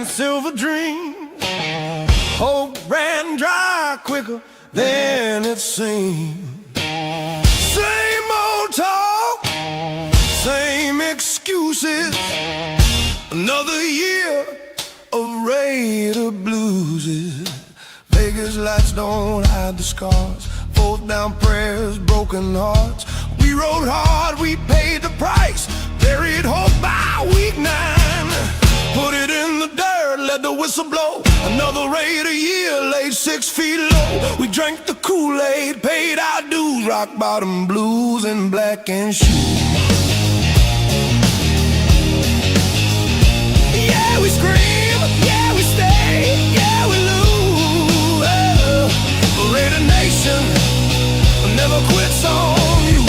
and silver dreams. Hope ran dry quicker than it seemed. Same old talk, same excuses. Another year of Raider blues. Vegas lights don't hide the scars. Fourth down prayers, broken hearts. We rode hard, we paid the price. Buried hope by week 9. Put it in the dirt, let the whistle blow. Another Raider year laid 6 feet low. We drank the Kool-Aid, paid our dues. Rock bottom blues and black and shoes. Yeah, we scream, yeah, we stay, yeah, we lose. Raider Nation never quits on you.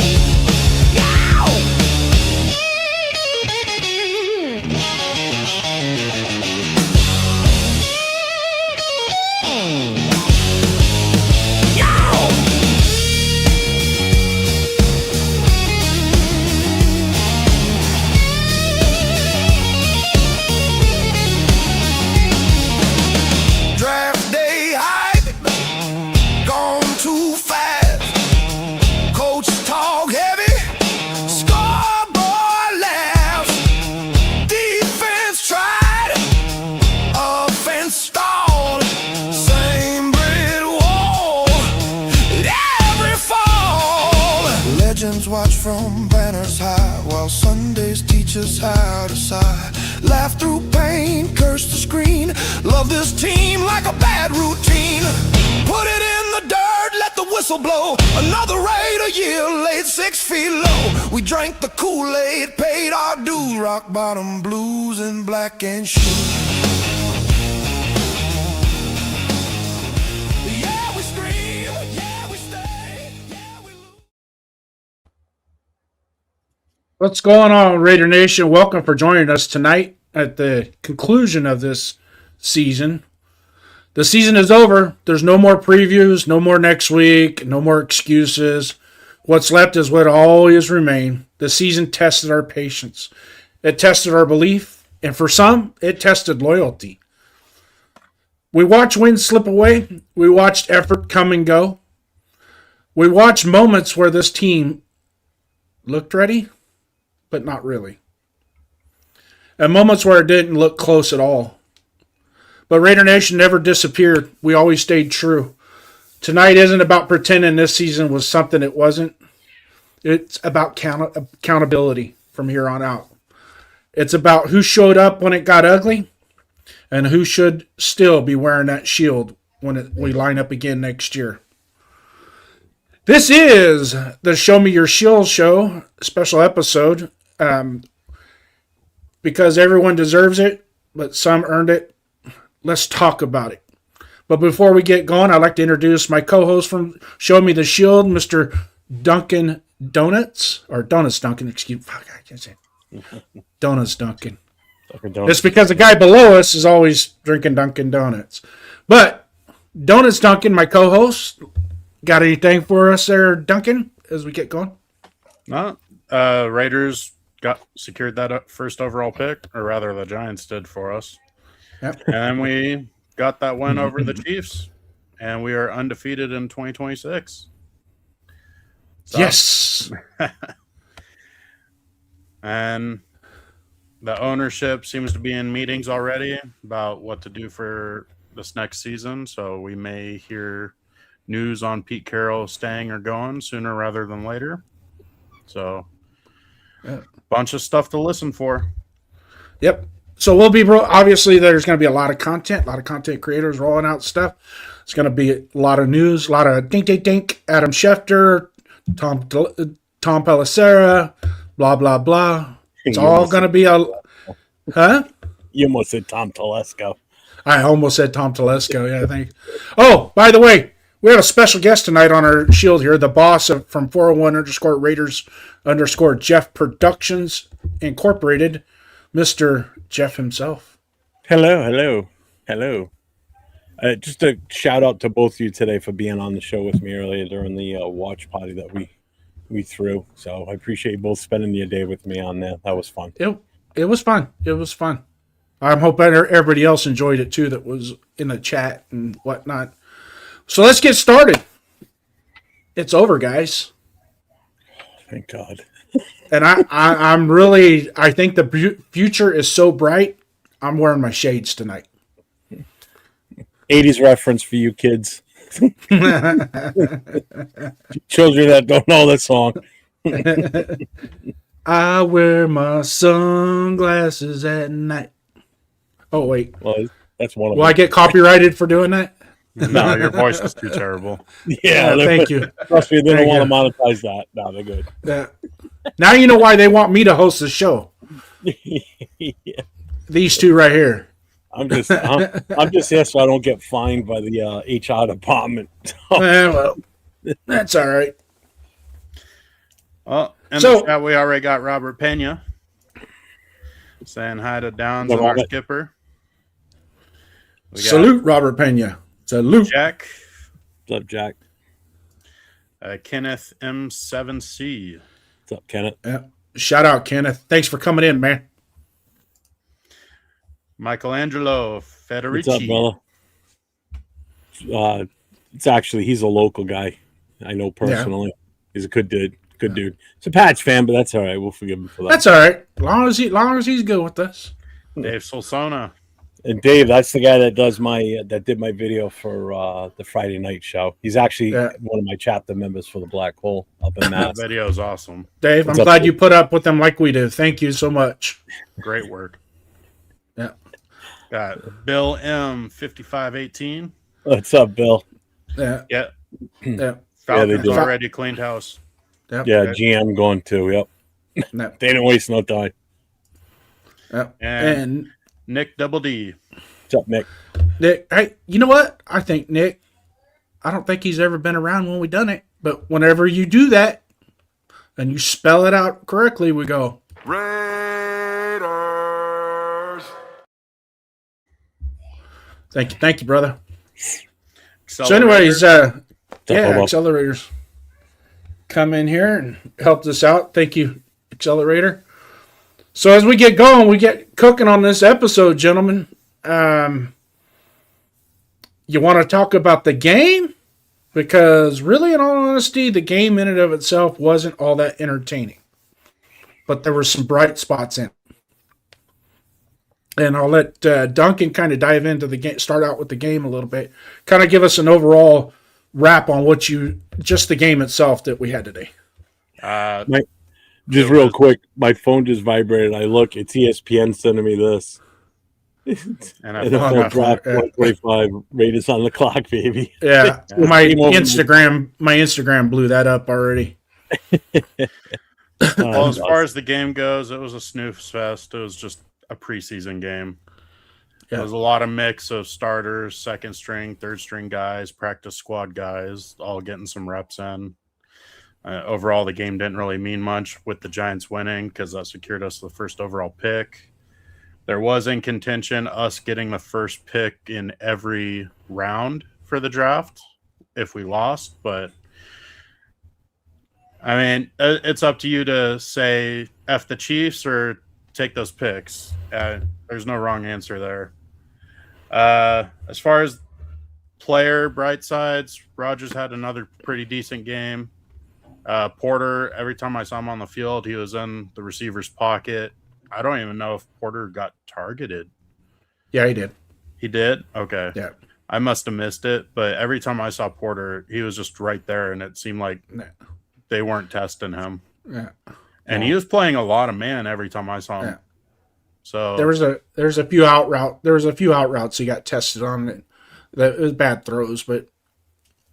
Watch from banners high while Sundays teach us how to sigh. Laugh through pain, curse the screen. Love this team like a bad routine. Put it in the dirt, let the whistle blow. Another Raider year laid 6 feet low. We drank the Kool-Aid, paid our dues. Rock bottom blues and black and shoes. What's going on, Raider Nation? Welcome for joining us tonight at the conclusion of this season. The season is over. There's no more previews, no more next week, no more excuses. What's left is what always remain. The season tested our patience. It tested our belief, and for some, it tested loyalty. We watched wins slip away. We watched effort come and go. We watched moments where this team looked ready, but not really. And moments where it didn't look close at all. But Raider Nation never disappeared. We always stayed true. Tonight isn't about pretending this season was something it wasn't. It's about accountability from here on out. It's about who showed up when it got ugly and who should still be wearing that shield when we line up again next year. This is the Show Me Your Shield show, special episode, because everyone deserves it, but some earned it. Let's talk about it. But before we get going, I'd like to introduce my co-host from Show Me the Shield, Mr. Duncan Donuts, or Donuts Duncan, excuse me. Fuck, I can't say it. Donuts Duncan. It's because the guy below us is always drinking Dunkin' Donuts. But Donuts Duncan, my co-host, got anything for us there, Duncan, as we get going? No. Raiders secured that first overall pick, or rather the Giants did for us. Yep. And we got that win over the Chiefs, and we are undefeated in 2026. So, yes. And the ownership seems to be in meetings already about what to do for this next season, so we may hear news on Pete Carroll staying or going sooner rather than later. So, bunch of stuff to listen for. Yep. So we'll be, obviously there's going to be a lot of content creators rolling out stuff. It's going to be a lot of news, a lot of dink. Adam Schefter, Tom Pelissero, blah, blah, blah. It's all going to be a, huh? You almost said Tom Telesco. I almost said Tom Telesco. Yeah, I think. Oh, by the way, we have a special guest tonight on our shield here, the boss from 401_Raiders_Jeff Productions Incorporated, Mr. Jeff himself. Hello. Just a shout out to both of you today for being on the show with me earlier during the watch party that we threw. So I appreciate you both spending your day with me on there. That was fun. It was fun. I'm hoping everybody else enjoyed it too that was in the chat and whatnot. So let's get started. It's over, guys. Thank God. And I think the future is so bright. I'm wearing my shades tonight. 80s reference for you kids. Children that don't know the song. I wear my sunglasses at night. Oh, wait. Well, that's one of Will them. I get copyrighted for doing that? No, your voice is too terrible. Yeah, Thank you. Trust me, they don't Thank want you. to monetize that. No, they're good. Now you know why they want me to host the show. Yeah. These two right here. I'm just here so I don't get fined by the HR department. Well, that's all right. Well, in So- the chat, we already got Robert Pena saying hi to Downs and our skipper. We got Salute, Robert Pena. Salute. Jack, What's up, Jack? Kenneth M7C. What's up, Kenneth? Yeah. Shout out, Kenneth. Thanks for coming in, man. Michelangelo What's up, Federici. brother? It's actually he's a local guy. I know personally. He's a good dude. Good dude. He's a Pats fan, but that's all right. We'll forgive him for that. That's all right. Long as he's good with us. Dave Solsona. And Dave, that's the guy that does that did my video for the Friday night show. He's actually one of my chapter members for the Black Hole up in That Mass. video is awesome. Dave, What's I'm up, glad Dave? you put up with them like we do. Thank you so much. Great work. Yeah. Got Bill M5518. What's up, Bill? Yeah. Yeah. Yeah. Falcons do. already cleaned house. Yep. Yeah, Okay. GM going too. Yep. Yep. They didn't waste no time. Yep. And And Nick Double D. What's up, Nick? Nick, hey, you know what? I think Nick, I don't think he's ever been around when we done it. But whenever you do that and you spell it out correctly, we go, Raiders. Thank you, brother. So Accelerator. anyways, Bobo? accelerators come in here and helped us out. Thank you, accelerator. So as we get going, we get cooking on this episode, gentlemen. You want to talk about the game? Because really, in all honesty, the game in and of itself wasn't all that entertaining. But there were some bright spots in it. And I'll let Duncan kind of dive into the game, start out with the game a little bit, kind of give us an overall wrap on just the game itself that we had today. Just real quick, my phone just vibrated. I look, it's ESPN sending me this. And I NFL thought, draft 125 Raiders on the clock, baby. Yeah, my Game over. Instagram blew that up already. well, as far as the game goes, it was a snooze fest. It was just a preseason game. Yeah. It was a lot of mix of starters, second string, third string guys, practice squad guys, all getting some reps in. Overall, the game didn't really mean much with the Giants winning because that secured us the first overall pick. There was in contention us getting the first pick in every round for the draft if we lost, but I mean, it's up to you to say F the Chiefs or take those picks. There's no wrong answer there. As far as player bright sides, Rodgers had another pretty decent game. Porter, every time I saw him on the field, he was in the receiver's pocket. I don't even know if Porter got targeted. Yeah, he did. He did? Okay. Yeah. I must have missed it, but every time I saw Porter, he was just right there, and it seemed like they weren't testing him. Yeah. And he was playing a lot of man every time I saw him. Yeah. So there's a few out routes he got tested on. It was bad throws, but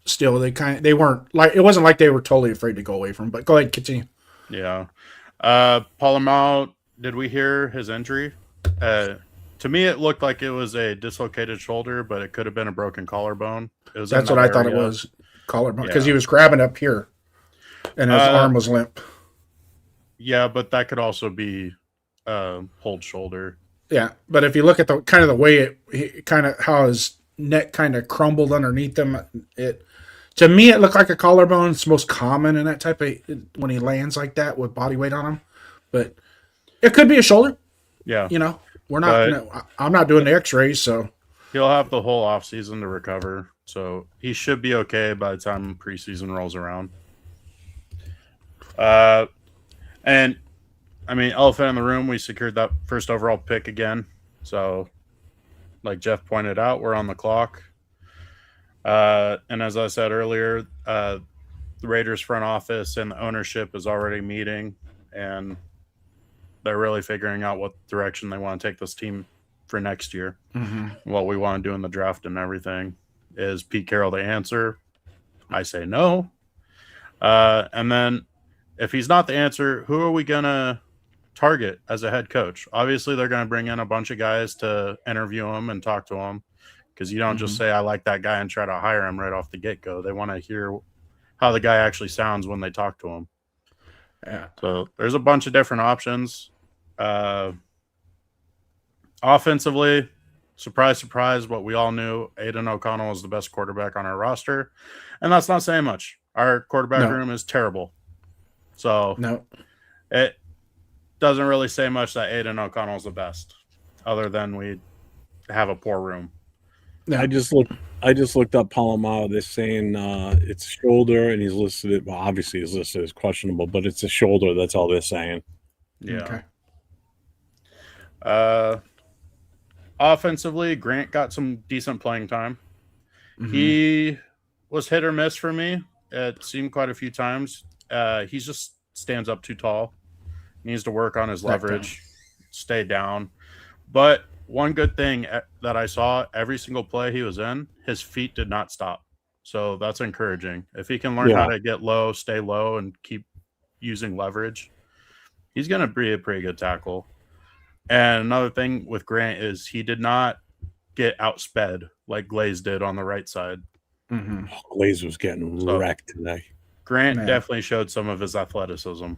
still they weren't like, it wasn't like they were totally afraid to go away from him. But go ahead, continue. yeah. Palamau, did we hear his injury? To me, it looked like it was a dislocated shoulder, but it could have been a broken collarbone. That's what I thought it was, collarbone, because Yeah. he was grabbing up here, and his arm was limp. Yeah, but that could also be pulled shoulder. Yeah, but if you look at the kind of the way how his neck kind of crumbled underneath him, to me it looked like a collarbone. It's most common in that type of when he lands like that with body weight on him, but it could be a shoulder. Yeah. You know, We're not. No, I'm not doing the X-rays, so he'll have the whole off season to recover. So he should be okay by the time preseason rolls around. And I mean, elephant in the room, we secured that first overall pick again. So, like Jeff pointed out, we're on the clock. And as I said earlier, the Raiders front office and the ownership is already meeting, and they're really figuring out what direction they want to take this team for next year. What we want to do in the draft and everything. Is Pete Carroll the answer? I say no. And then if he's not the answer, who are we going to target as a head coach? Obviously, they're going to bring in a bunch of guys to interview him and talk to him, because you don't just say, I like that guy and try to hire him right off the get-go. They want to hear how the guy actually sounds when they talk to him. yeah. So there's a bunch of different options. Offensively, surprise, surprise, what we all knew, Aiden O'Connell is the best quarterback on our roster. And that's not saying much. Our quarterback room is terrible. So it doesn't really say much that Aiden O'Connell is the best, other than we have a poor room. No. I just looked up Palomaro. They're saying it's shoulder, and he's listed it. Well, obviously he's listed as questionable, but it's a shoulder. That's all they're saying. Yeah. Okay. Offensively, Grant got some decent playing time. He was hit or miss for me. It seemed quite a few times. He just stands up too tall. He needs to work on his leverage, stay down. But one good thing that I saw every single play he was in, his feet did not stop. So that's encouraging. If he can learn how to get low, stay low, and keep using leverage, he's going to be a pretty good tackle. And another thing with Grant is he did not get outsped like Glaze did on the right side. Glaze was getting wrecked today. Grant definitely showed some of his athleticism.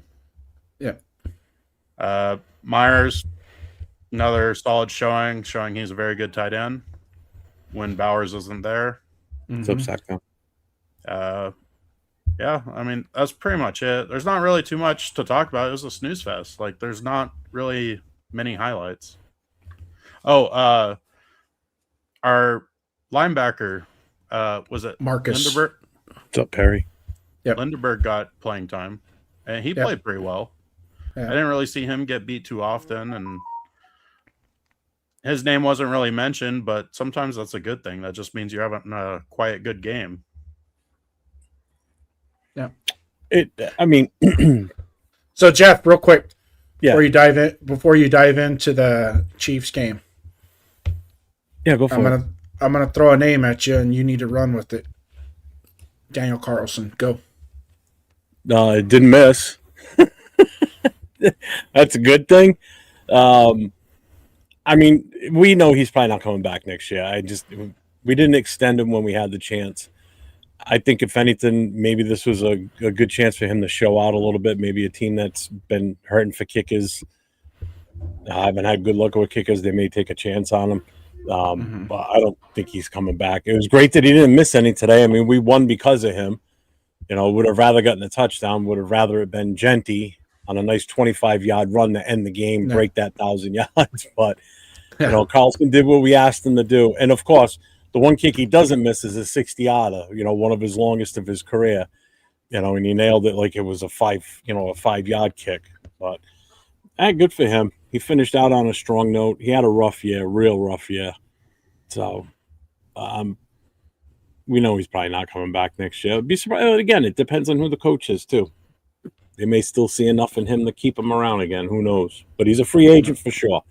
Yeah. Myers, another solid showing he's a very good tight end when Bowers isn't there. It's upset now. Yeah, I mean, that's pretty much it. There's not really too much to talk about. It was a snooze fest. Like, there's not really many highlights. Oh, our linebacker, was it Marcus Lindeberg? What's up, Perry? Yep. Lindeberg got playing time, and he played pretty well. Yeah. I didn't really see him get beat too often, and his name wasn't really mentioned, but sometimes that's a good thing. That just means you're having a quiet, good game. Yeah. I mean, So Jeff, real quick, yeah. before you dive into the Chiefs game, Yeah, go for it. I'm gonna throw a name at you, and you need to run with it. Daniel Carlson, go. It didn't miss. That's a good thing. I mean, we know he's probably not coming back next year. We didn't extend him when we had the chance. I think if anything, maybe this was a good chance for him to show out a little bit. Maybe a team that's been hurting for kickers. I haven't had good luck with kickers. They may take a chance on him. But I don't think he's coming back. It was great that he didn't miss any today. I mean, we won because of him. You know, would have rather gotten a touchdown. Would have rather it been Genty on a nice 25-yard run to end the game, break that 1,000 yards. But, you know, Carlson did what we asked him to do. And, of course, the one kick he doesn't miss is a 60-yarder, you know, one of his longest of his career. You know, and he nailed it like it was a 5-yard kick. But, good for him. He finished out on a strong note. He had a rough year, real rough year. So, we know he's probably not coming back next year. Be surprised. Again, it depends on who the coach is, too. They may still see enough in him to keep him around again. Who knows? But he's a free agent for sure.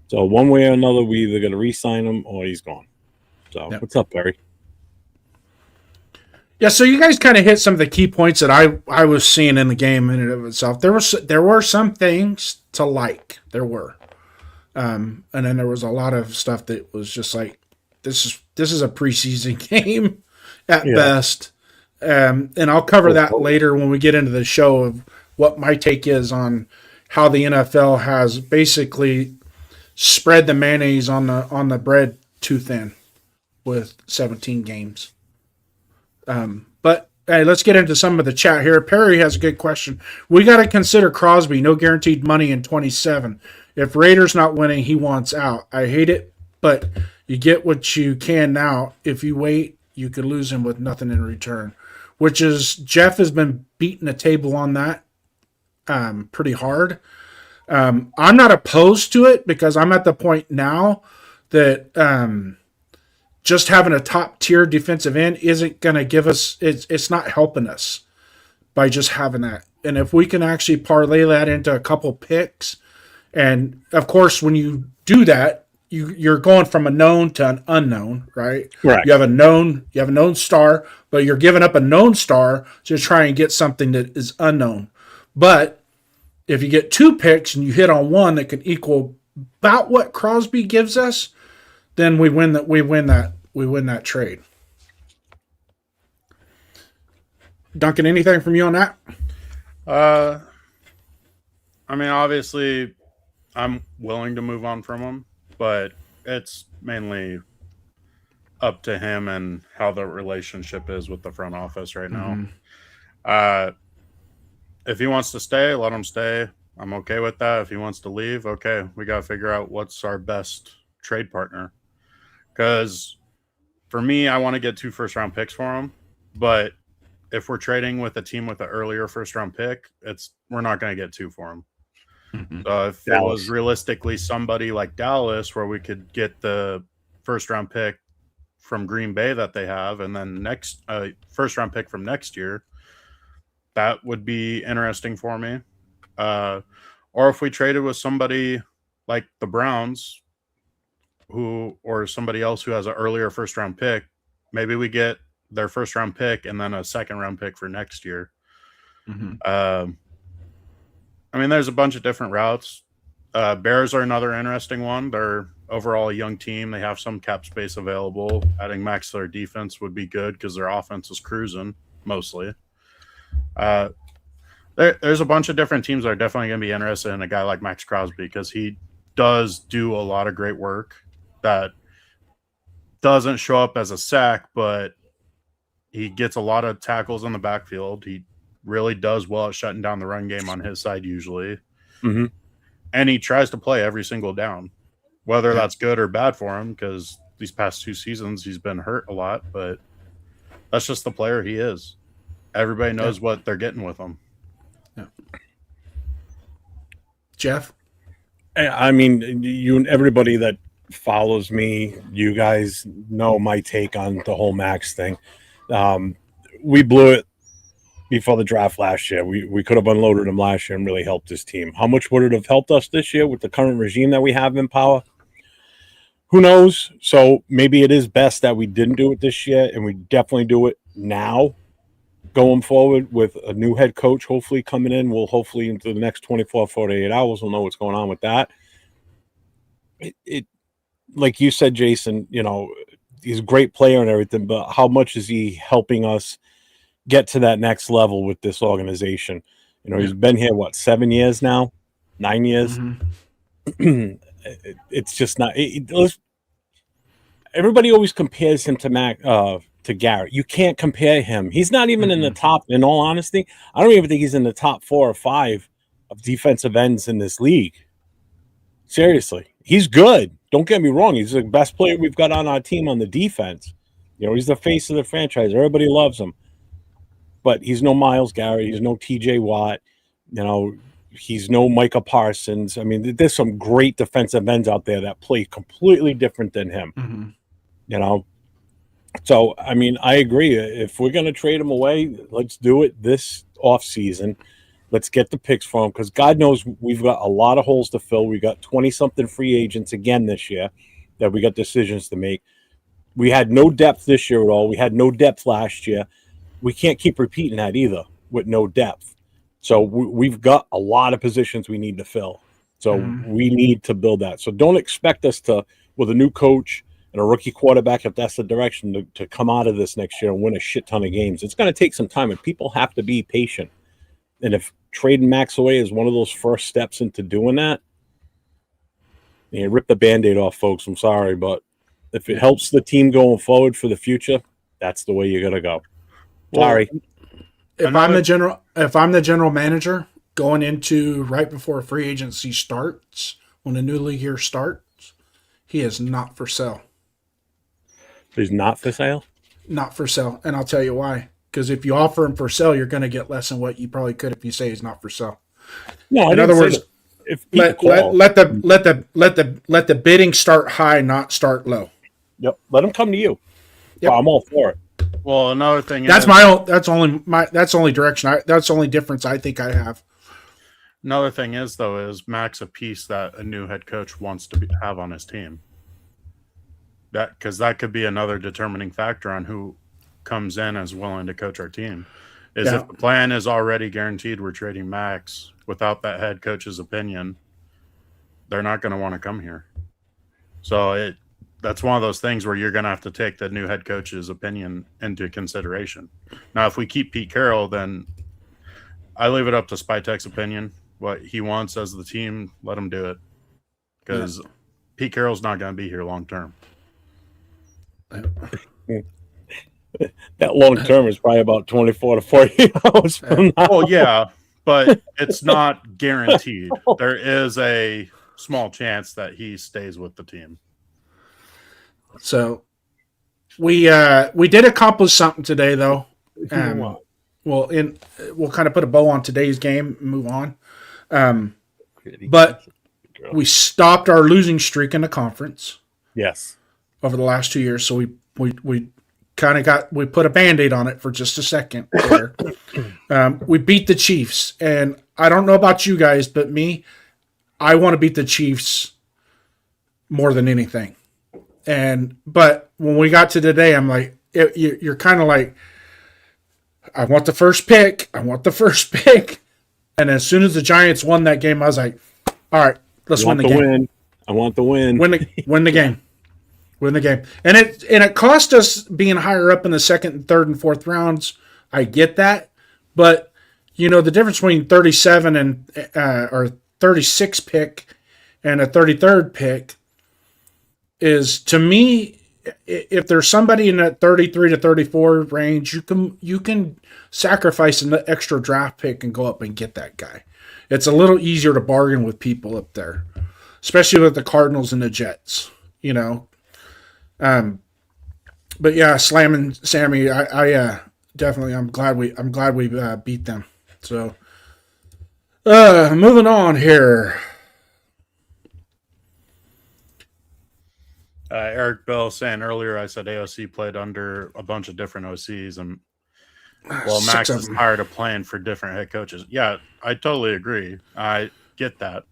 So, one way or another, we either going to re-sign him or he's gone. So, What's up, Barry? Yeah, so you guys kind of hit some of the key points that I was seeing in the game in and of itself. There were some things to like. There were. And then there was a lot of stuff that was just like, this is a preseason game at best. And I'll cover that later when we get into the show of what my take is on how the NFL has basically spread the mayonnaise on the bread too thin with 17 games. But hey, let's get into some of the chat here. Perry has a good question. We got to consider Crosby. No guaranteed money in 27. If Rader's not winning, he wants out. I hate it, but you get what you can now. If you wait, you could lose him with nothing in return, which is Jeff has been beating the table on that pretty hard. I'm not opposed to it because I'm at the point now that just having a top tier defensive end isn't going to give us, it's not helping us by just having that. And if we can actually parlay that into a couple picks, and of course, when you do that, you're going from a known to an unknown, right? Correct. You have a known star, but you're giving up a known star to try and get something that is unknown. But if you get 2 picks and you hit on one that can equal about what Crosby gives us, then we win that trade. Duncan, anything from you on that? I mean, obviously, I'm willing to move on from him, but it's mainly up to him and how the relationship is with the front office right now. If he wants to stay, let him stay. I'm okay with that. If he wants to leave, okay, we got to figure out what's our best trade partner. Because for me, I want to get 2 first-round picks for him, but if we're trading with a team with an earlier first-round pick, we're not going to get 2 for him. So if it was realistically somebody like Dallas where we could get the first-round pick from Green Bay that they have, and then next first-round pick from next year, that would be interesting for me. Or if we traded with somebody like the Browns, or somebody else who has an earlier first-round pick, maybe we get their first-round pick and then a second-round pick for next year. I mean, there's a bunch of different routes. Bears are another interesting one. They're overall a young team. They have some cap space available. Adding max to their defense would be good because their offense is cruising mostly. There's a bunch of different teams that are definitely going to be interested in a guy like Max Crosby because he does do a lot of great work that doesn't show up as a sack, but he gets a lot of tackles in the backfield. He really does well at shutting down the run game on his side usually. And he tries to play every single down, whether that's good or bad for him because these past 2 seasons he's been hurt a lot, but that's just the player he is. Everybody knows what they're getting with him. Jeff? I mean, everybody that follows me, you guys know my take on the whole Max thing. We blew it before the draft last year. We could have unloaded him last year and really helped this team. How much would it have helped us this year with the current regime that we have in power? Who knows? So maybe it is best that we didn't do it this year, and we definitely do it now going forward with a new head coach hopefully coming in. We'll hopefully into the next 24, 48 hours, we'll know what's going on with that. It like you said, Jason, he's a great player and everything, but how much is he helping us get to that next level with this organization? He's been here, 7 years now, 9 years. It's just not. Everybody always compares him to Garrett. You can't compare him. He's not even in the top. In all honesty, I don't even think he's in the top 4 or 5 of defensive ends in this league. Seriously, he's good. Don't get me wrong. He's the best player we've got on our team on the defense. He's the face of the franchise. Everybody loves him. But he's no Myles Garrett. He's no T.J. Watt. He's no Micah Parsons. I mean, there's some great defensive ends out there that play completely different than him. So, I mean, I agree. If we're going to trade him away, let's do it this offseason. Let's get the picks for him because God knows we've got a lot of holes to fill. We got 20-something free agents again this year that we got decisions to make. We had no depth this year at all. We had no depth last year. We can't keep repeating that either with no depth. So we've got a lot of positions we need to fill. So we need to build that. So don't expect us to, with a new coach and a rookie quarterback, if that's the direction, to come out of this next year and win a shit ton of games. It's going to take some time, and people have to be patient. And if trading Max away is one of those first steps into doing that, rip the Band-Aid off, folks. I'm sorry, but if it helps the team going forward for the future, that's the way you got to go. Sorry. If I'm the general manager going into right before free agency starts, when the new league year starts, he is not for sale. He's not for sale? Not for sale. And I'll tell you why. Because if you offer him for sale, you're going to get less than what you probably could if you say he's not for sale. No, in other words, let the bidding start high, not start low. Yep. Let him come to you. Yep. Well, I'm all for it. Well, another thing That's is, my own. That's the only direction. That's the only difference I think I have. another thing is though is Max a piece that a new head coach wants to have on his team. Because that could be another determining factor on who comes in as willing to coach our team. If the plan is already guaranteed we're trading Max without that head coach's opinion, they're not going to want to come here. So that's one of those things where you're going to have to take the new head coach's opinion into consideration. Now, if we keep Pete Carroll, then I leave it up to Spytek's opinion. What he wants as the team, let him do it. Because Pete Carroll's not going to be here long term. That long term is probably about 24 to 40 hours from now. Oh, yeah, but it's not guaranteed. There is a small chance that he stays with the team. So we did accomplish something today, though. We'll kind of put a bow on today's game and move on. But we stopped our losing streak in the conference. Yes. Over the last 2 years, so we kind of we put a Band-Aid on it for just a second there. We beat the Chiefs, and I don't know about you guys, but I want to beat the Chiefs more than anything. But when we got to today, I'm like, you're kind of like, I want the first pick. And as soon as the Giants won that game, I was like, all right, let's win the game. I want the win. Win the game. Win the game. And it cost us being higher up in the second and third and fourth rounds. I get that. But, the difference between 37 and or 36 pick and a 33rd pick is, to me, if there's somebody in that 33 to 34 range, you can sacrifice an extra draft pick and go up and get that guy. It's a little easier to bargain with people up there, especially with the Cardinals and the Jets, But yeah, slamming Sammy, I definitely, I'm glad we beat them. So, moving on here. Eric Bell saying earlier, I said AOC played under a bunch of different OCs, and Max is tired of playing for different head coaches. Yeah, I totally agree. I get that.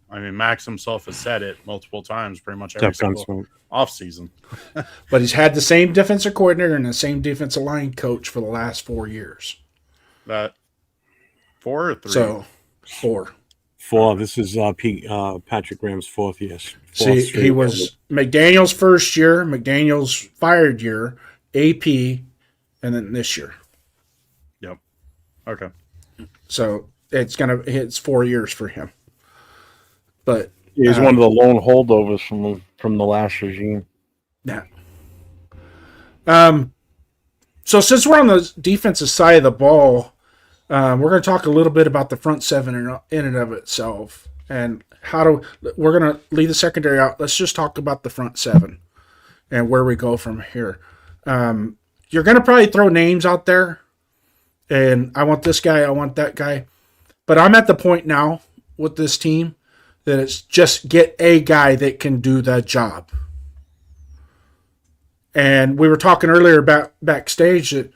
I mean, Max himself has said it multiple times, pretty much every single offseason. But he's had the same defensive coordinator and the same defensive line coach for the last 4 years. That 4 or 3? So 4. 4. This is Patrick Graham's fourth year. See, he was McDaniel's first year, McDaniel's fired year, AP, and then this year. Yep. Okay. So it's 4 years for him. But he's one of the lone holdovers from the last regime. Yeah. So since we're on the defensive side of the ball, we're going to talk a little bit about the front seven in and of itself, and we're going to leave the secondary out. Let's just talk about the front seven and where we go from here. You're going to probably throw names out there, and I want this guy, I want that guy, but I'm at the point now with this team that it's just get a guy that can do the job. And we were talking earlier about backstage that,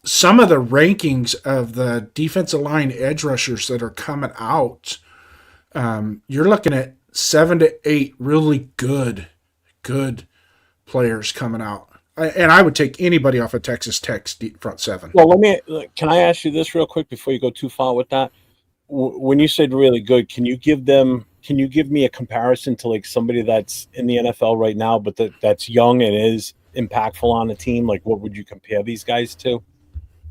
some of the rankings of the defensive line edge rushers that are coming out, you're looking at 7 to 8 really good players coming out. And I would take anybody off of Texas Tech's front seven. Well, can I ask you this real quick before you go too far with that? When you said really good, can you give me a comparison to like somebody that's in the NFL right now, but that's young and is impactful on the team? Like, what would you compare these guys to?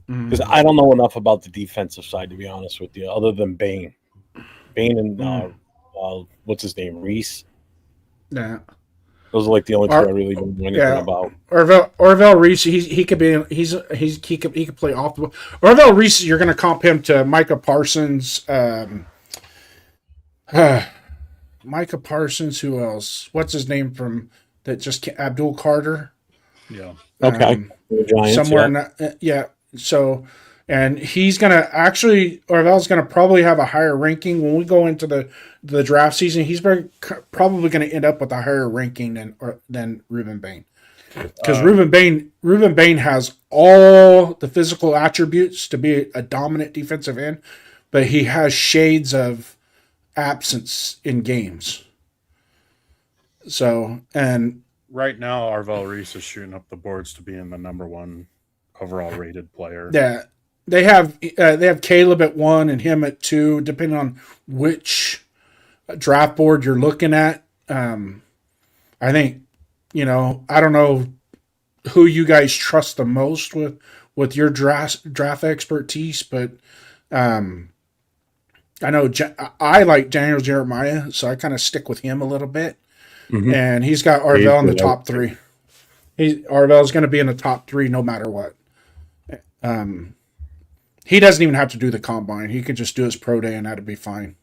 Because I don't know enough about the defensive side, to be honest with you, other than Bain and what's his name, Reese. Yeah, those are like the only two I really don't know anything about. Orville Reese, he could be he could play off the ball. Orville Reese, you're going to comp him to Micah Parsons. Micah Parsons. Who else? What's his name from that? Just Abdul Carter. Yeah. Okay. The Giants, Somewhere yeah. in that, yeah. So, and he's gonna actually, Orvell's gonna probably have a higher ranking when we go into the draft season. He's probably gonna end up with a higher ranking than Reuben Bain, because Reuben Bain has all the physical attributes to be a dominant defensive end, but he has shades of absence in games. So, and Right now, Arvel Reese is shooting up the boards to being the number one overall rated player. yeah, they have Caleb at 1 and him at 2, depending on which draft board you're looking at. I think, I don't know who you guys trust the most with your draft expertise, but I know I like Daniel Jeremiah, so I kind of stick with him a little bit. Mhm. And he's got Arvel in the top 3. Arvel's going to be in the top 3 no matter what. He doesn't even have to do the combine. He could just do his pro day, and that'd be fine.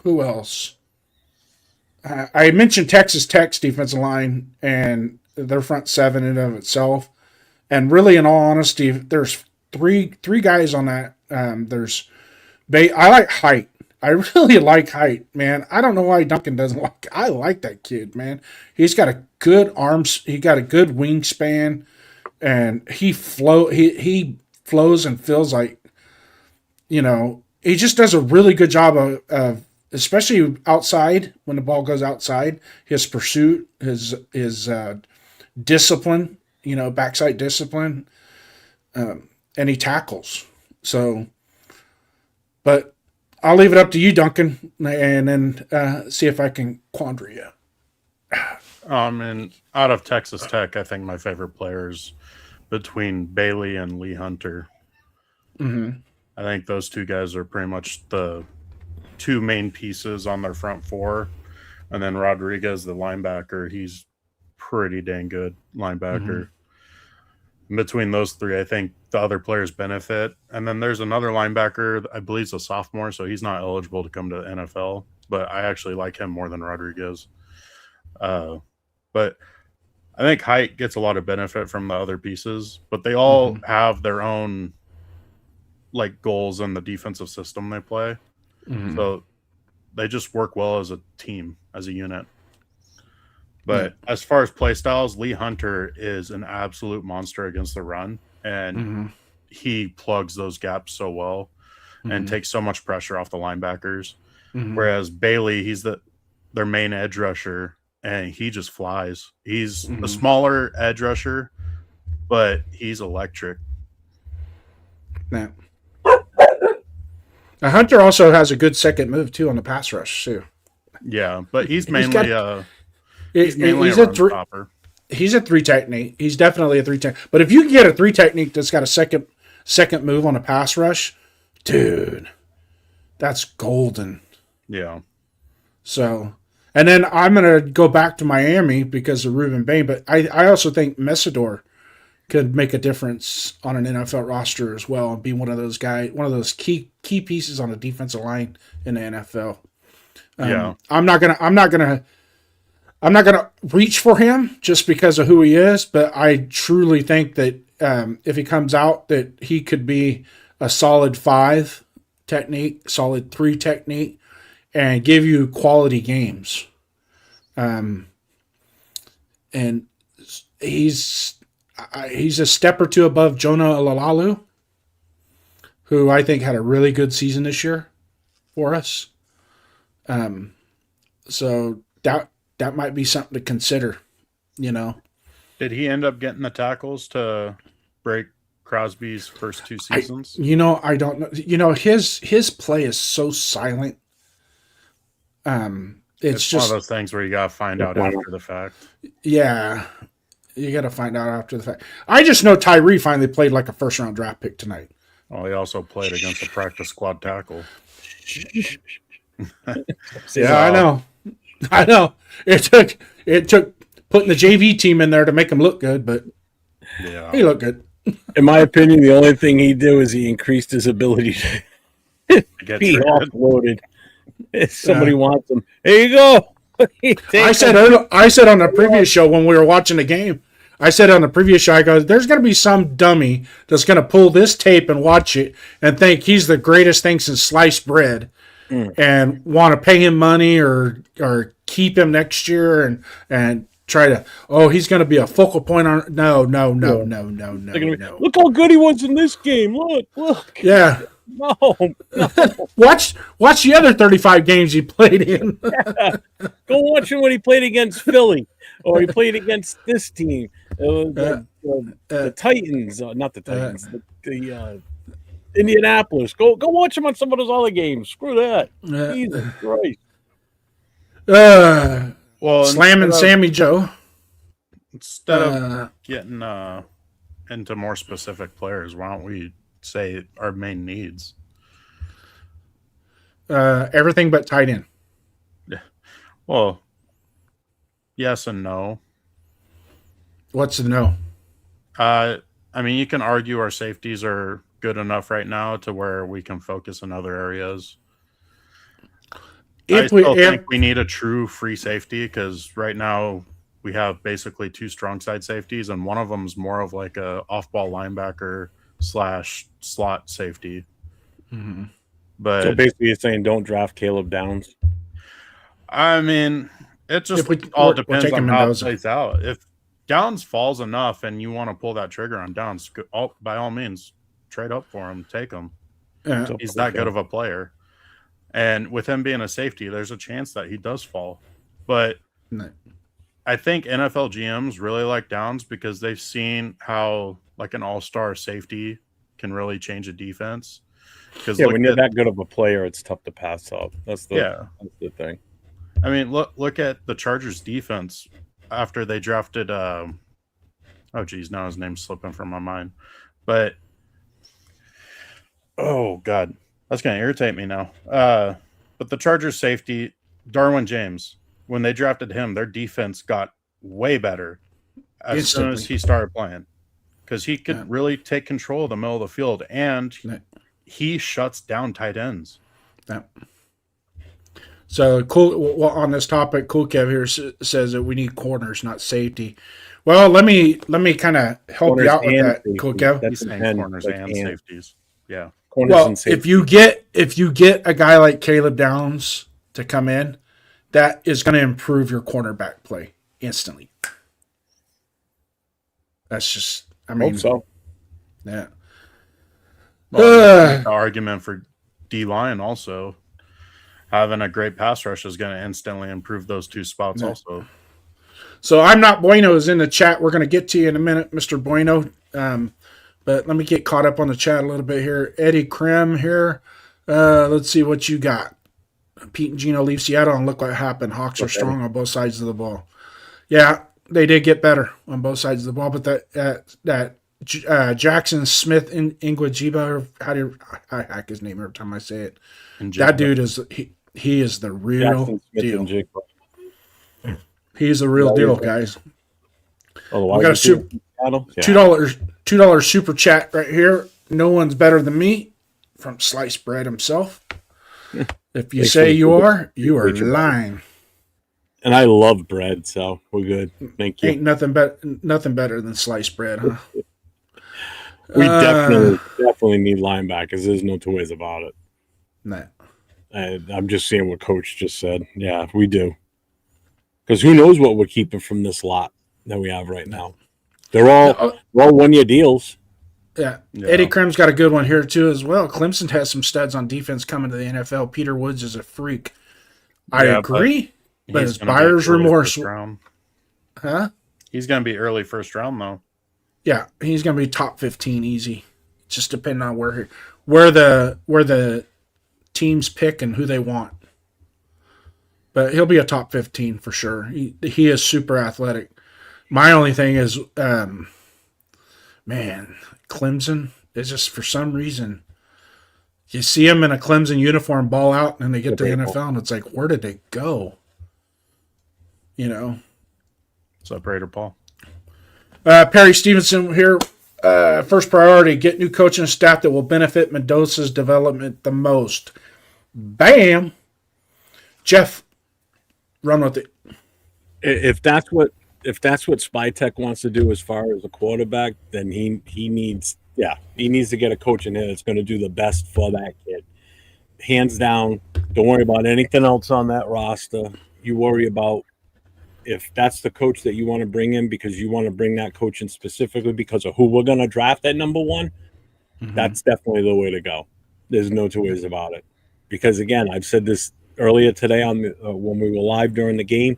Who else? I mentioned Texas Tech's defensive line and their front seven in and of itself. And really, in all honesty, there's three guys on that. I like height. I really like height, man. I don't know why Duncan doesn't like. I like that kid, man. He's got a good arms. He got a good wingspan, and he flows and feels like, he just does a really good job of especially outside when the ball goes outside. His pursuit, his discipline, backside discipline, and he tackles. So, but I'll leave it up to you, Duncan, and then see if I can quandary you. And out of Texas Tech, I think my favorite players between Bailey and Lee Hunter. Mm-hmm. I think those two guys are pretty much the two main pieces on their front four. And then Rodriguez, the linebacker, he's pretty dang good linebacker. Mm-hmm. Between those three, I think the other players benefit. And then there's another linebacker, I believe he's a sophomore, so he's not eligible to come to the NFL. But I actually like him more than Rodriguez. But I think height gets a lot of benefit from the other pieces. But they all have their own goals in the defensive system they play. Mm-hmm. So they just work well as a team, as a unit. But as far as play styles, Lee Hunter is an absolute monster against the run, and he plugs those gaps so well and takes so much pressure off the linebackers. Mm-hmm. Whereas Bailey, he's their main edge rusher, and he just flies. He's a smaller edge rusher, but he's electric. Yeah. Hunter also has a good second move too on the pass rush too. Yeah, but he's mainly he's a stopper. He's a 3 technique. He's definitely a 3 technique. But if you can get a 3 technique that's got a second move on a pass rush, dude, that's golden. Yeah. So, and then I'm gonna go back to Miami because of Reuben Bain, but I also think Messidor could make a difference on an NFL roster as well and be one of those key pieces on the defensive line in the NFL. I'm not gonna reach for him just because of who he is, but I truly think that if he comes out, that he could be a solid 5 technique, solid 3 technique, and give you quality games. And he's a step or two above Jonah Alalalu, who I think had a really good season this year for us. So that might be something to consider, Did he end up getting the tackles to break Crosby's first 2 seasons? I don't know. His play is so silent. It's just one of those things where you got to find out after the fact. Yeah. You got to find out after the fact. I just know Tyree finally played like a first-round draft pick tonight. Oh, he also played against a practice squad tackle. Yeah, I know. It took putting the JV team in there to make him look good, but yeah, he looked good. In my opinion, the only thing he did is he increased his ability to Get be traded. offloaded. If somebody wants him, here you go. I said on the previous show when we were watching the game, I said on the previous show, I go, there's going to be some dummy that's going to pull this tape and watch it and think he's the greatest thing since sliced bread and want to pay him money or keep him next year and try to, he's going to be a focal point on. No. Look how good he was in this game. Look. Yeah. No. Watch the other 35 games he played in. Go watch him when he played against Philly or he played against this team. The Titans, not the Titans, the Indianapolis. Go watch him on some of those other games. Screw that. Jesus Christ. Well, Slamming Sammy Joe. Instead of getting into more specific players, why don't we say our main needs? Everything but tight end. Well, yes and no. What's the no? I mean, you can argue our safeties are good enough right now to where we can focus in other areas. I think we need a true free safety because right now we have basically two strong side safeties, and one of them is more of like a off-ball linebacker / slot safety. Mm-hmm. But so basically, you're saying don't draft Caleb Downs. I mean, it just all depends on how it plays out. If Downs falls enough and you want to pull that trigger on Downs, by all means, trade up for him, take him. Yeah. He's that good of a player. And with him being a safety, there's a chance that he does fall. But I think NFL GMs really like Downs because they've seen how like an all-star safety can really change a defense. Because when you're that good of a player, it's tough to pass up. That's the thing. I mean, look at the Chargers defense after they drafted now his name's slipping from my mind. But oh god, that's gonna irritate me now. But the Chargers safety, Darwin James, when they drafted him, their defense got way better as soon as he started playing. Because he could really take control of the middle of the field, and he shuts down tight ends. Yeah. So cool. Well, on this topic, Cool Kev here says that we need corners, not safety. Well, let me kind of help you out with that, Cool Kev. He's saying corners and safeties. Yeah. Well, if you get a guy like Caleb Downs to come in, that is going to improve your cornerback play instantly. That's just. I mean, hope so. Yeah. Well, the argument for D-line also having a great pass rush is going to instantly improve those two spots also. So I'm not Bueno is in the chat. We're going to get to you in a minute, Mr. Bueno. But let me get caught up on the chat a little bit here. Eddie Krim here. Let's see what you got. Pete and Gino leave Seattle and look what happened. Hawks are strong on both sides of the ball. Yeah, they did get better on both sides of the ball, but that Jackson Smith in Ingwajiba, I hack his name every time I say it. That dude is he is the real deal. He's the real deal, guys. We got a $2 super chat right here. No one's better than me from Sliced Bread himself. If you say you are lying. And I love bread, so we're good. Thank you. Ain't nothing better than sliced bread, huh? We definitely need linebackers. There's no two ways about it. Nah. I'm just seeing what Coach just said. Yeah, we do. Because who knows what we're keeping from this lot that we have right now? They're all 1-year deals. Yeah. Eddie Krim's got a good one here too as well. Clemson has some studs on defense coming to the NFL. Peter Woods is a freak. I agree. But it's buyer's remorse. Huh? He's going to be early first round, though. Yeah, he's going to be top 15 easy. Just depending on where the teams pick and who they want. But he'll be a top 15 for sure. He is super athletic. My only thing is, Clemson is just for some reason. You see him in a Clemson uniform ball out, and they get to the NFL, and it's like, where did they go? You know. What's up, Raider Paul? Perry Stevenson here. First priority, get new coaching staff that will benefit Mendoza's development the most. Bam! Jeff, run with it. If that's what Spytech wants to do as far as a quarterback, then he needs to get a coach in here that's going to do the best for that kid. Hands down. Don't worry about anything else on that roster. You worry about if that's the coach that you want to bring in because you want to bring that coach in specifically because of who we're going to draft at number one. Mm-hmm. That's definitely the way to go. There's no two ways about it. Because again, I've said this earlier today on when we were live during the game.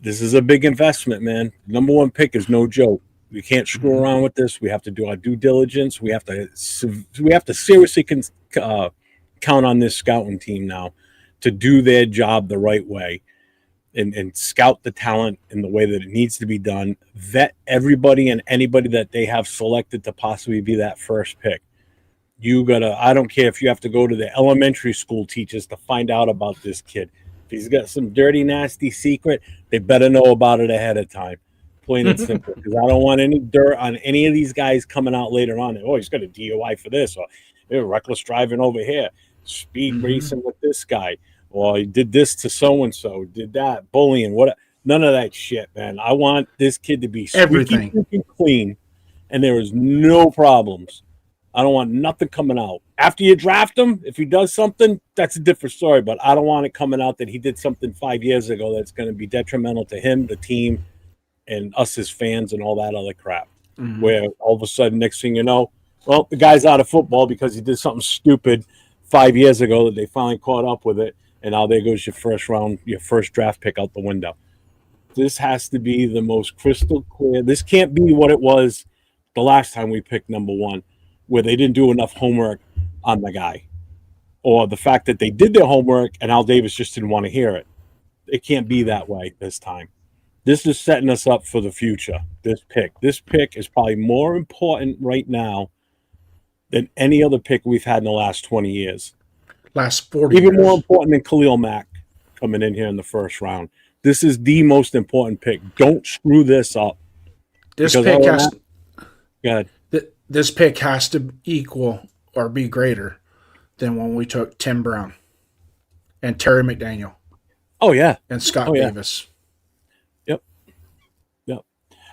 This is a big investment, man. Number one pick is no joke. We can't screw around with this. We have to do our due diligence. We have to seriously count on this scouting team now to do their job the right way and scout the talent in the way that it needs to be done. Vet everybody and anybody that they have selected to possibly be that first pick. I don't care if you have to go to the elementary school teachers to find out about this kid. If he's got some dirty, nasty secret, they better know about it ahead of time. Plain and simple. Because I don't want any dirt on any of these guys coming out later on. Oh, he's got a DUI for this. Or reckless driving over here. Speed racing with this guy. Or he did this to so-and-so. Did that. Bullying. None of that shit, man. I want this kid to be squeaky clean. And there is no problems. I don't want nothing coming out. After you draft him, if he does something, that's a different story. But I don't want it coming out that he did something 5 years ago that's going to be detrimental to him, the team, and us as fans and all that other crap. Mm-hmm. Where all of a sudden, next thing you know, well, the guy's out of football because he did something stupid 5 years ago that they finally caught up with it. And now there goes your first draft pick out the window. This has to be the most crystal clear. This can't be what it was the last time we picked number one, where they didn't do enough homework on the guy, or the fact that they did their homework and Al Davis just didn't want to hear it. It can't be that way this time. This is setting us up for the future. This pick is probably more important right now than any other pick we've had in the last 20 years. Last 40 Even years. more important than Khalil Mack coming in here in the first round. This is the most important pick. Don't screw this up. This pick has to equal or be greater than when we took Tim Brown and Terry McDaniel. Oh, yeah. And Scott Davis. Yep.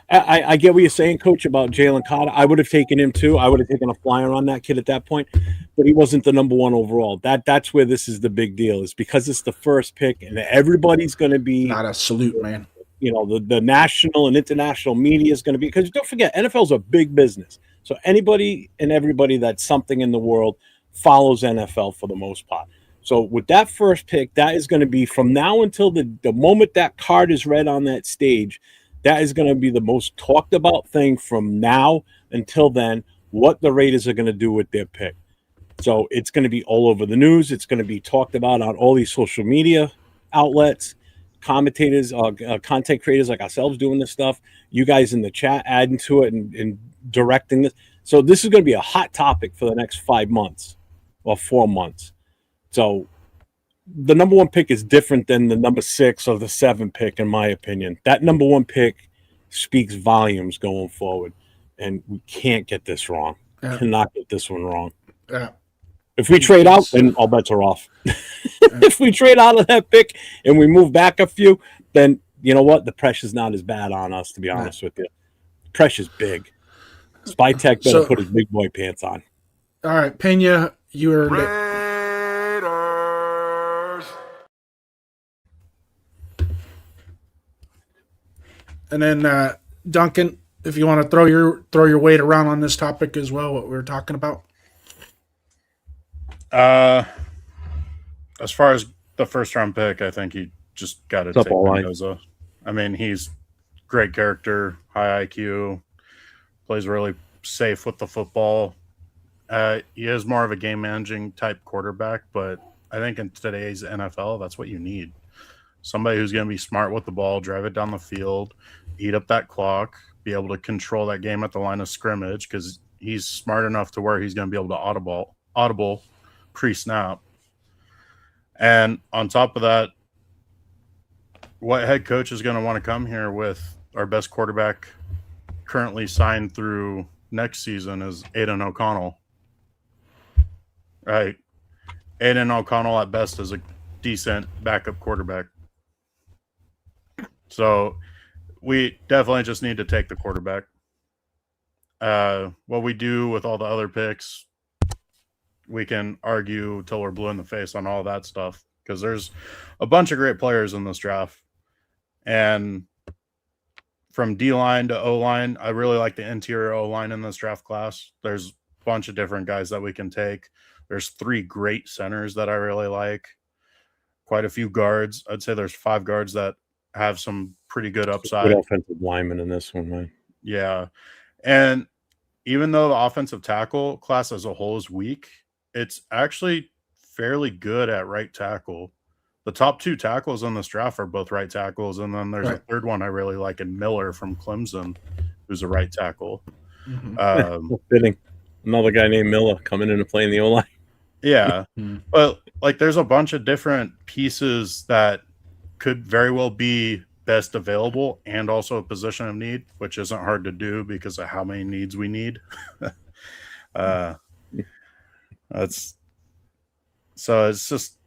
I get what you're saying, Coach, about Jalen Carter. I would have taken him, too. I would have taken a flyer on that kid at that point, but he wasn't the number one overall. That's where this is the big deal, is because it's the first pick, and everybody's going to be... Not a salute, man. You know, the national and international media is going to be... Because don't forget, NFL's a big business. So anybody and everybody that's something in the world follows NFL for the most part. So with that first pick, that is going to be from now until the moment that card is read on that stage, that is going to be the most talked about thing from now until then, what the Raiders are going to do with their pick. So it's going to be all over the news. It's going to be talked about on all these social media outlets, commentators, content creators like ourselves doing this stuff, you guys in the chat adding to it and directing this. So this is going to be a hot topic for the next 5 months or 4 months. So the number one pick is different than the number 6 or the 7 pick, in my opinion. That number one pick speaks volumes going forward, and we can't get this wrong. Yeah. Cannot get this one wrong. Yeah. If we trade out, then all bets are off. If we trade out of that pick and we move back a few, then you know what? The pressure's not as bad on us, to be honest with you. Pressure's big. Spytech better put his big boy pants on. All right, Pena, you are Raiders. And then Duncan, if you want to throw your weight around on this topic as well, what we were talking about. As far as the first round pick, I think you just got to take Mendoza. I mean, he's great character, high IQ, plays really safe with the football. He is more of a game managing type quarterback, but I think in today's NFL, that's what you need. Somebody who's going to be smart with the ball, drive it down the field, eat up that clock, be able to control that game at the line of scrimmage, because he's smart enough to where he's going to be able to audible pre-snap. And on top of that, what head coach is going to want to come here with our best quarterback currently signed through next season is Aiden O'Connell. Right. Aiden O'Connell at best is a decent backup quarterback. So we definitely just need to take the quarterback. What we do with all the other picks, we can argue till we're blue in the face on all that stuff because there's a bunch of great players in this draft. And from D-line to O-line, I really like the interior O-line in this draft class. There's a bunch of different guys that we can take. There's 3 great centers that I really like. Quite a few guards. I'd say there's 5 guards that have some pretty good upside. Good offensive lineman in this one, man. Yeah. And even though the offensive tackle class as a whole is weak, it's actually fairly good at right tackle. The top 2 tackles in this draft are both right tackles. And then there's a third one I really like in Miller from Clemson, who's a right tackle. Fitting. Another guy named Miller coming in and playing the O-line. Yeah. But like there's a bunch of different pieces that could very well be best available and also a position of need, which isn't hard to do because of how many needs we need. It's just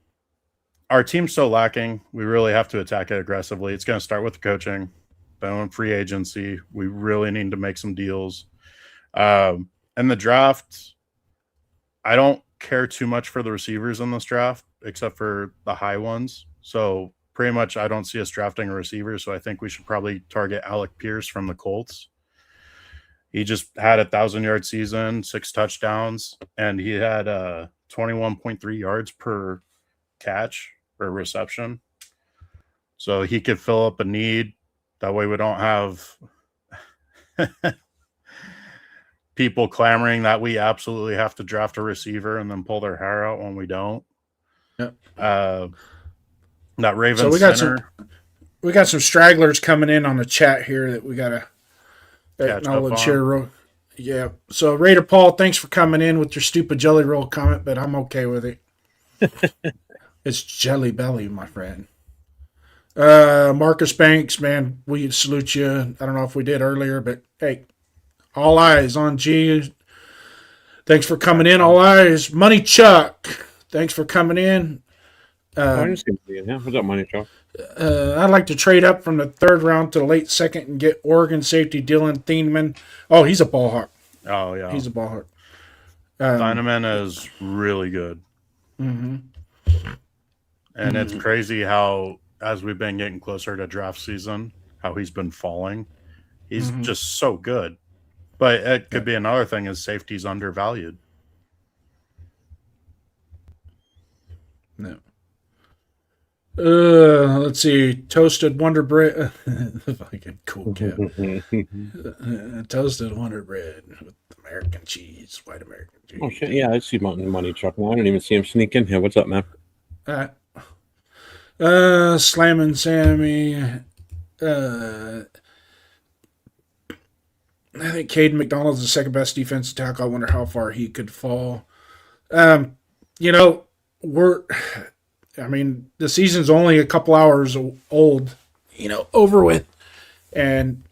our team's so lacking. We really have to attack it aggressively. It's going to start with coaching, then on free agency. We really need to make some deals. And the draft, I don't care too much for the receivers in this draft, except for the high ones. So pretty much I don't see us drafting a receiver. So I think we should probably target Alec Pierce from the Colts. He just had a 1,000-yard season, 6 touchdowns, and he had 21.3 yards per catch or reception. So he could fill up a need. That way we don't have people clamoring that we absolutely have to draft a receiver and then pull their hair out when we don't. Yep. That Ravens so we got some stragglers coming in on the chat here that we gotta acknowledge here. Yeah. So Raider Paul, thanks for coming in with your stupid jelly roll comment, but I'm okay with it. It's jelly belly, my friend. Marcus Banks, man, we salute you. I don't know if we did earlier, but hey, all eyes on G. Thanks for coming in. All eyes. Money Chuck, thanks for coming in. What's up, Money Chuck? I'd like to trade up from the 3rd round to the late 2nd and get Oregon safety Dylan Thieneman. Oh, he's a ball hawk. Oh, yeah. He's a ball hawk. Thieneman is really good. Mm-hmm. And it's crazy how, as we've been getting closer to draft season, how he's been falling. He's just so good. But it could be another thing is safety's undervalued. No. Let's see. Toasted Wonder Bread. Fucking cool cat. Toasted Wonder Bread with American cheese, white American cheese. Oh shit! Yeah, I see Money Chuck now. I don't even see him sneak in here. What's up, man? Slamming Sammy. I think Caden McDonald's the 2nd best defensive tackle. I wonder how far he could fall. The season's only a couple hours old, over with. And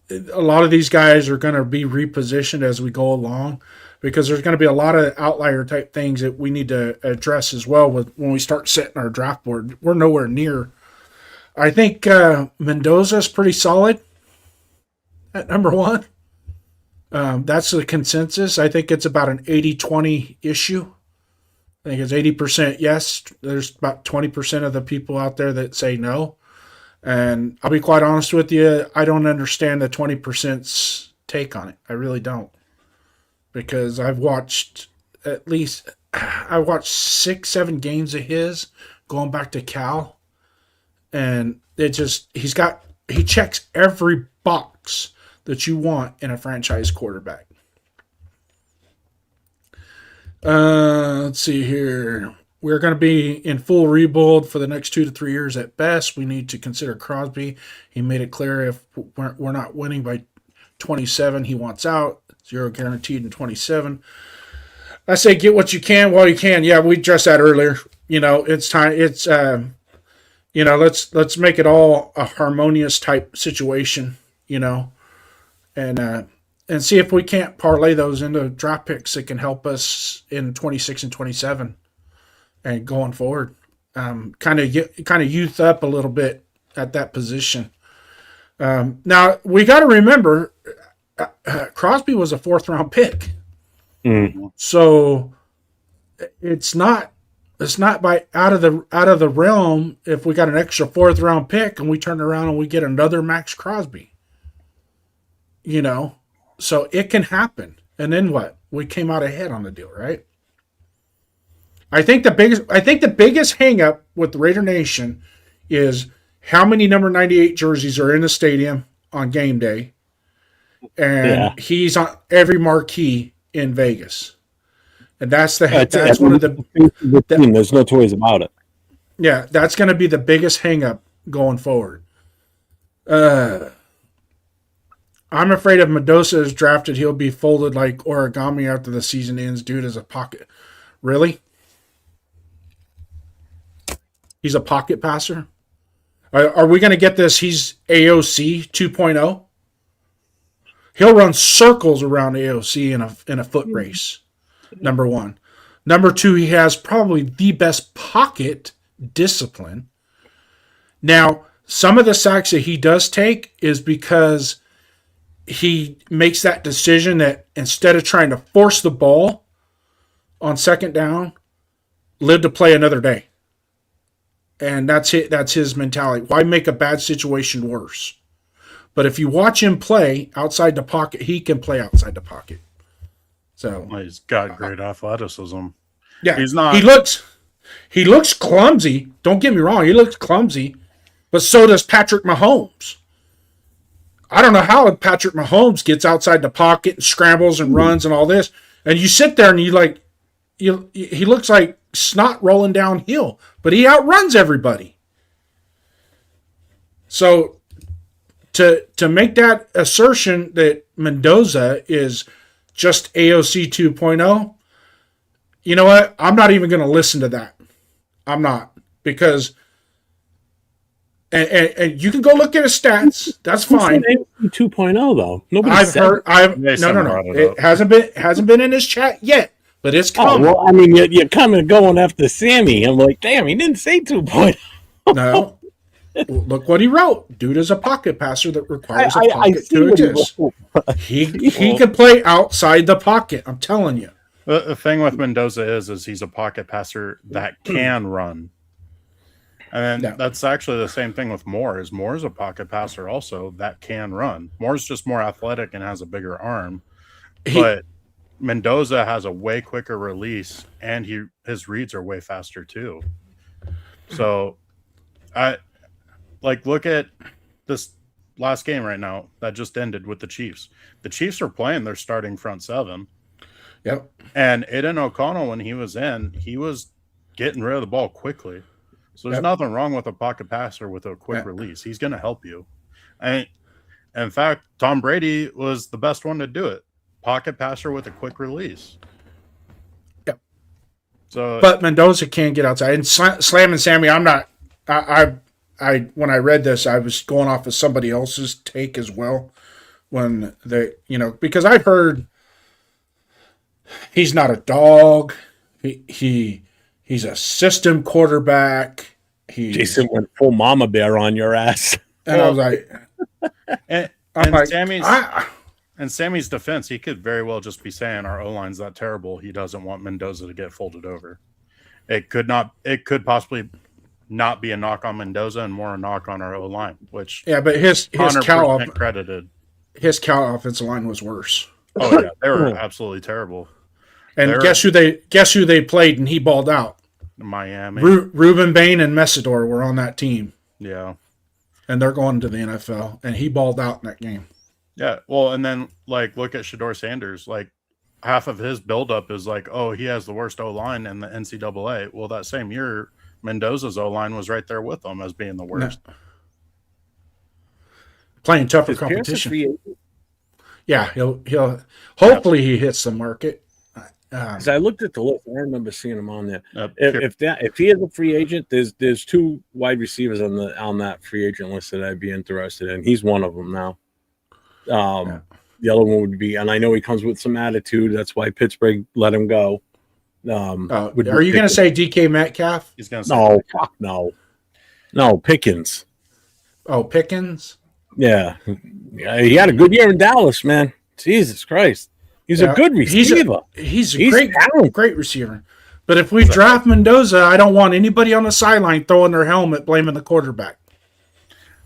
a lot of these guys are going to be repositioned as we go along because there's going to be a lot of outlier type things that we need to address as well when we start setting our draft board. We're nowhere near. I think Mendoza's pretty solid at number 1. That's the consensus. I think it's about an 80-20 issue. I think it's 80% yes. There's about 20% of the people out there that say no. And I'll be quite honest with you, I don't understand the 20%'s take on it. I really don't. Because I've watched 6-7 games of his going back to Cal. And he checks every box that you want in a franchise quarterback. Let's see here. We're going to be in full rebuild for the next 2 to 3 years at best. We need to consider Crosby. He made it clear if we're not winning by 27, he wants out. 0 guaranteed in 27. I say get what you can while you can. Yeah, we addressed that earlier. It's time. It's let's make it all a harmonious type situation. And and see if we can't parlay those into draft picks that can help us in 26 and 27 and going forward. Kind of youth up a little bit at that position. Now we got to remember, Crosby was a 4th round pick, so it's not by out of the realm if we got an extra 4th round pick and we turn around and we get another Max Crosby. So it can happen. And then what? We came out ahead on the deal, right? I think the biggest hang up with the Raider Nation is how many number 98 jerseys are in the stadium on game day. And he's on every marquee in Vegas. And that's one of the team. There's no toys about it. Yeah, that's going to be the biggest hang up going forward. I'm afraid if Mendoza is drafted, he'll be folded like origami after the season ends. Dude is a pocket. Really? He's a pocket passer? Are we going to get this? He's AOC 2.0? He'll run circles around AOC in a foot race, number one. Number two, he has probably the best pocket discipline. Now, some of the sacks that he does take is because he makes that decision that instead of trying to force the ball on second down, live to play another day. And that's it. That's his mentality. Why make a bad situation worse? But if you watch him play outside the pocket, he can play outside the pocket. So he's got great athleticism. Yeah, he's not. He looks clumsy. Don't get me wrong. He looks clumsy, but so does Patrick Mahomes. I don't know how Patrick Mahomes gets outside the pocket and scrambles and runs and all this. And you sit there and he looks like snot rolling downhill, but he outruns everybody. So to make that assertion that Mendoza is just AOC 2.0, you know what? I'm not even going to listen to that. I'm not, because and you can go look at his stats. That's fine. 2.0 though. It hasn't been in his chat yet, but it's coming. Oh, well, I mean, you're kind of going after Sammy. I'm like, damn, he didn't say 2.0. No. Look what he wrote. Dude is a pocket passer that requires a pocket to exist. He can play outside the pocket. I'm telling you. The thing with Mendoza is he's a pocket passer that can run. And that's actually the same thing with Moore. Moore's a pocket passer also that can run. Moore's just more athletic and has a bigger arm. But Mendoza has a way quicker release, and his reads are way faster too. So look at this last game right now that just ended with the Chiefs. The Chiefs are playing their starting front seven. Yep. And Aiden O'Connell, when he was in, he was getting rid of the ball quickly. So there's nothing wrong with a pocket passer with a quick release. He's going to help you. And in fact, Tom Brady was the best one to do it. Pocket passer with a quick release. Yep. So, but Mendoza can get outside. And Slam and Sammy, I'm not. I when I read this, I was going off of somebody else's take as well. When because I've heard he's not a dog. He's a system quarterback. Jason went full mama bear on your ass. And I was like, in Sammy's defense, he could very well just be saying our O-line's that terrible. He doesn't want Mendoza to get folded over. It could possibly not be a knock on Mendoza and more a knock on our O-line, which but his Cal credited. His Cal offensive line was worse. Oh yeah, they were absolutely terrible. And guess who they played and he balled out? Miami. Reuben Bain and Messidor were on that team. Yeah. And they're going to the NFL, and he balled out in that game. Yeah, well, and then look at Shedeur Sanders. Half of his buildup is he has the worst O-line in the NCAA. Well, that same year, Mendoza's O-line was right there with them as being the worst. No. Playing tougher competition. Yeah, he'll hopefully he hits the market. Because I looked at the list, I remember seeing him on there. If he is a free agent, there's two wide receivers on that free agent list that I'd be interested in. He's one of them now. the other one would be, and I know he comes with some attitude. That's why Pittsburgh let him go. Are you going to say DK Metcalf? He's going to say No, fuck no. No, Pickens. Oh, Pickens? Yeah. He had a good year in Dallas, man. Jesus Christ. He's a good receiver. He's a He's great, talented. great receiver. But if we draft Mendoza, I don't want anybody on the sideline throwing their helmet blaming the quarterback.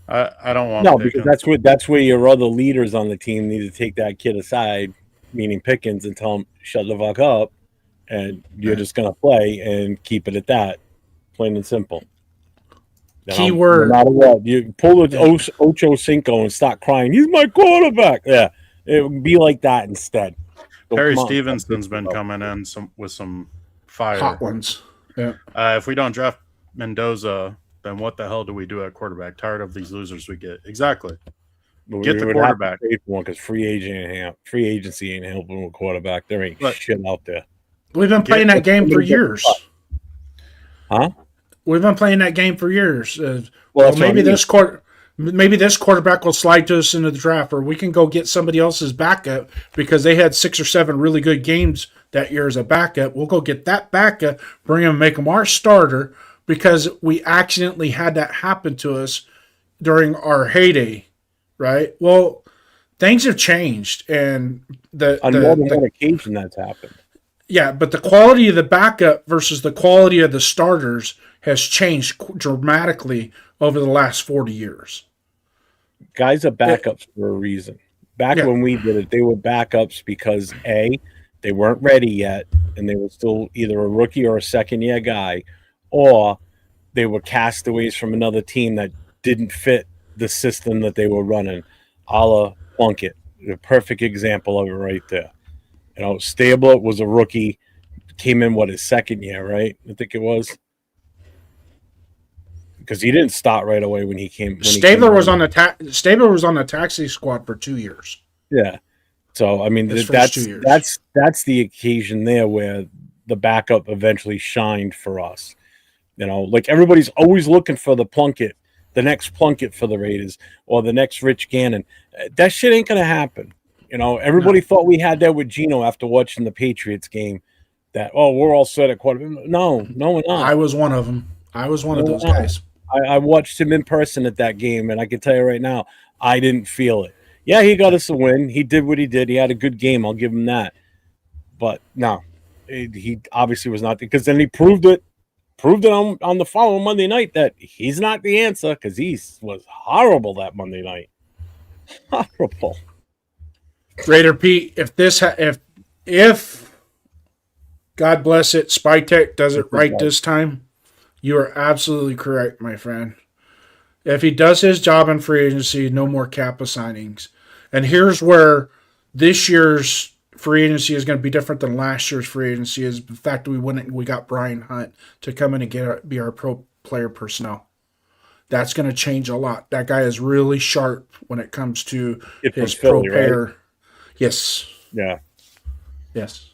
I don't want No, Pickens. because that's where your other leaders on the team need to take that kid aside, meaning Pickens, and tell him, shut the fuck up, and you're just going to play and keep it at that, plain and simple. Keyword. No matter what, you pull the Ocho Cinco and start crying, he's my quarterback. Yeah, it would be like that instead. So Harry come on. Stevenson's been coming in with some fire. Hot ones. Yeah. If we don't draft Mendoza, then what the hell do we do at quarterback? Tired of these losers we get. Exactly. Get the quarterback. Because free agency ain't helping with quarterback. There ain't shit out there. We've been playing that game for years. Huh? We've been playing that game for years. Well, maybe this quarterback will slide to us into the draft, or we can go get somebody else's backup because they had 6 or 7 really good games that year as a backup. We'll go get that backup, bring him, make him our starter because we accidentally had that happen to us during our heyday, right? Well, things have changed, and on more than one occasion that's happened. Yeah, but the quality of the backup versus the quality of the starters has changed dramatically over the last 40 years. Guys are backups for a reason. Back when we did it, they were backups because A, they weren't ready yet, and they were still either a rookie or a second-year guy, or they were castaways from another team that didn't fit the system that they were running, a la Plunkett. The perfect example of it right there. You know, Stabler was a rookie, came in, his second year, right? I think it was. Because he didn't start right away when he came. Stabler was on the taxi squad for 2 years. Yeah. So, I mean, that's the occasion there where the backup eventually shined for us. You know, like everybody's always looking for the Plunkett, the next Plunkett for the Raiders, or the next Rich Gannon. That shit ain't going to happen. You know, everybody thought we had that with Geno after watching the Patriots game. That, we're all set at quarterback. No, we're not. I was one of them. I was one of those guys. I watched him in person at that game, and I can tell you right now, I didn't feel it. Yeah, he got us a win. He did what he did. He had a good game. I'll give him that. But no, he obviously was not, because then he proved it on the following Monday night that he's not the answer, because he was horrible that Monday night. Horrible. Raider Pete, if God bless it, Spytech does it right this time, you are absolutely correct, my friend. If he does his job in free agency, no more Kappa signings. And here's where this year's free agency is going to be different than last year's free agency, is the fact that we got Brian Hunt to come in and be our pro player personnel. That's going to change a lot. That guy is really sharp when it comes to his pro player. Right? Yes. Yeah. Yes.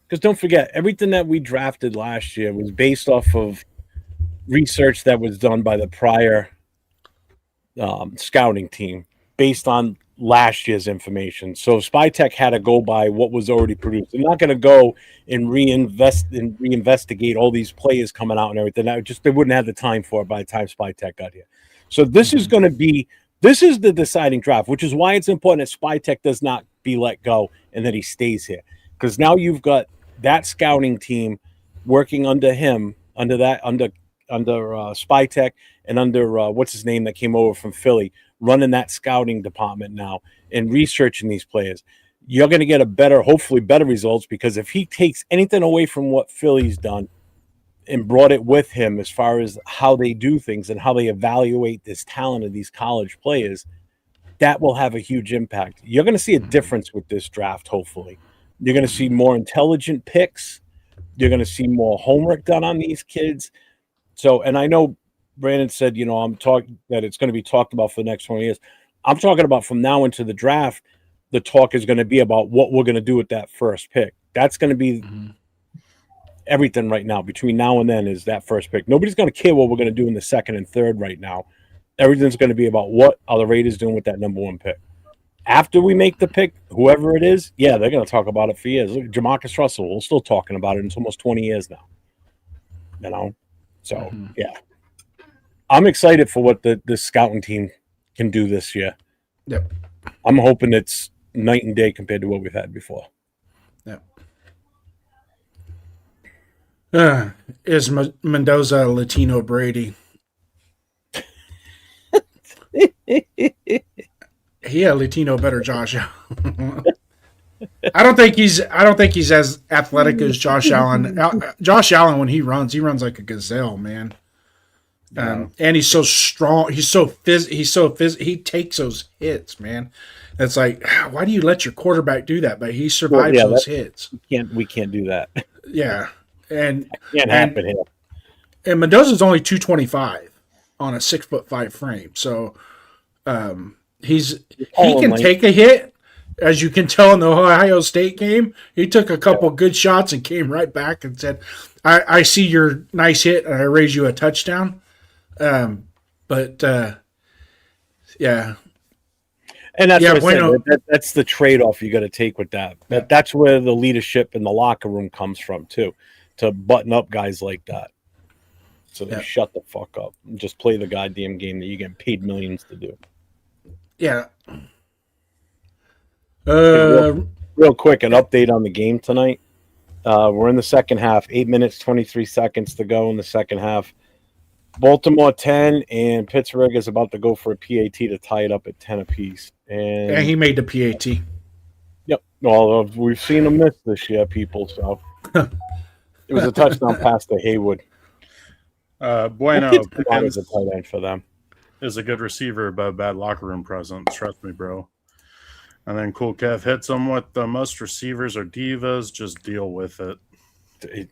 Because don't forget, everything that we drafted last year was based off of research that was done by the prior scouting team based on last year's information. So Spytech had to go by what was already produced. They're not going to go and reinvestigate all these players coming out and everything. They wouldn't have the time for it by the time Spytech got here. So this is the deciding draft, which is why it's important that Spytech does not be let go and that he stays here. Because now you've got that scouting team working under him, under Spytech, and under what's his name that came over from Philly, running that scouting department now and researching these players. You're going to get hopefully better results, because if he takes anything away from what Philly's done and brought it with him as far as how they do things and how they evaluate this talent of these college players, that will have a huge impact. You're going to see a difference with this draft, hopefully. You're going to see more intelligent picks. You're going to see more homework done on these kids. So, and I know Brandon said, I'm talking that it's going to be talked about for the next 20 years. I'm talking about from now into the draft, the talk is going to be about what we're going to do with that first pick. That's going to be everything right now. Between now and then is that first pick. Nobody's going to care what we're going to do in the second and third right now. Everything's going to be about what are the Raiders doing with that number 1 pick. After we make the pick, whoever it is, yeah, they're going to talk about it for years. Look, Jamarcus Russell, we're still talking about it. It's almost 20 years now. You know, so yeah, I'm excited for what the scouting team can do this year. Yep. I'm hoping it's night and day compared to what we've had before. Yep. Is Mendoza a Latino Brady? He a Latino better Josh Allen. I don't think he's as athletic as Josh Allen. Josh Allen, when he runs like a gazelle, man. And he's so strong. He takes those hits, man. It's like, why do you let your quarterback do that? But he survives those hits. We can't do that. Yeah, and Can't happen here. And Mendoza's only 225 on a 6'5" frame, so he can take a hit. As you can tell in the Ohio State game, he took a couple good shots and came right back and said, I see your nice hit and I raise you a touchdown. Yeah. And that's what I said. That's the trade-off you got to take with that. That's where the leadership in the locker room comes from, too, to button up guys like that. So they shut the fuck up and just play the goddamn game that you get paid millions to do. Yeah. Real quick, an update on the game tonight. We're in the second half. 8 minutes, 23 seconds to go in the second half. Baltimore 10, and Pittsburgh is about to go for a PAT to tie it up at 10 apiece. And he made the PAT. Yep. Well, we've seen him miss this year, people. So it was a touchdown pass to Haywood. Bueno is a tight end for them. Is a good receiver, but a bad locker room presence. Trust me, bro. And then Cool Kev hits him with the most receivers are divas. Just deal with it.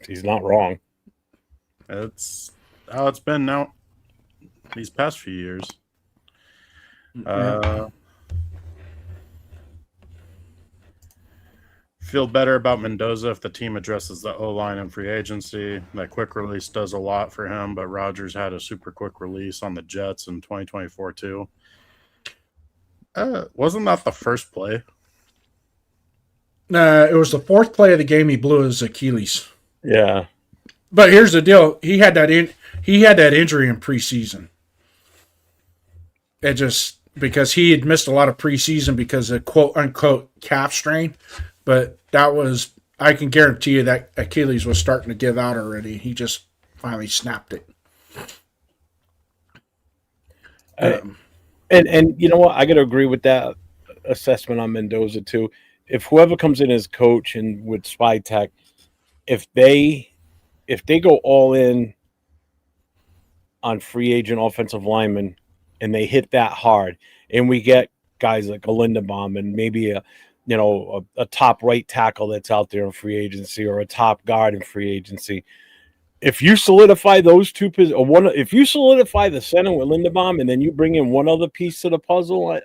He's not wrong. It's how it's been now these past few years. Feel better about Mendoza if the team addresses the O-line and free agency. That quick release does a lot for him, but Rodgers had a super quick release on the Jets in 2024 too. Wasn't that the first play? It was the fourth play of the game. He blew his Achilles. Yeah, but here's the deal: he had that injury in preseason. It just because he had missed a lot of preseason because of quote unquote calf strain, but that was I can guarantee you that Achilles was starting to give out already. He just finally snapped it. And you know what? I got to agree with that assessment on Mendoza too. If whoever comes in as coach and with Spy Tech, if they go all in on free agent offensive linemen and they hit that hard, and we get guys like a Lindenbaum and maybe a top right tackle that's out there in free agency or a top guard in free agency. If you solidify those two positions, if you solidify the center with Lindenbaum and then you bring in one other piece to the puzzle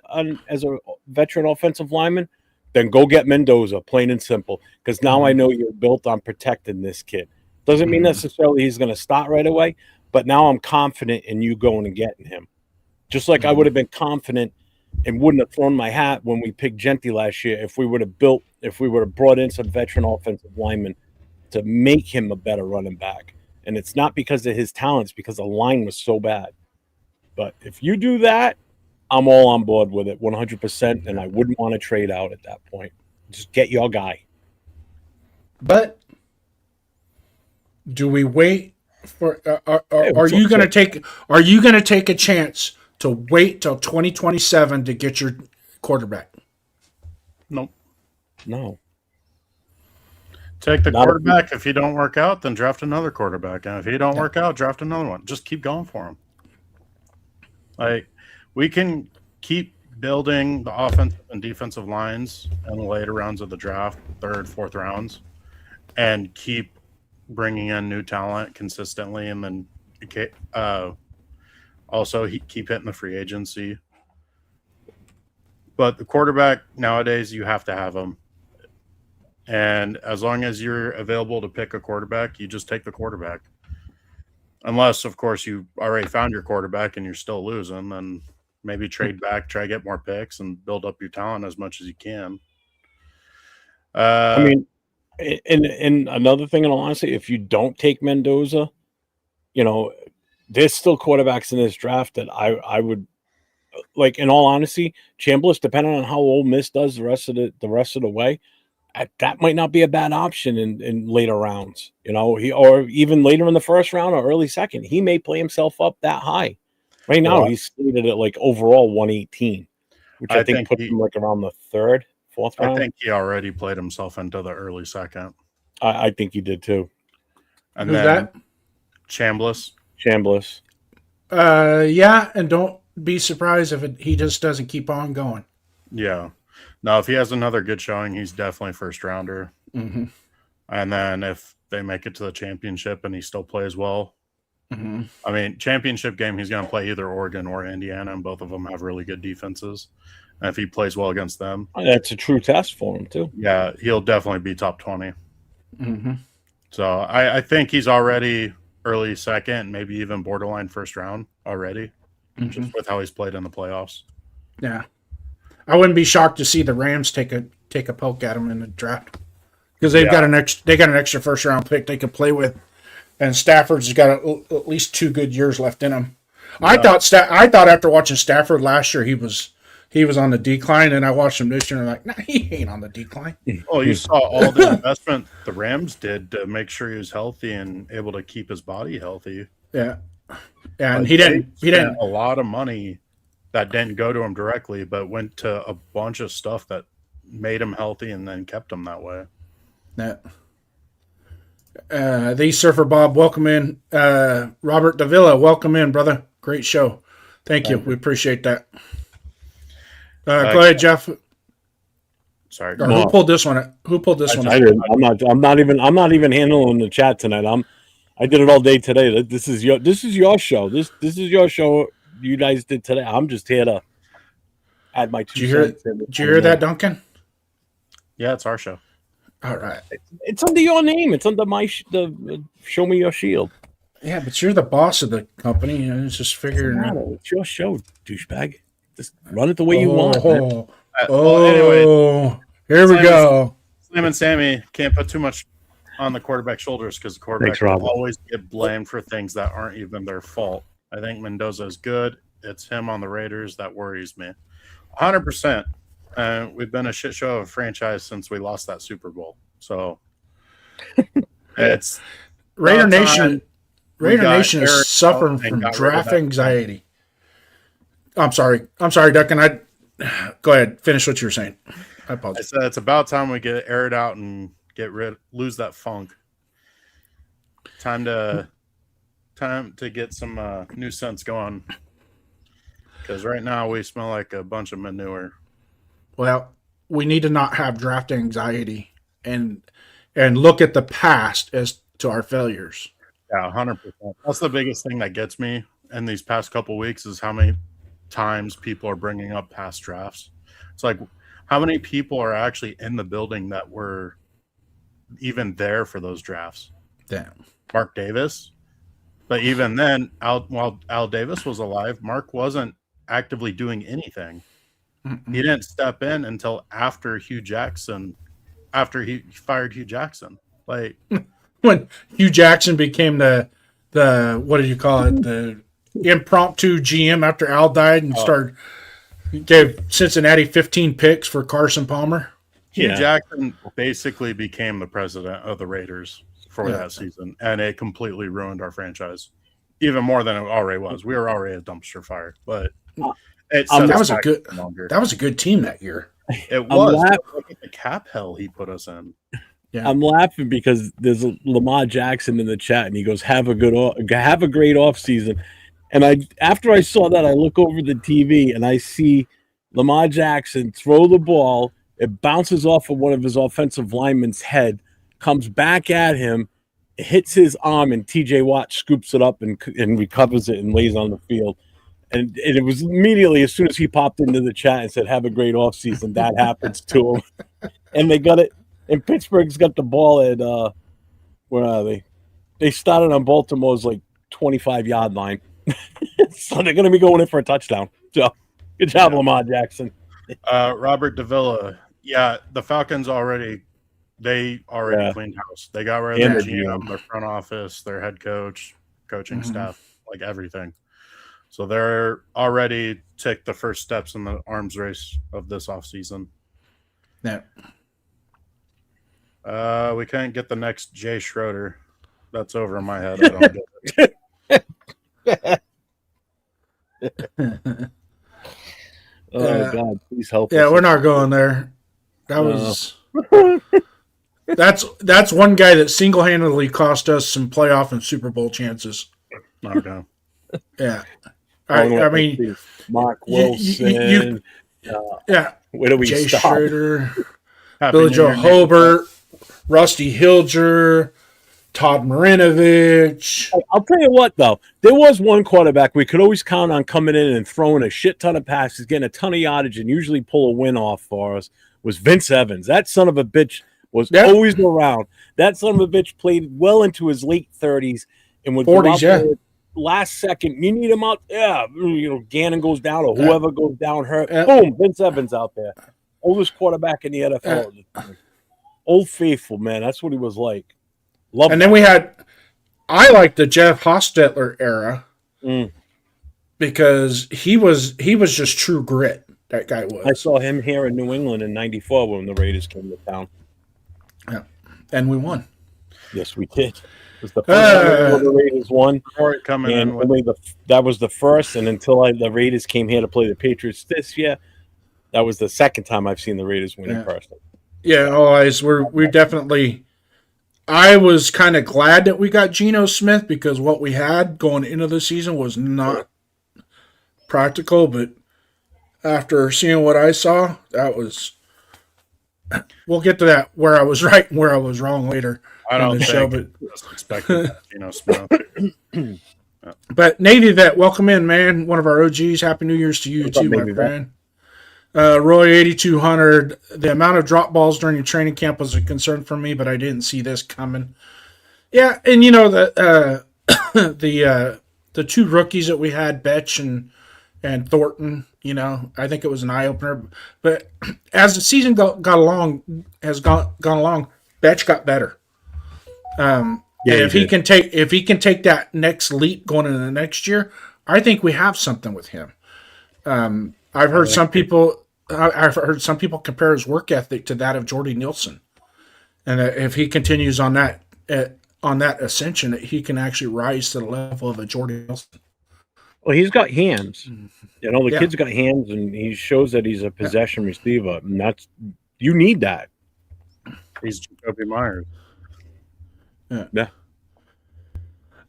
as a veteran offensive lineman, then go get Mendoza, plain and simple. Because now I know you're built on protecting this kid. Doesn't mean necessarily he's going to start right away, but now I'm confident in you going and getting him. Just like I would have been confident and wouldn't have thrown my hat when we picked Genti last year if we would have brought in some veteran offensive linemen to make him a better running back. And it's not because of his talents, because the line was so bad. But if you do that, I'm all on board with it 100%, and I wouldn't want to trade out at that point. Just get your guy. But do we wait for? Are you going to take a chance to wait till 2027 to get your quarterback? Nope. No. Take the quarterback. If he don't work out, then draft another quarterback. And if he don't work out, draft another one. Just keep going for him. Like, we can keep building the offensive and defensive lines in the later rounds of the draft, third, fourth rounds, and keep bringing in new talent consistently, and then also keep hitting the free agency. But the quarterback nowadays, you have to have him. And as long as you're available to pick a quarterback, you just take the quarterback. Unless, of course, you already found your quarterback and you're still losing, then Maybe trade back, try to get more picks, and build up your talent as much as you can. I mean, and another thing, in all honesty, if you don't take Mendoza, there's still quarterbacks in this draft that I would like. In all honesty, Chambliss, depending on how Ole Miss does the rest of the way, that might not be a bad option in later rounds. Or even later in the first round or early second, he may play himself up that high. Right now, he's slated at like overall 118, which I think puts him like around the third, fourth round. I think he already played himself into the early second. I think he did too. And Who's then that? Chambliss. Yeah, and don't be surprised if he just doesn't keep on going. Yeah. No, if he has another good showing, he's definitely first rounder. Mm-hmm. And then if they make it to the championship and he still plays well, Mm-hmm. I mean, championship game, he's going to play either Oregon or Indiana, and both of them have really good defenses. And if he plays well against them, that's a true test for him too. Yeah, he'll definitely be top 20. Mm-hmm. So I think he's already early second, maybe even borderline first round already, just with how he's played in the playoffs. Yeah, I wouldn't be shocked to see the Rams take a poke at him in the draft because they've got an extra first round pick they could play with, and Stafford's got at least 2 good years left in him. Yeah. I thought after watching Stafford last year he was on the decline, and I watched him this year and I'm like, nah, he ain't on the decline. Oh, you saw all the investment the Rams did to make sure he was healthy and able to keep his body healthy. Yeah, and he didn't a lot of money that didn't go to him directly, but went to a bunch of stuff that made him healthy and then kept him that way. Yeah. The Surfer Bob, welcome in. Robert Davila, welcome in, brother. Great show. Thank you. We appreciate that. Go ahead, Jeff. Sorry. Or who pulled this one? Who pulled this one? I didn't. I'm not even handling the chat tonight. I did it all day today. This is your show. This is your show. You guys did today. I'm just here to add my 2 cents. Did you hear that, Duncan? Yeah, it's our show. All right. It's under your name. It's under the show me your shield. Yeah, but you're the boss of the company. It's just figuring out. It's your show, douchebag. Just run it the way you want. Anyway, here we go. Slim and Sammy can't put too much on the quarterback's shoulders because the quarterback will always get blamed for things that aren't even their fault. I think Mendoza is good. It's him on the Raiders that worries me. 100%. We've been a shit show of a franchise since we lost that Super Bowl. So it's Raider Nation. Raider Nation is suffering from draft anxiety. I'm sorry, Duncan. Go ahead. Finish what you were saying. I apologize. I said it's about time we get aired out and lose that funk. Time to get some new scents going. Because right now we smell like a bunch of manure. Well, we need to not have draft anxiety and look at the past as to our failures. Yeah, 100%. That's the biggest thing that gets me in these past couple of weeks is how many times people are bringing up past drafts. It's like, how many people are actually in the building that were even there for those drafts? Damn. Mark Davis. But even then, while Al Davis was alive, Mark wasn't actively doing anything. Mm-mm. He didn't step in until after he fired Hugh Jackson. Like when Hugh Jackson became the what did you call it? The impromptu GM after Al died and gave Cincinnati 15 picks for Carson Palmer. Hugh Jackson basically became the president of the Raiders for that season, and it completely ruined our franchise, even more than it already was. We were already a dumpster fire, but that was a good team that year. It was. Look at the cap hell he put us in. Yeah. I'm laughing because there's a Lamar Jackson in the chat, and he goes, "Have a great off season." And after I saw that, I look over the TV and I see Lamar Jackson throw the ball. It bounces off of one of his offensive linemen's head, comes back at him, hits his arm, and TJ Watt scoops it up and recovers it and lays on the field. And it was immediately, as soon as he popped into the chat and said, "Have a great offseason," that happens to him. And they got it. And Pittsburgh's got the ball at, where are they? They started on Baltimore's 25-yard line. So they're going to be going in for a touchdown. So Good job, Lamar Jackson. Robert Davila. Yeah, the Falcons already cleaned house. They got rid of their GM, their front office, their head coach, coaching staff, like everything. So they're already take the first steps in the arms race of this offseason. Yeah. We couldn't get the next Jay Schroeder. That's over in my head. I don't get it. God, please help us. Yeah, we're not going there. That was that's one guy that single-handedly cost us some playoff and Super Bowl chances. Okay. Yeah. I mean, Mark Wilson. Yeah. Where do we Jay stop? Schroeder, Billy Joe Hobart, Rusty Hilger, Todd Marinovich. I'll tell you what, though. There was one quarterback we could always count on coming in and throwing a shit ton of passes, getting a ton of yardage, and usually pull a win off for us, was Vince Evans. That son of a bitch was always around. That son of a bitch played well into his late 30s and would 40s, go out there last second. You need him out. Yeah, Gannon goes down or whoever goes down hurt. Boom, Vince Evans out there. Oldest quarterback in the NFL. Old Faithful, man. That's what he was like. Then we had, I like the Jeff Hostetler era because he was just true grit. That guy was. I saw him here in New England in '94 when the Raiders came to town. Yeah, and we won. Yes, we did. It was the first time the Raiders won. That was the first, and until the Raiders came here to play the Patriots this year, that was the second time I've seen the Raiders win in person. Yeah, always. We're definitely. I was kind of glad that we got Geno Smith because what we had going into the season was not practical, but after seeing what I saw, that was. We'll get to that where I was right and where I was wrong later. I don't expect Geno Smith. But Navy Vet, welcome in, man. One of our OGs. Happy New Year's to you too, my friend. Roy 8200. The amount of drop balls during your training camp was a concern for me, but I didn't see this coming. Yeah, and the two rookies that we had, Betch and Thornton. I think it was an eye opener. But as the season gone along, Betch got better. And if he can take that next leap going into the next year, I think we have something with him. I've heard some people compare his work ethic to that of Jordy Nilsson, and if he continues on that ascension, that he can actually rise to the level of a Jordy Nilsson. Well, he's got hands. The kid's got hands, and he shows that he's a possession receiver, and you need that. He's Jacoby Myers. Yeah.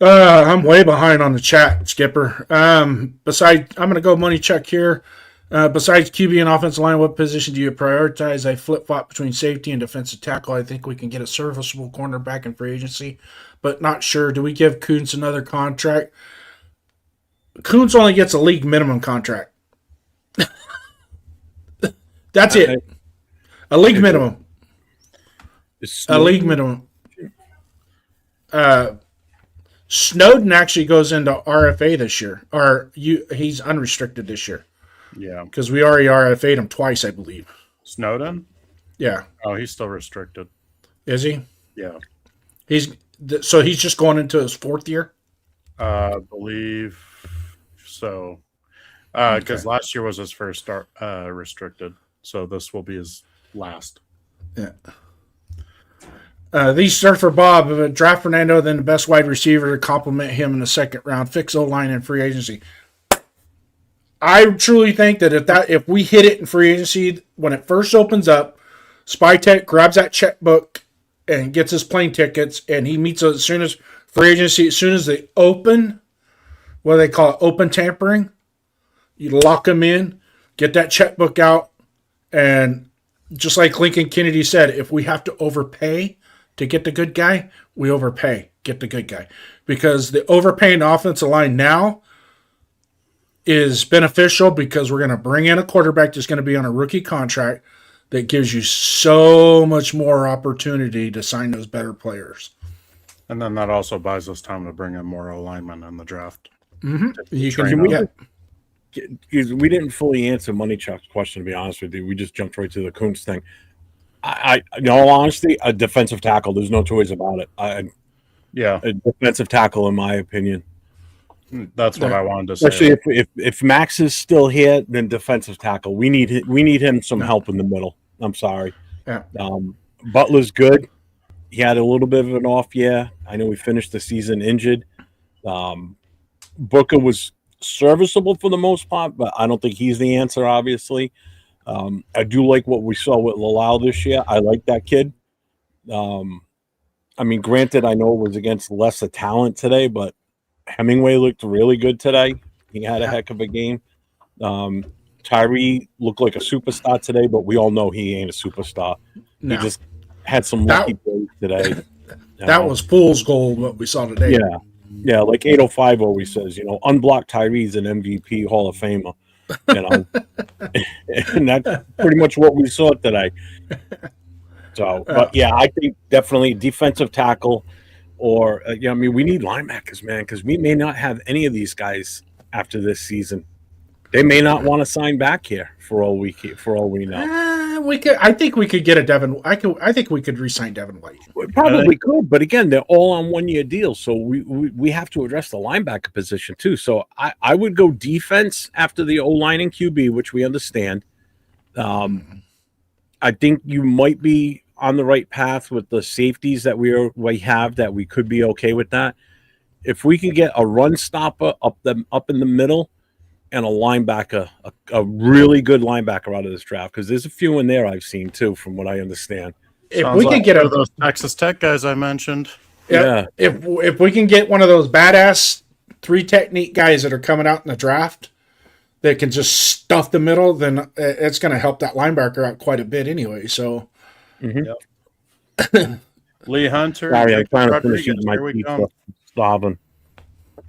I'm way behind on the chat, Skipper. I'm going to go money check here. Besides QB and offensive line, what position do you prioritize? I flip-flop between safety and defensive tackle. I think we can get a serviceable cornerback in free agency, but not sure. Do we give Kuntz another contract? Kuntz only gets a league minimum contract. That's it. A league minimum. A league minimum. Snowden actually goes into RFA this year, he's unrestricted this year. Yeah, because we already RFA'd him twice, I believe. Snowden? Yeah. Oh, he's still restricted. Is he? Yeah. He's just going into his fourth year? I believe so. Because last year was his first start restricted, so this will be his last. Yeah. These start for Bob. Draft Fernando, then the best wide receiver to complement him in the second round. Fix O-line in free agency. I truly think that if we hit it in free agency when it first opens up, Spytech grabs that checkbook and gets his plane tickets, and he meets as soon as free agency, as soon as they open, what do they call it, open tampering, you lock him in, get that checkbook out, and just like Lincoln Kennedy said, if we have to overpay to get the good guy, we overpay, get the good guy. Because the overpaying offensive line now is beneficial because we're going to bring in a quarterback that's going to be on a rookie contract that gives you so much more opportunity to sign those better players. And then that also buys us time to bring in more O-linemen in the draft. Mm-hmm. because we didn't fully answer Money Chuck's question, to be honest with you. We just jumped right to the Kuntz thing. In all honesty, a defensive tackle. There's no choice about it. Yeah, A defensive tackle, in my opinion. that's what I wanted to say. Especially if Max is still here, then defensive tackle. We need him some help in the middle. I'm sorry. Yeah. Butler's good. He had a little bit of an off year. I know he finished the season injured. Booker was serviceable for the most part, but I don't think he's the answer, obviously. I do like what we saw with Lalau this year. I like that kid. I mean, granted, I know it was against lesser talent today, but Hemingway looked really good today. He had a heck of a game. Tyree looked like a superstar today, but we all know he ain't a superstar. No. He just had some lucky plays today. That was fool's gold, what we saw today. Yeah, like 805 always says, unblocked Tyree's an MVP Hall of Famer. And that's pretty much what we saw today. So, but yeah, I think definitely defensive tackle or, we need linebackers, man, because we may not have any of these guys after this season. They may not want to sign back here for all we know. We could. I think we could get a Devin. I think we could re-sign Devin White. We probably could, but again, they're all on 1 year deals, so we have to address the linebacker position too. So I would go defense after the O-line and QB, which we understand. I think you might be on the right path with the safeties that we have. That we could be okay with that. If we can get a run stopper up in the middle. And a linebacker, a really good linebacker out of this draft, because there's a few in there I've seen too, from what I understand. If we could get those Texas Tech guys I mentioned, if we can get one of those badass 3 technique guys that are coming out in the draft that can just stuff the middle, then it's going to help that linebacker out quite a bit anyway. So, Lee Hunter, sorry, I'm trying to finish Rodriguez, my pizza. Starving.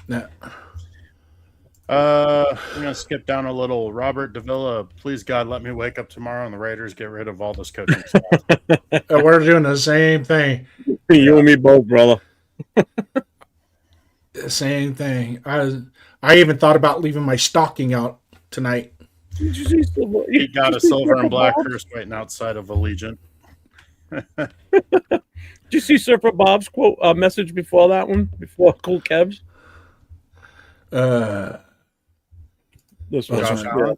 Yeah. I'm gonna skip down a little. Robert Davila, please God, let me wake up tomorrow and the Raiders get rid of all this coaching staff. We're doing the same thing. You and me both, brother. The same thing. I even thought about leaving my stocking out tonight. He got a silver and black hearse waiting outside of Allegiant. Did you see Surfer Bob's quote message before that one? Before Cool Kev's? This one. Josh Allen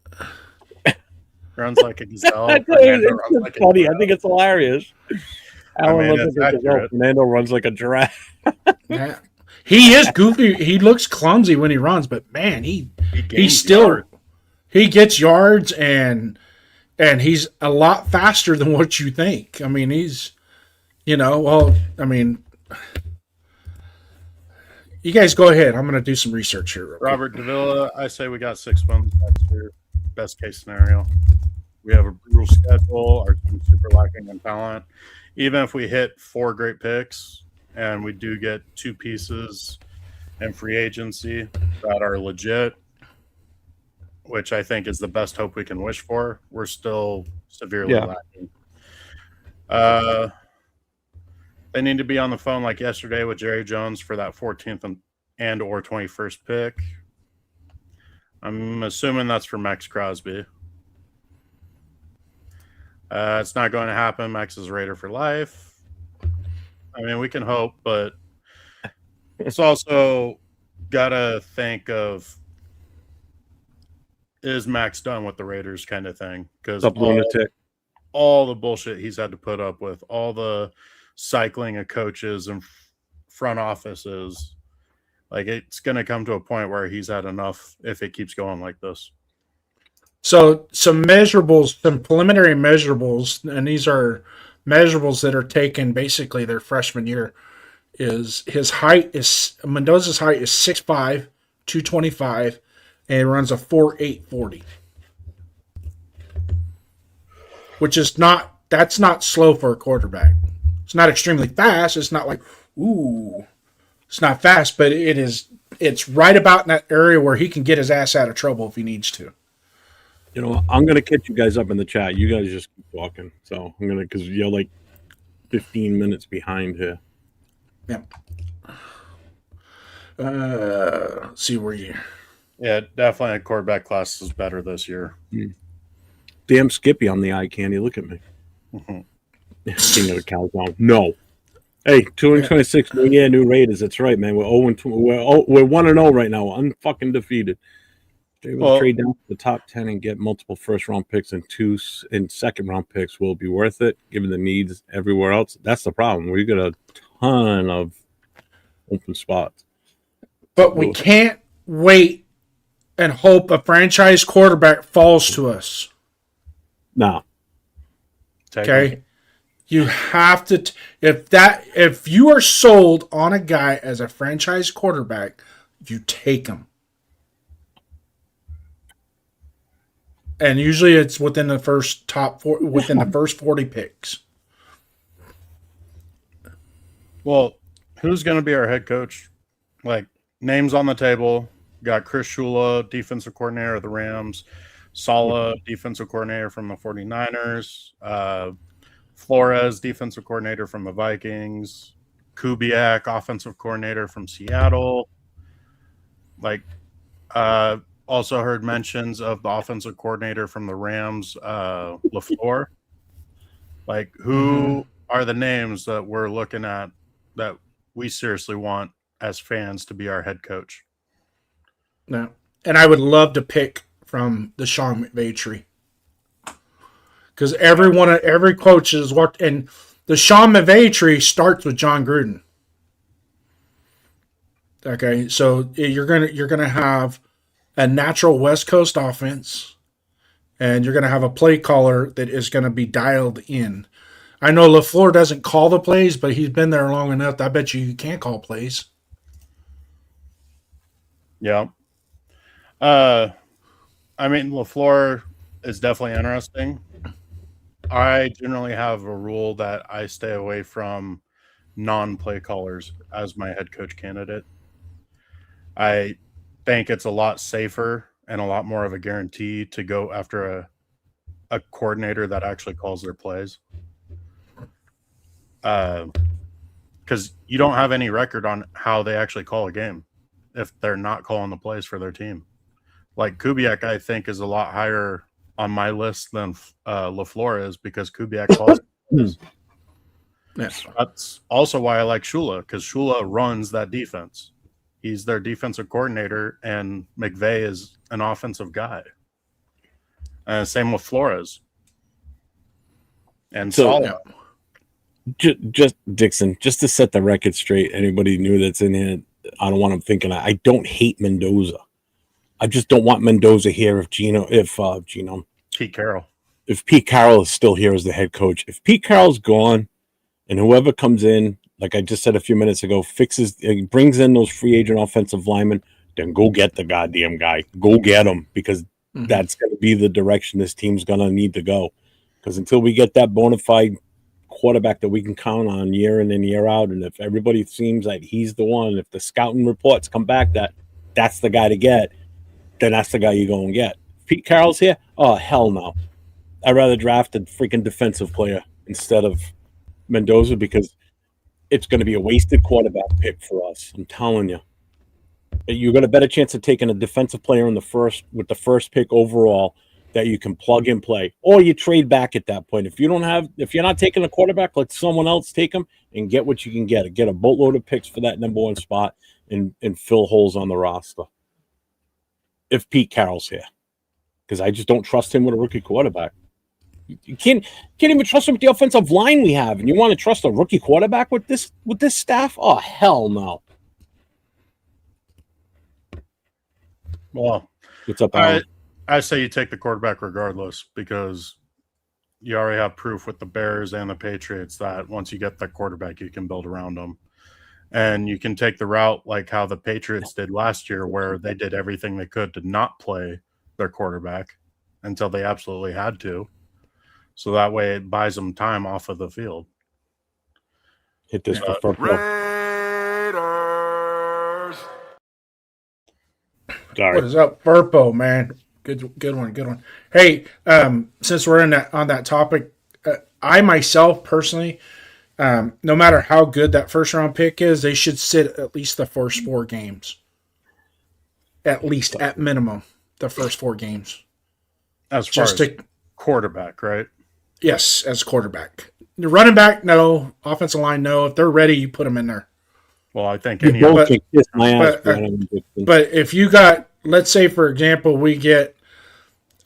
runs like a gazelle. It's funny. I think it's hilarious. Allen runs like a gazelle. Fernando runs like a giraffe. Yeah. He is goofy. He looks clumsy when he runs, but man, he still yards. He gets yards and he's a lot faster than what you think. I mean, he's you guys go ahead. I'm going to do some research here. Robert Davila, I say we got 6 wins next year. Best case scenario. We have a brutal schedule. Our team's super lacking in talent. Even if we hit 4 great picks and we do get 2 pieces in free agency that are legit, which I think is the best hope we can wish for, we're still severely lacking. They need to be on the phone like yesterday with Jerry Jones for that 14th and or 21st pick. I'm assuming that's for Max Crosby. It's not going to happen. Max is a Raider for life. I mean, we can hope, but it's also got to think of, is Max done with the Raiders kind of thing? Because all the bullshit he's had to put up with, all the cycling of coaches and front offices, like it's going to come to a point where he's had enough if it keeps going like this. So some measurables, some preliminary measurables, and these are measurables that are taken basically their freshman year, is Mendoza's height is 6'5", 225, and he runs a 4.8 40. Which is that's not slow for a quarterback. It's not extremely fast. It's not like, ooh, it's not fast, but it's right about in that area where he can get his ass out of trouble if he needs to. I'm going to catch you guys up in the chat. You guys just keep talking. So I'm going to, because you're like 15 minutes behind here. Yeah. Let's see where you. Yeah, definitely a quarterback class is better this year. Damn Skippy on the eye candy. Look at me. Mhm. King of the countdown. No. Hey, 226, new year, new Raiders. That's right, man. We're 0-2. We're 1-0 right now. Unfucking defeated. They will Well, trade down to the top 10 and get multiple first round picks and second round picks. Will it be worth it given the needs everywhere else? That's the problem. We got a ton of open spots. But we can't wait and hope a franchise quarterback falls to us. No. Okay? You have to if you are sold on a guy as a franchise quarterback, you take him. And usually it's within the first within the first 40 picks. Well, who's going to be our head coach? Like, names on the table. Got Chris Shula, defensive coordinator of the Rams. Sala, defensive coordinator from the 49ers. Flores, defensive coordinator from the Vikings. Kubiak, offensive coordinator from Seattle. Like, also heard mentions of the offensive coordinator from the Rams, LaFleur. Like, who are the names that we're looking at that we seriously want as fans to be our head coach? No. And I would love to pick from the Sean McVay tree. Because every coach has worked, and the Sean McVay tree starts with John Gruden. Okay, so you're gonna have a natural West Coast offense, and you're gonna have a play caller that is gonna be dialed in. I know LaFleur doesn't call the plays, but he's been there long enough. I bet you can't call plays. Yeah. I mean, LaFleur is definitely interesting. I generally have a rule that I stay away from non-play callers as my head coach candidate. I think it's a lot safer and a lot more of a guarantee to go after a coordinator that actually calls their plays. Because you don't have any record on how they actually call a game if they're not calling the plays for their team. Like Kubiak, I think, is a lot higher on my list than LaFleur is because Kubiak calls plays. Yes. That's also why I like Shula, because Shula runs that defense. He's their defensive coordinator, and McVay is an offensive guy. And same with Flores. And So, Sala. just Dixon, just to set the record straight, anybody new that's in here, I don't want them thinking I don't hate Mendoza. I just don't want Mendoza here if Pete Carroll. If Pete Carroll is still here as the head coach. If Pete Carroll's gone and whoever comes in, like I just said a few minutes ago, brings in those free agent offensive linemen, then go get the goddamn guy. Go get him, because that's going to be the direction this team's going to need to go. Because until we get that bona fide quarterback that we can count on year in and year out, and if everybody seems like he's the one, if the scouting reports come back that that's the guy to get, then that's the guy you go and get. Pete Carroll's here? Oh, hell no. I'd rather draft a freaking defensive player instead of Mendoza, because it's going to be a wasted quarterback pick for us. I'm telling you. You got a better chance of taking a defensive player with the first pick overall that you can plug and play, or you trade back at that point. If you're not taking a quarterback, let someone else take him and get what you can get. Get a boatload of picks for that number one spot and fill holes on the roster. If Pete Carroll's here, because I just don't trust him with a rookie quarterback. You can't even trust him with the offensive line we have, and you want to trust a rookie quarterback with this staff? Oh, hell no. Well, what's up, Alan? I say you take the quarterback regardless, because you already have proof with the Bears and the Patriots that once you get that quarterback, you can build around them. And you can take the route like how the Patriots did last year, where they did everything they could to not play their quarterback until they absolutely had to. So that way it buys them time off of the field. Hit this for Raiders. Sorry. What is up, Furpo, man? Good one. Hey, since we're on that topic, I myself personally, no matter how good that first round pick is, they should sit at least the first 4 games. at least at minimum the first 4 games. As far Just as to quarterback, right? yes, as quarterback. The running back, no. Offensive line, no. If they're ready, you put them in there. Well, I think You any both of can kiss my ass, but, Brandon Dixon. But if you got, let's say for example, we get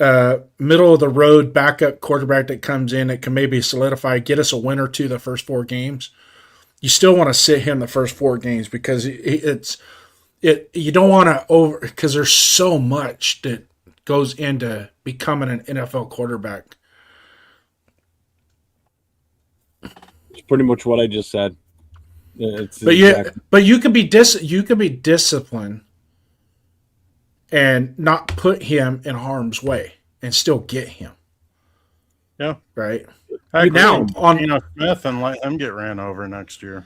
middle of the road backup quarterback that comes in that can maybe solidify, get us a win or two the first 4 games. You still want to sit him the first 4 games because you don't want to over, because there's so much that goes into becoming an NFL quarterback. It's pretty much what I just said. But you can be disciplined and not put him in harm's way and still get him. Yeah. Right. Heck, Now on Smith and let him get ran over next year.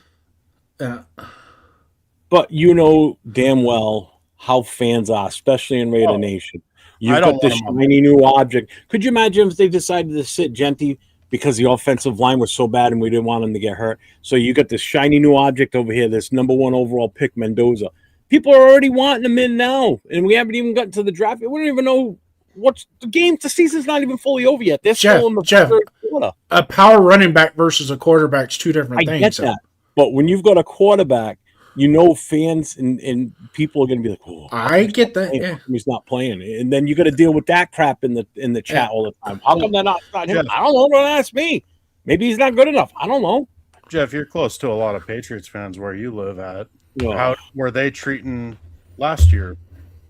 But you know damn well how fans are, especially in Raider Nation. You've got this shiny new object. Could you imagine if they decided to sit Genty because the offensive line was so bad and we didn't want him to get hurt? So you got this shiny new object over here, this number 1 overall pick, Mendoza. People are already wanting him in now, and we haven't even gotten to the draft. We don't even know what's the game. The season's not even fully over yet. They're still in the third quarter. A power running back versus a quarterback's 2 different things. I get that. But when you've got a quarterback, you know fans and people are going to be like, "Oh, I get that. Yeah. He's not playing," and then you got to deal with that crap in the chat all the time. How come they're not him? I don't know. Don't ask me. Maybe he's not good enough. I don't know. Jeff, you're close to a lot of Patriots fans where you live at. How were they treating last year?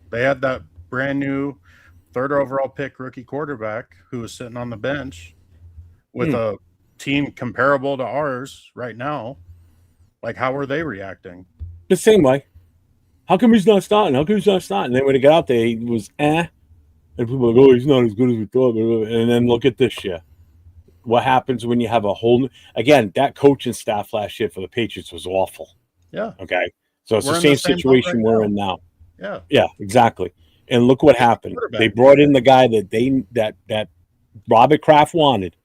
They had that brand new 3rd overall pick rookie quarterback who was sitting on the bench with a team comparable to ours right now. Like, how were they reacting? The same way. How come he's not starting? How come he's not starting? And then when he got out there, he was And people were like, oh, he's not as good as we thought. And then look at this year. What happens when you have a whole again, that coaching staff last year for the Patriots was awful. Yeah. Okay. So it's the same situation we're in now. Yeah. Yeah, exactly. And look what happened. They brought in the guy that Robert Kraft wanted.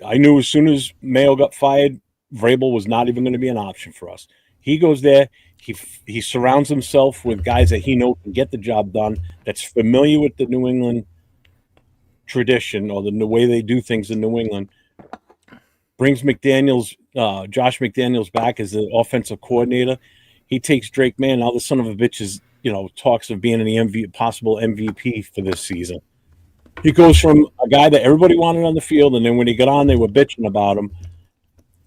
I knew as soon as Mayo got fired, Vrabel was not even going to be an option for us. He goes there. He surrounds himself with guys that he knows can get the job done, that's familiar with the New England tradition or the way they do things in New England. Brings Josh McDaniels back as the offensive coordinator. He takes Drake Mann. Now the son of a bitch is, talks of being an possible MVP for this season. He goes from a guy that everybody wanted on the field, and then when he got on, they were bitching about him,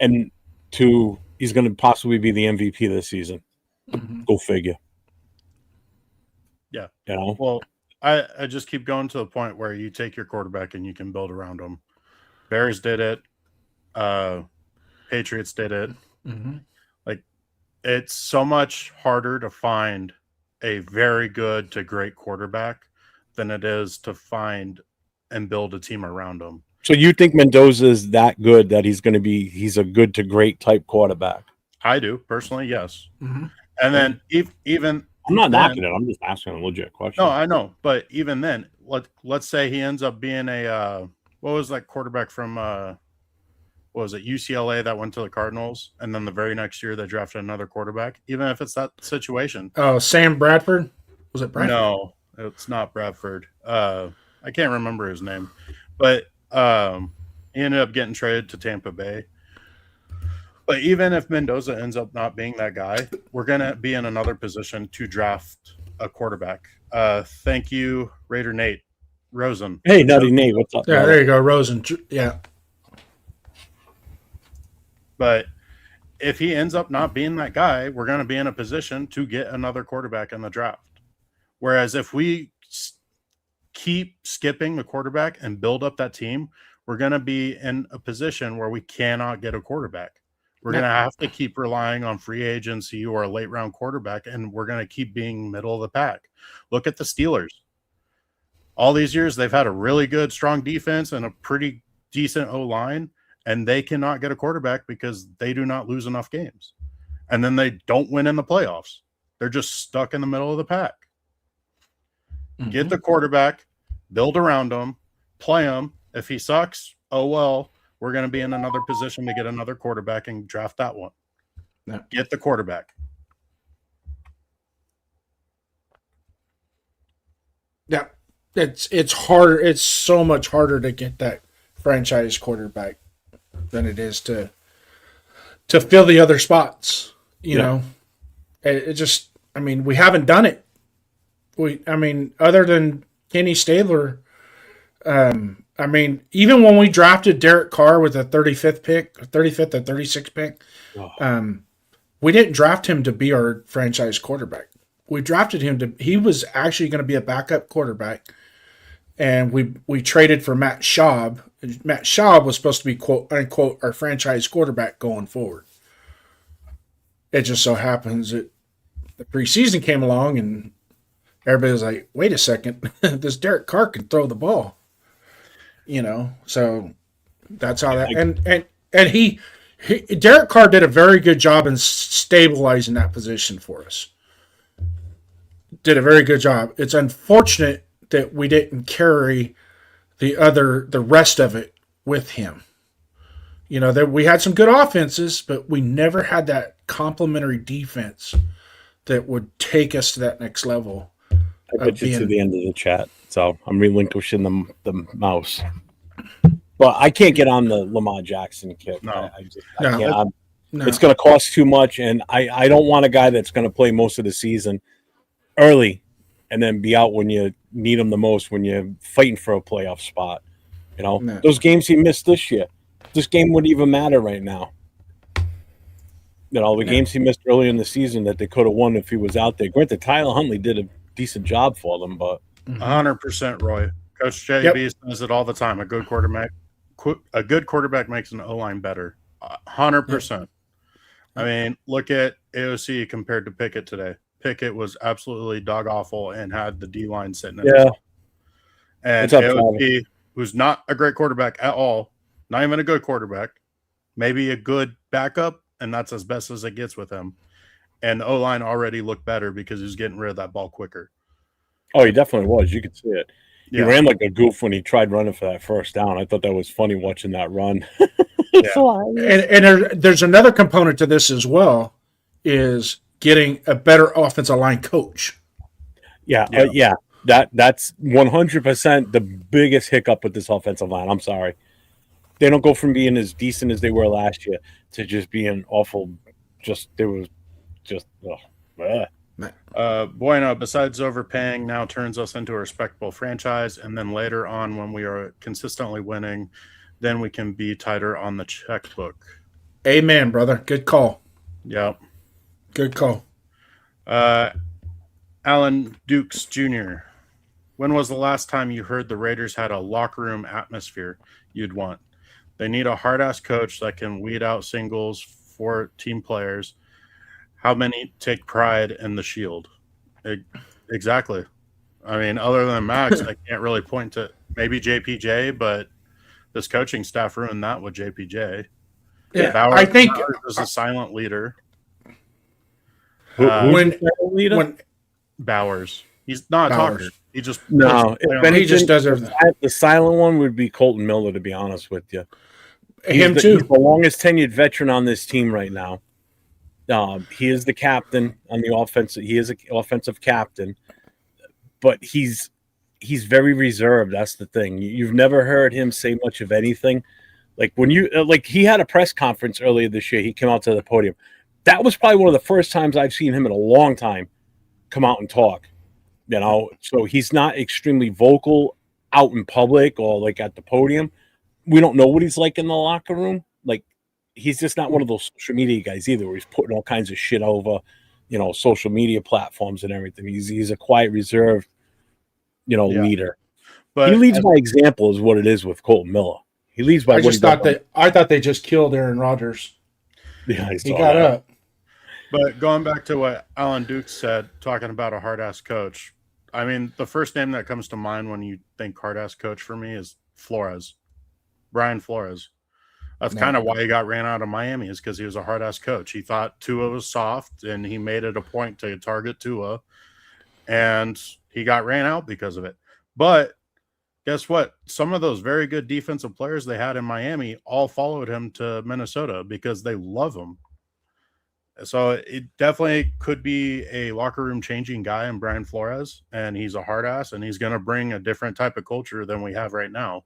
and to he's going to possibly be the MVP this season. Mm-hmm. Go figure. Yeah. Well, I just keep going to the point where you take your quarterback and you can build around him. Bears did it. Patriots did it. Mm-hmm. Like, it's so much harder to find a very good to great quarterback than it is to find and build a team around him. So you think Mendoza is that good that he's a good to great type quarterback? I do personally, yes. Mm-hmm. And then even I'm not knocking it. I'm just asking a legit question. No, I know, but even then, let's say he ends up being a what was that quarterback from what was it, UCLA that went to the Cardinals, and then the very next year they drafted another quarterback. Even if it's that situation. Oh, Sam Bradford? Was it Bradford? No, it's not Bradford. I can't remember his name, but he ended up getting traded to Tampa Bay. But even if Mendoza ends up not being that guy, we're going to be in another position to draft a quarterback. Thank you, Raider Nate Rosen. Hey, Nutty Nate, what's up? Yeah, there you go, Rosen. Yeah. But if he ends up not being that guy, we're going to be in a position to get another quarterback in the draft. Whereas if we keep skipping the quarterback and build up that team, we're going to be in a position where we cannot get a quarterback. We're going to have to keep relying on free agency or a late round quarterback, and we're going to keep being middle of the pack. Look at the Steelers. All these years, they've had a really good, strong defense and a pretty decent O-line, and they cannot get a quarterback because they do not lose enough games. And then they don't win in the playoffs. They're just stuck in the middle of the pack. Mm-hmm. Get the quarterback, build around him, play him. If he sucks, oh well. We're going to be in another position to get another quarterback and draft that one. Yeah. Get the quarterback. Yeah, it's harder. It's so much harder to get that franchise quarterback than it is to fill the other spots. You Yeah. know, it just. I mean, we haven't done it. Other than Kenny Stabler, I mean, even when we drafted Derek Carr with a 35th pick, 35th or 36th pick, Oh. we didn't draft him to be our franchise quarterback. We drafted him he was actually going to be a backup quarterback, and we traded for Matt Schaub. Matt Schaub was supposed to be quote unquote our franchise quarterback going forward. It just so happens that the preseason came along and everybody was like, "Wait a second, this Derek Carr can throw the ball." So that's how that and he Derek Carr did a very good job in stabilizing that position for us. Did a very good job. It's unfortunate that we didn't carry the rest of it with him. That we had some good offenses, but we never had that complementary defense that would take us to that next level. I bet you to the end of the chat, so I'm relinquishing the mouse. But I can't get on the Lamar Jackson kick. No. I can't. No. It's going to cost too much, and I don't want a guy that's going to play most of the season early and then be out when you need him the most, when you're fighting for a playoff spot. No. Those games he missed this year, this game wouldn't even matter right now. The games he missed early in the season that they could have won if he was out there. Granted, Tyler Huntley did a decent job for them, but 100%, Roy. Coach JB says it all the time. A good quarterback makes an O-line better. 100%. I mean, look at AOC compared to Pickett today. Pickett was absolutely dog awful and had the D-line sitting in his hole. And AOC, who's not a great quarterback at all, not even a good quarterback, maybe a good backup, and that's as best as it gets with him. And the O-line already looked better because he was getting rid of that ball quicker. Oh, he definitely was. You could see it. He ran like a goof when he tried running for that first down. I thought that was funny watching that run. And there's another component to this as well, is getting a better offensive line coach. That's 100% the biggest hiccup with this offensive line. I'm sorry. They don't go from being as decent as they were last year to just being awful. Bueno, besides overpaying, now turns us into a respectable franchise, and then later on, when we are consistently winning, then we can be tighter on the checkbook. Amen, brother. Good call. Yep. Good call. Alan Dukes Jr., when was the last time you heard the Raiders had a locker room atmosphere you'd want? They need a hard-ass coach that can weed out singles for team players. How many take pride in the shield? Exactly. I mean, other than Max, I can't really point to maybe JPJ, but this coaching staff ruined that with JPJ. Yeah, Bowers, I think Bowers was a silent leader. When Bowers, he's not a Bowers. talker. He just he just does everything. The silent one would be Colton Miller, to be honest with you. Him He's too. the longest tenured veteran on this team right now. He is the captain on the offense. He is an offensive captain, but he's very reserved. That's the thing. You've never heard him say much of anything. Like when he had a press conference earlier this year. He came out to the podium. That was probably one of the first times I've seen him in a long time come out and talk. So he's not extremely vocal out in public or like at the podium. We don't know what he's like in the locker room. Like, he's just not one of those social media guys either, where he's putting all kinds of shit over, social media platforms and everything. He's a quiet, reserved, leader. But he leads by example, is what it is with Colton Miller. He leads by. I thought they just killed Aaron Rodgers. Yeah, he got up. But going back to what Alan Dukes said, talking about a hard-ass coach, I mean, the first name that comes to mind when you think hard-ass coach for me is Brian Flores. That's kind of why he got ran out of Miami, is because he was a hard-ass coach. He thought Tua was soft, and he made it a point to target Tua, and he got ran out because of it. But guess what? Some of those very good defensive players they had in Miami all followed him to Minnesota because they love him. So it definitely could be a locker room changing guy in Brian Flores, and he's a hard ass, and he's going to bring a different type of culture than we have right now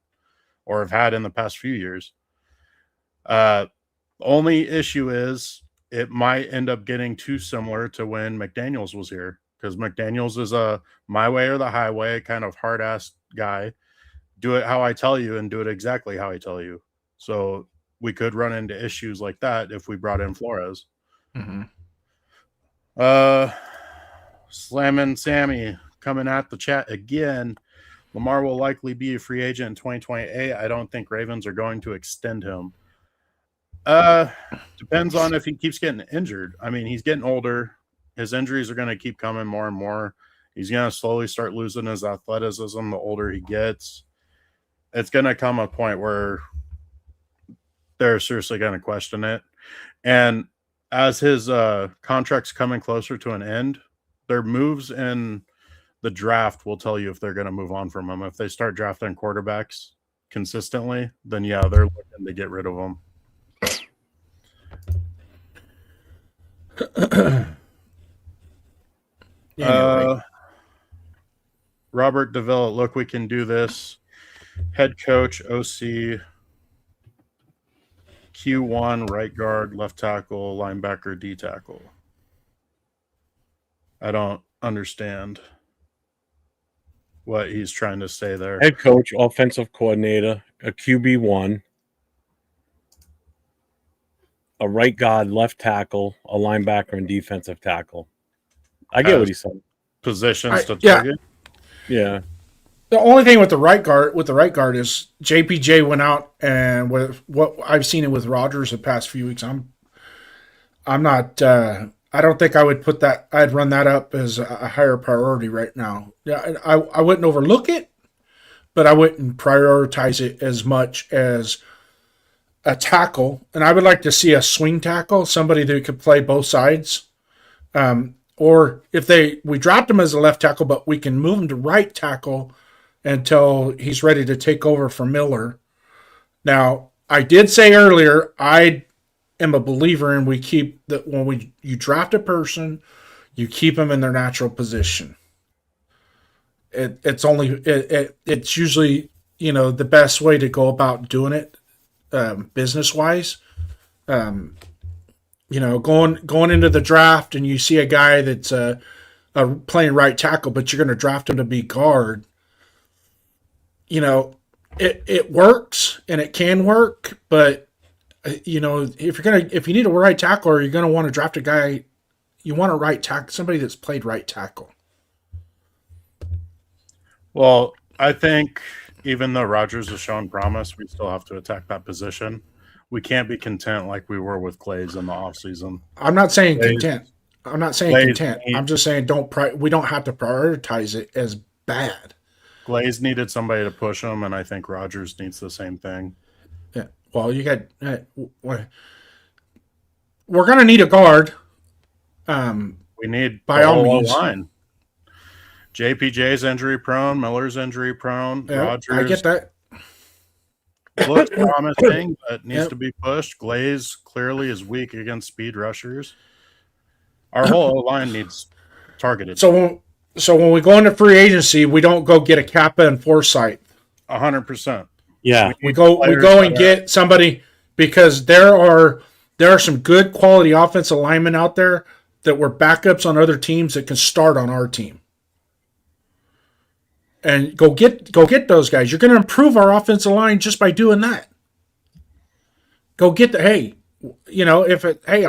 or have had in the past few years. Only issue is it might end up getting too similar to when McDaniels was here, because McDaniels is a my way or the highway kind of hard ass guy. Do it how I tell you and do it exactly how I tell you. So we could run into issues like that if we brought in Flores. Mm-hmm. Slammin' Sammy coming at the chat again. Lamar will likely be a free agent in 2028. I don't think Ravens are going to extend him. Depends on if he keeps getting injured. I mean, he's getting older. His injuries are going to keep coming more and more. He's going to slowly start losing his athleticism the older he gets. It's going to come a point where they're seriously going to question it. And as his contract's coming closer to an end, their moves in the draft will tell you if they're going to move on from him. If they start drafting quarterbacks consistently, then yeah, they're looking to get rid of him. Right. Robert DeVille, look, we can do this. Head coach, OC, Q1, right guard, left tackle, linebacker, D tackle. I don't understand what he's trying to say there. Head coach, offensive coordinator, a QB1, a right guard, left tackle, a linebacker, and defensive tackle. I get what he's saying. Positions to target. Yeah. The only thing with the right guard is JPJ went out, and with what I've seen it with Rodgers the past few weeks, I'm not. I don't think I would put that. I'd run that up as a higher priority right now. Yeah, I wouldn't overlook it, but I wouldn't prioritize it as much as a tackle. And I would like to see a swing tackle, somebody that could play both sides. Or if we dropped him as a left tackle, but we can move him to right tackle until he's ready to take over for Miller. Now, I did say earlier, I am a believer in we keep that when you draft a person, you keep them in their natural position. It's usually, the best way to go about doing it, business wise. Going into the draft and you see a guy that's playing right tackle, but you're going to draft him to be guard. It works and it can work, but if you need a right tackle, or you're going to want to draft a guy, you want a right tackle, somebody that's played right tackle. Well, I think even though Rodgers has shown promise, we still have to attack that position. We can't be content like we were with Clays in the offseason. I'm not saying content. I'm not saying content. I'm just saying we don't have to prioritize it as bad. Glaze needed somebody to push him, and I think Rodgers needs the same thing. Yeah. Well, you got. We're going to need a guard. We need by all means line. JPJ's injury prone. Miller's injury prone. Yeah, Rodgers. I get that. Looks promising, but needs to be pushed. Glaze clearly is weak against speed rushers. Our whole line needs targeted. So when we go into free agency, we don't go get a Kappa and Forsythe. 100%. Yeah. We go and get somebody, because there are some good quality offensive linemen out there that were backups on other teams that can start on our team. And go get those guys. You're going to improve our offensive line just by doing that. Go get I'll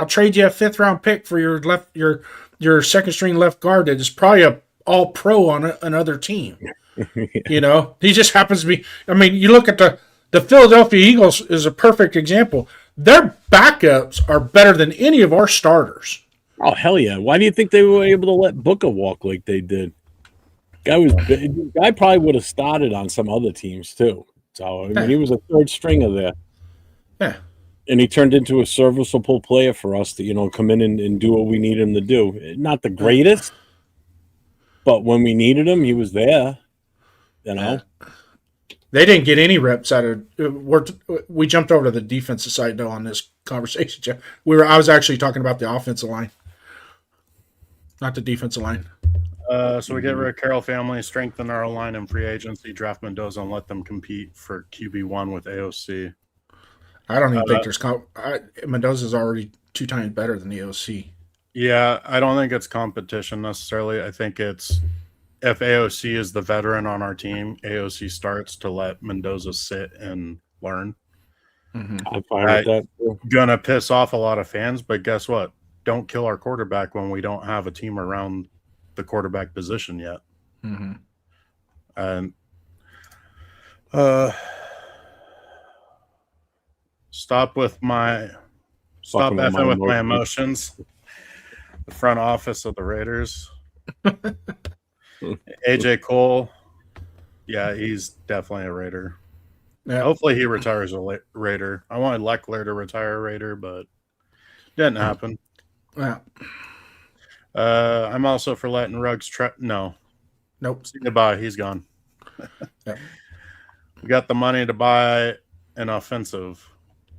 trade you a 5th round pick for your second string left guard that is probably a all pro on another team. Yeah. He just happens to be. I mean, you look at the Philadelphia Eagles is a perfect example. Their backups are better than any of our starters. Oh hell yeah! Why do you think they were able to let Booker walk like they did? Guy probably would have started on some other teams too. So he was a third stringer there. Yeah. And he turned into a serviceable player for us to, come in and do what we need him to do. Not the greatest, but when we needed him, he was there. They didn't get any reps out of. We jumped over to the defensive side though on this conversation, Jeff. I was actually talking about the offensive line, not the defensive line. So we get rid of Carroll family, strengthen our line in free agency, draft Mendoza, and let them compete for QB1 with AOC. I don't even think there's Mendoza's already 2 times better than the AOC. Yeah, I don't think it's competition necessarily. I think it's if AOC is the veteran on our team, AOC starts to let Mendoza sit and learn. Mm-hmm. I'm fine with that. Too. Gonna piss off a lot of fans, but guess what? Don't kill our quarterback when we don't have a team around the quarterback position yet. Mm-hmm. And stop effing with my emotions. The front office of the Raiders. AJ Cole, yeah, he's definitely a Raider. Yeah. Hopefully he retires a Raider. I wanted Leckler to retire a Raider, but didn't happen. Yeah. I'm also for letting Ruggs Nope. See goodbye. He's gone. Yep. We got the money to buy an offensive.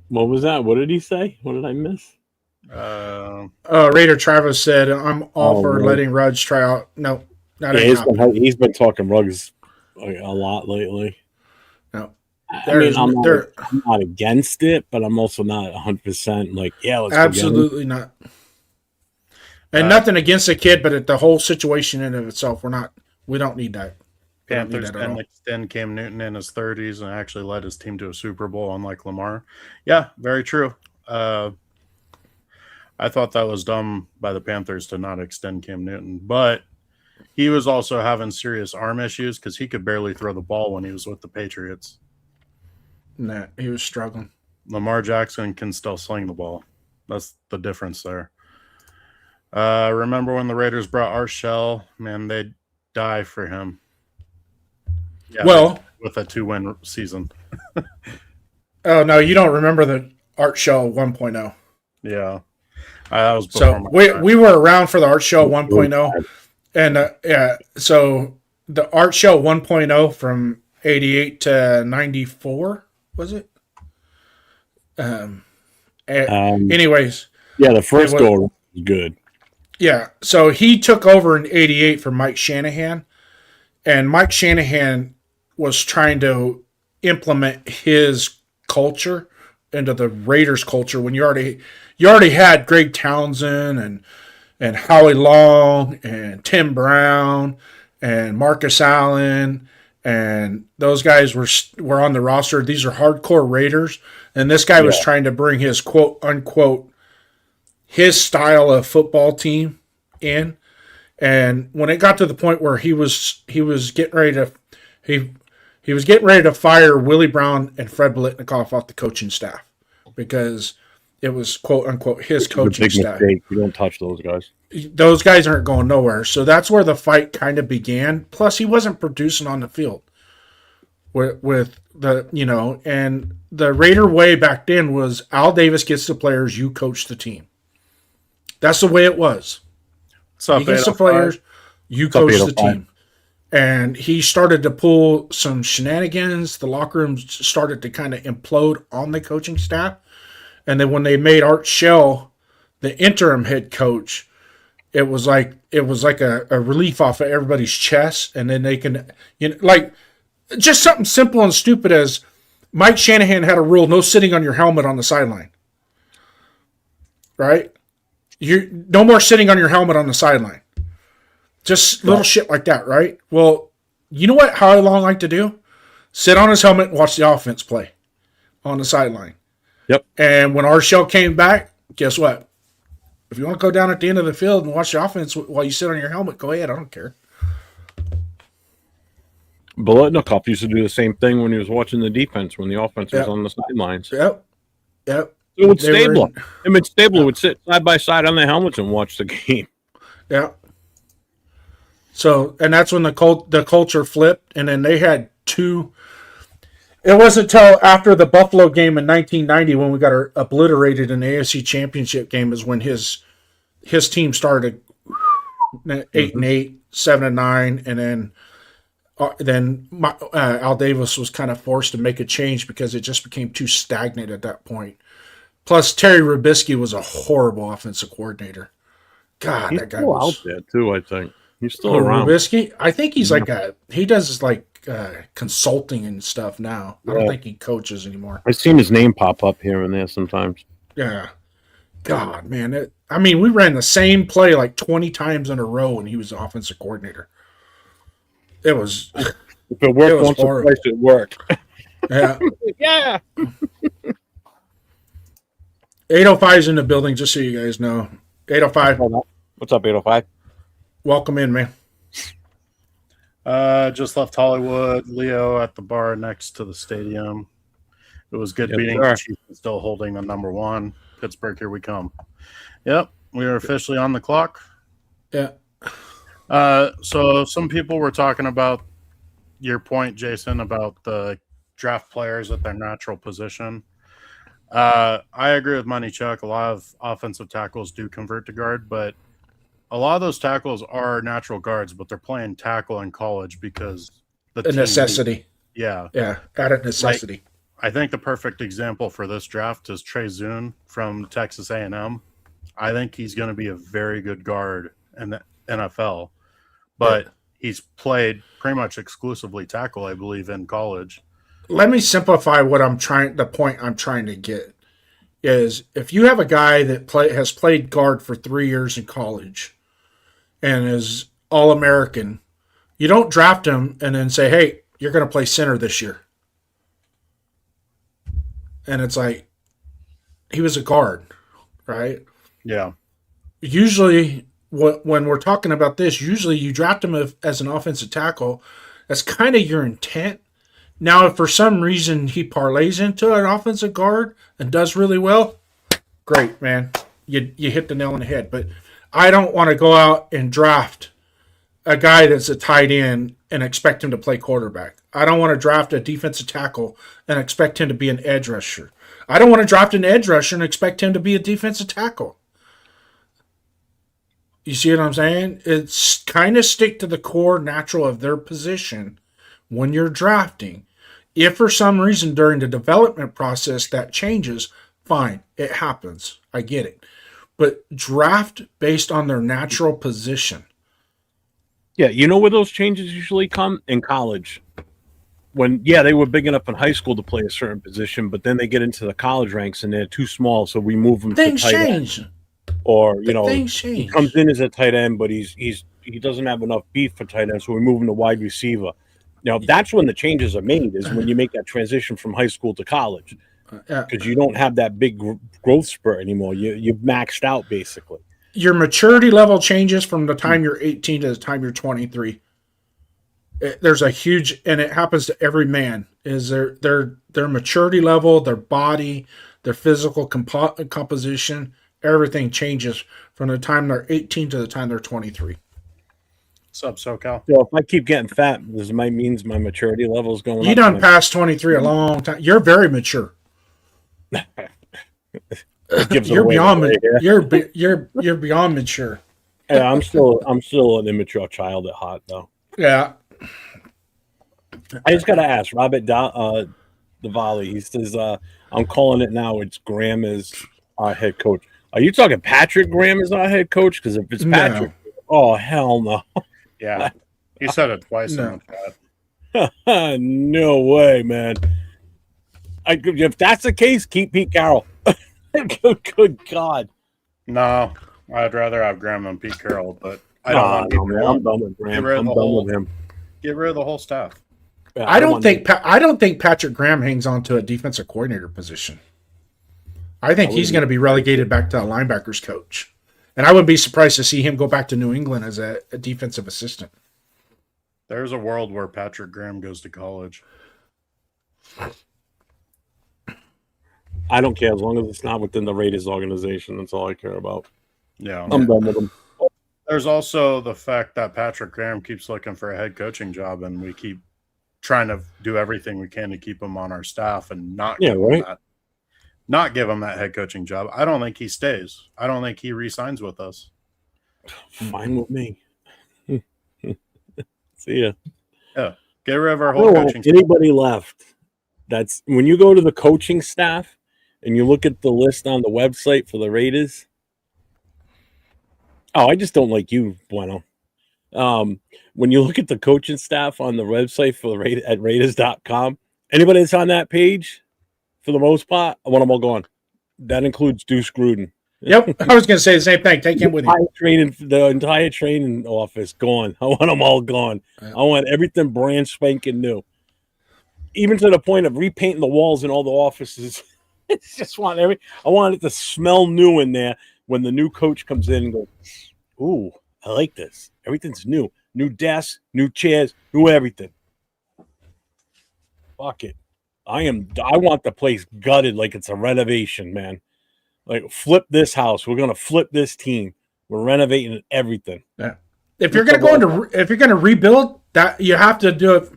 What was that? What did he say? What did I miss? Raider Travis said, I'm all for letting Rudge try out. No, not he's been talking Ruggs a lot lately. No. I mean, I'm not against it, but I'm also not 100% like, yeah, let's absolutely not. And nothing against the kid, but the whole situation in of itself, we don't need that. Panthers didn't extend Cam Newton in his 30s and actually led his team to a Super Bowl, unlike Lamar. Yeah, very true. I thought that was dumb by the Panthers to not extend Cam Newton, but he was also having serious arm issues because he could barely throw the ball when he was with the Patriots. Nah, he was struggling. Lamar Jackson can still sling the ball. That's the difference there. Remember when the Raiders brought Art Shell? Man, they'd die for him. Yeah, well, with a 2-win season. Oh, no, you don't remember the Art Shell 1.0. Yeah. That was so we were around for the Art Shell 1.0. And so the Art Shell 1.0 from 88 to 94, was it? Anyways. Yeah, the first goal was good. Yeah, so he took over in 88 for Mike Shanahan, and Mike Shanahan was trying to implement his culture into the Raiders culture when you already had Greg Townsend and Howie Long and Tim Brown and Marcus Allen, and those guys were on the roster. These are hardcore Raiders, and this guy was trying to bring his quote unquote his style of football team in. And when it got to the point where he was getting ready to fire Willie Brown and Fred Biletnikoff off the coaching staff because it was quote unquote his coaching staff. Mistake. You don't touch those guys. Those guys aren't going nowhere. So that's where the fight kind of began. Plus he wasn't producing on the field with the, and the Raider way back then was Al Davis gets the players, you coach the team. That's the way it was. He gets the players, you coach the team. And he started to pull some shenanigans. The locker room started to kind of implode on the coaching staff. And then when they made Art Shell the interim head coach, it was like a relief off of everybody's chest. And then they can, just something simple and stupid as Mike Shanahan had a rule, no sitting on your helmet on the sideline. Right? No more sitting on your helmet on the sideline. Just little shit like that, right? Well, you know what Howie Long liked to do? Sit on his helmet and watch the offense play on the sideline. Yep. And when Arshell came back, guess what? If you want to go down at the end of the field and watch the offense while you sit on your helmet, go ahead. I don't care. Biletnikoff used to do the same thing when he was watching the defense when the offense was on the sidelines. Yep. So would Stabler. Him and Stabler would sit side by side on their helmets and watch the game. Yeah. So, and that's when the culture flipped, and then they had two. It wasn't until after the Buffalo game in 1990 when we got obliterated in the AFC Championship game is when his team started 8-8, 7-9, and then Al Davis was kind of forced to make a change because it just became too stagnant at that point. Plus, Terry Rubisky was a horrible offensive coordinator. God, He's that guy still out was. there too. I think he's still Oh, around. Rubisky? I think he's Yeah. he does consulting and stuff now. I don't Yeah. think he coaches anymore. I've seen his name pop up here and there sometimes. Yeah. God, man. We ran the same play like 20 times in a row when he was the offensive coordinator. It was, If it worked was once or horrible. twice, it worked. yeah. Yeah. 805 is in the building, just so you guys know. 805, What's up, 805? welcome in, man. Just left Hollywood. Leo at the bar next to the stadium. It was good Yes, beating sir. the Chiefs and still holding the number one. Pittsburgh, here we come. Yep, we are officially on the clock. Yeah. So some people were talking about your point, Jason, about the draft players at their natural position. I agree with Money Chuck. A lot of offensive tackles do convert to guard, but a lot of those tackles are natural guards, but they're playing tackle in college because A team necessity. needs- Yeah. Yeah. Out of necessity. I think the perfect example for this draft is Trey Zune from Texas A&M. I think he's going to be a very good guard in the NFL, but he's played pretty much exclusively tackle, I believe, in college. Let me simplify the point I'm trying to get is if you have a guy that has played guard for 3 years in college and is All-American, you don't draft him and then say, hey, you're going to play center this year. And it's like, he was a guard, right? Yeah. Usually, when we're talking about this, usually you draft him as an offensive tackle. That's kind of your intent. Now, if for some reason he parlays into an offensive guard and does really well, great, man. You hit the nail on the head. But I don't want to go out and draft a guy that's a tight end and expect him to play quarterback. I don't want to draft a defensive tackle and expect him to be an edge rusher. I don't want to draft an edge rusher and expect him to be a defensive tackle. You see what I'm saying? It's kind of stick to the core natural of their position when you're drafting. If for some reason during the development process that changes, fine, it happens. I get it. But draft based on their natural position. Yeah, you know where those changes usually come? In college. They were big enough in high school to play a certain position, but then they get into the college ranks and they're too small, so we move them Things to tight change. end. Or, Things he change. comes in as a tight end, but he doesn't have enough beef for tight end, so we move him to wide receiver. Now, that's when the changes are made, is when you make that transition from high school to college. Because you don't have that big growth spurt anymore. You've maxed out, basically. Your maturity level changes from the time you're 18 to the time you're 23. There's a huge, and it happens to every man, is their maturity level, their body, their physical composition, everything changes from the time they're 18 to the time they're 23. What's up, SoCal? So if I keep getting fat, this means my maturity level is going up. You done past 23 a long time. You're very mature. You're beyond you're beyond mature. Yeah, I'm still an immature child at heart, though. Yeah. I just gotta ask Robert Diwali. He says, "I'm calling it now. It's Graham as our head coach." Are you talking Patrick Graham as our head coach? Because if it's Patrick, oh hell no. Yeah. He said it twice in the chat. No way, man. If that's the case, keep Pete Carroll. Good God. No, I'd rather have Graham than Pete Carroll, but I don't want to man. I'm done with Graham. I'm done with him. Get rid of the whole staff. Yeah, I don't think Patrick Graham hangs on to a defensive coordinator position. I think he's going to be relegated back to a linebackers coach. And I wouldn't be surprised to see him go back to New England as a defensive assistant. There's a world where Patrick Graham goes to college. I don't care as long as it's not within the Raiders organization. That's all I care about. Yeah. I'm done with them. There's also the fact that Patrick Graham keeps looking for a head coaching job, and we keep trying to do everything we can to keep him on our staff and not give him that head coaching job. I don't think he stays. I don't think he re-signs with us. Fine with me. See ya. Yeah. Get rid of our I whole don't want coaching staff. anybody left. That's when you go to the coaching staff, and you look at the list on the website for the Raiders. Oh, I just don't like you, Bueno. When you look at the coaching staff on the website for the at Raiders.com, anybody that's on that page, for the most part, I want them all gone. That includes Deuce Gruden. Yep, I was going to say the same thing. Take him with you. The entire training office gone. I want them all gone. I want everything brand spanking new. Even to the point of repainting the walls in all the offices. It's just I want it to smell new in there when the new coach comes in and goes, ooh, I like this. Everything's new. New desks, new chairs, new everything. Fuck it. I want the place gutted like it's a renovation, man. Like, flip this house. We're gonna flip this team. We're renovating everything. Yeah. If you're gonna rebuild, that you have to do it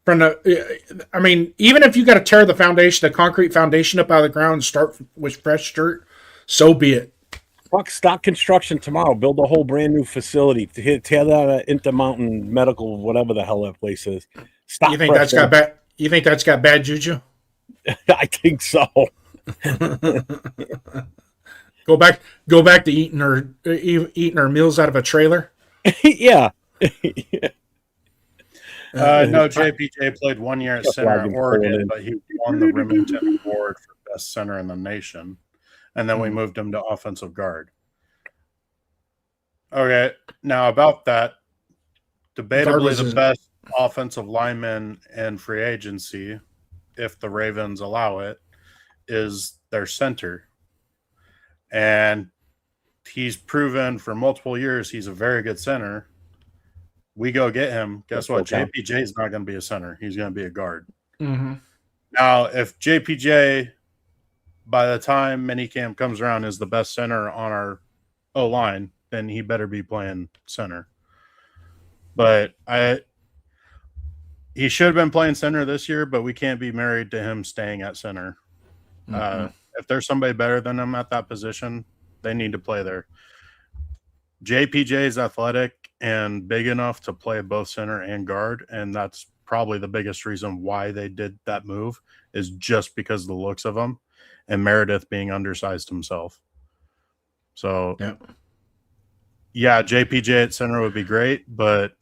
from the. I mean, even if you got to tear the foundation, the concrete foundation up out of the ground and start with fresh dirt, so be it. Fuck, stop construction tomorrow. Build a whole brand new facility. Tear that Intermountain Medical, whatever the hell that place is. Stop. You think that's got bad? You think that's got bad juju? I think so. Go back to eating our meals out of a trailer. Yeah. No, JPJ played 1 year at center at Oregon, but he won the Remington Award for best center in the nation. And then we moved him to offensive guard. Okay, now about that, debatably the best offensive lineman in free agency, if the Ravens allow it, is their center. And he's proven for multiple years he's a very good center. We go get him. Guess what? JPJ is not going to be a center. He's going to be a guard. Mm-hmm. Now, if JPJ, by the time minicamp comes around, is the best center on our O-line, then he better be playing center. But he should have been playing center this year, but we can't be married to him staying at center. Mm-hmm. If there's somebody better than him at that position, they need to play there. JPJ is athletic and big enough to play both center and guard, and that's probably the biggest reason why they did that move, is just because of the looks of him and Meredith being undersized himself. So, yeah, JPJ at center would be great, but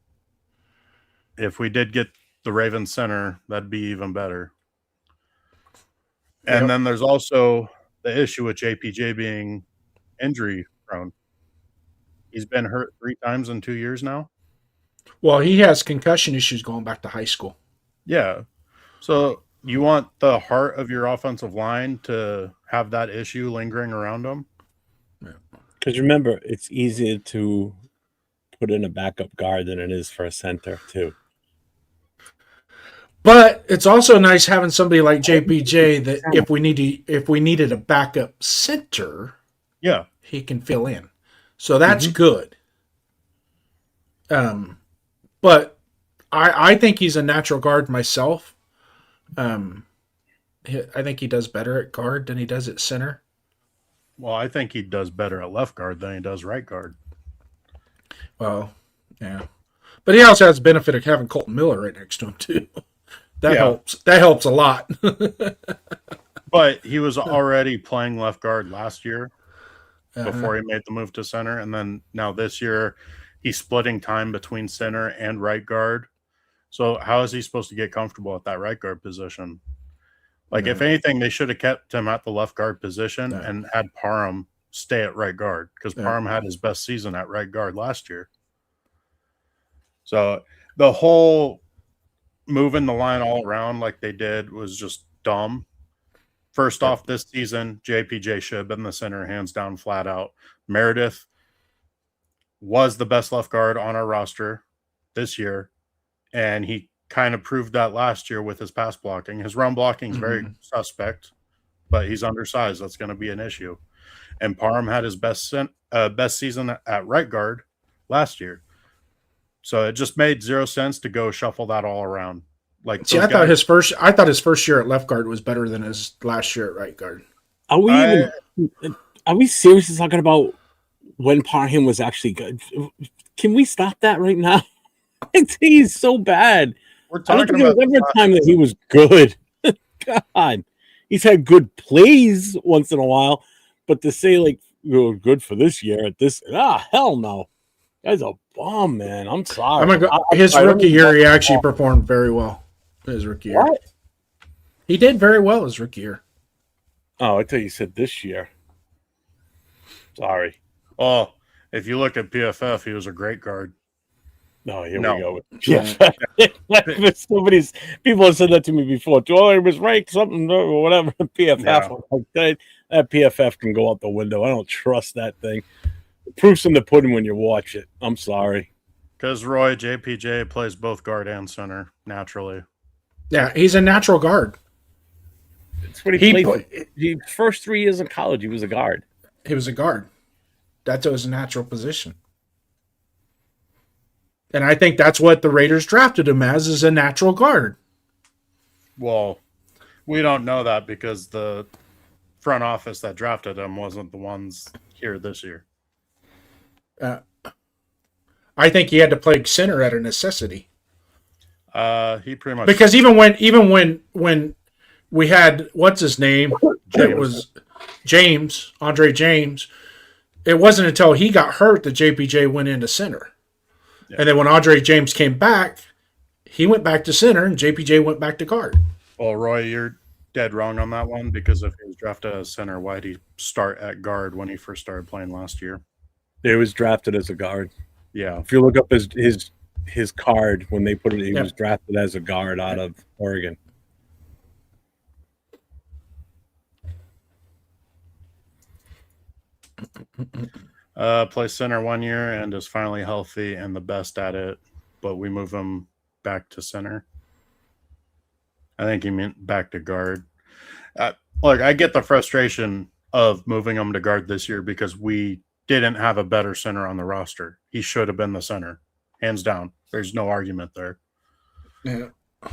if we did get the Ravens center, that'd be even better. And then there's also the issue with JPJ being injury prone. He's been hurt 3 times in 2 years now. Well, he has concussion issues going back to high school. Yeah. So you want the heart of your offensive line to have that issue lingering around him? Because remember, it's easier to put in a backup guard than it is for a center, too. But it's also nice having somebody like JPJ that if we needed a backup center, he can fill in. So that's good. But I think he's a natural guard myself. I think he does better at guard than he does at center. Well, I think he does better at left guard than he does right guard. Well, yeah. But he also has the benefit of having Colton Miller right next to him, too. That helps. That helps a lot. But he was already playing left guard last year before he made the move to center. And then now this year, he's splitting time between center and right guard. So how is he supposed to get comfortable at that right guard position? Like, if anything, they should have kept him at the left guard position and had Parham stay at right guard, because Parham had his best season at right guard last year. So the whole moving the line all around like they did was just dumb. First off, this season, JPJ should have been the center, hands down, flat out. Meredith was the best left guard on our roster this year, and he kind of proved that last year with his pass blocking. His run blocking is very suspect, but he's undersized. That's going to be an issue. And Parham had his best season at right guard last year. So it just made zero sense to go shuffle that all around. Like, see, I thought his first year at left guard was better than his last year at right guard. Are we seriously talking about when Parham was actually good? Can we stop that right now? He's so bad. We're talking about every time that he was good. God, He's had good plays once in a while, but to say like good for this year at this, hell no. Guy's a bum, man. I'm sorry. I'm gonna go, his rookie year, he actually performed very well. His rookie year, What? he did very well his rookie year. Oh, I thought you said this year. Sorry. Oh, if you look at PFF, he was a great guard. No, here No. we go. Somebody's people have said that to me before. Oh, he was ranked something or whatever. PFF. Yeah. That PFF can go out the window. I don't trust that thing. The proof's in the pudding when you watch it. I'm sorry. Because Roy, JPJ plays both guard and center naturally. Yeah, he's a natural guard. That's what he played. The first 3 years of college, he was a guard. He was a guard. That's his natural position. And I think that's what the Raiders drafted him as, is a natural guard. Well, we don't know that because the front office that drafted him wasn't the ones here this year. I think he had to play center out of necessity. He pretty much Because even when we had what's his name, it was James, Andre James. It wasn't until he got hurt that JPJ went into center. Yeah. And then when Andre James came back, he went back to center and JPJ went back to guard. Well, Roy, you're dead wrong on that one because if he was drafted as center, why did he start at guard when he first started playing last year? He was drafted as a guard. Yeah. If you look up his card when they put it, he was drafted as a guard out of Oregon. Plays center 1 year and is finally healthy and the best at it, but we move him back to center. I think he meant back to guard. Look, I get the frustration of moving him to guard this year because we didn't have a better center on the roster. He should have been the center, hands down. There's no argument there. Yeah.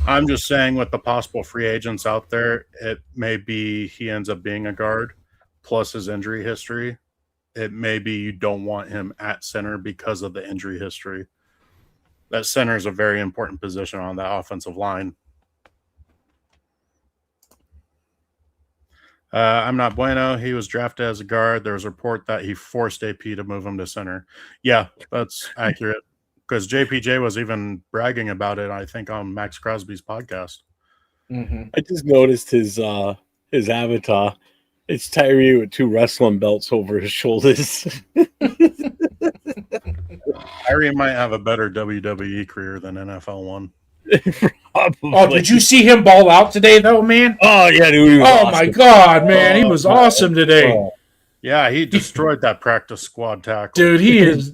I'm just saying with the possible free agents out there, it may be he ends up being a guard plus his injury history. It may be you don't want him at center because of the injury history. That center is a very important position on that offensive line. I'm not bueno. He was drafted as a guard. There was a report that he forced AP to move him to center. Yeah, that's accurate. Because JPJ was even bragging about it, I think, on Max Crosby's podcast. Mm-hmm. I just noticed his avatar. It's Tyree with 2 wrestling belts over his shoulders. Tyree might have a better WWE career than NFL one. Oh, did you see him ball out today, though, man? Oh, yeah, dude. Awesome. My God, man. He was awesome today. Yeah, he destroyed that practice squad tackle. Dude, he's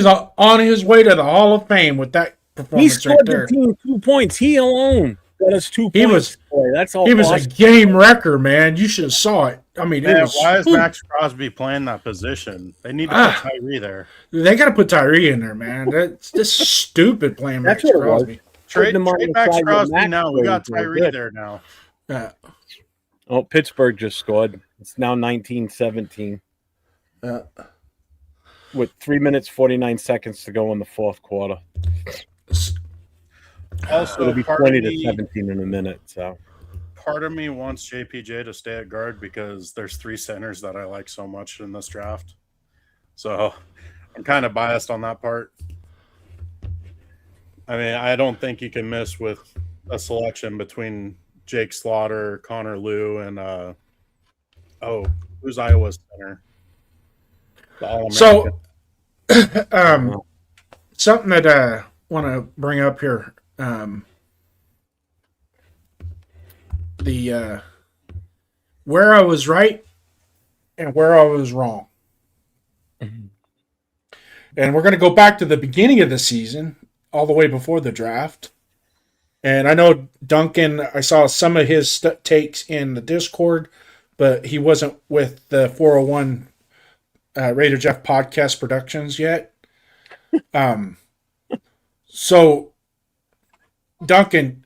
on his way to the Hall of Fame with that performance. He scored the team 2 points. He alone got us 2 points. That's all. He was a game wrecker, man. You should have saw it. I mean, man, why is Max Crosby playing that position? They need to put Tyree there. They got to put Tyree in there, man. That's just stupid playing Max Crosby. Trade Max Crosby now. We got Tyree there now. Yeah. Oh, Pittsburgh just scored. It's now 19-17. With 3 minutes, 49 seconds to go in the fourth quarter. Also, it'll be 20-17 in a minute. So, part of me wants JPJ to stay at guard because there's 3 centers that I like so much in this draft. So, I'm kind of biased on that part. I mean, I don't think you can miss with a selection between Jake Slaughter, Connor Liu, and who's Iowa's center? So, something that I want to bring up here. Where I was right and where I was wrong. Mm-hmm. And we're going to go back to the beginning of the season, all the way before the draft. And I know Duncan, I saw some of his takes in the Discord, but he wasn't with the 401 Raider Jeff podcast productions yet. So, Duncan,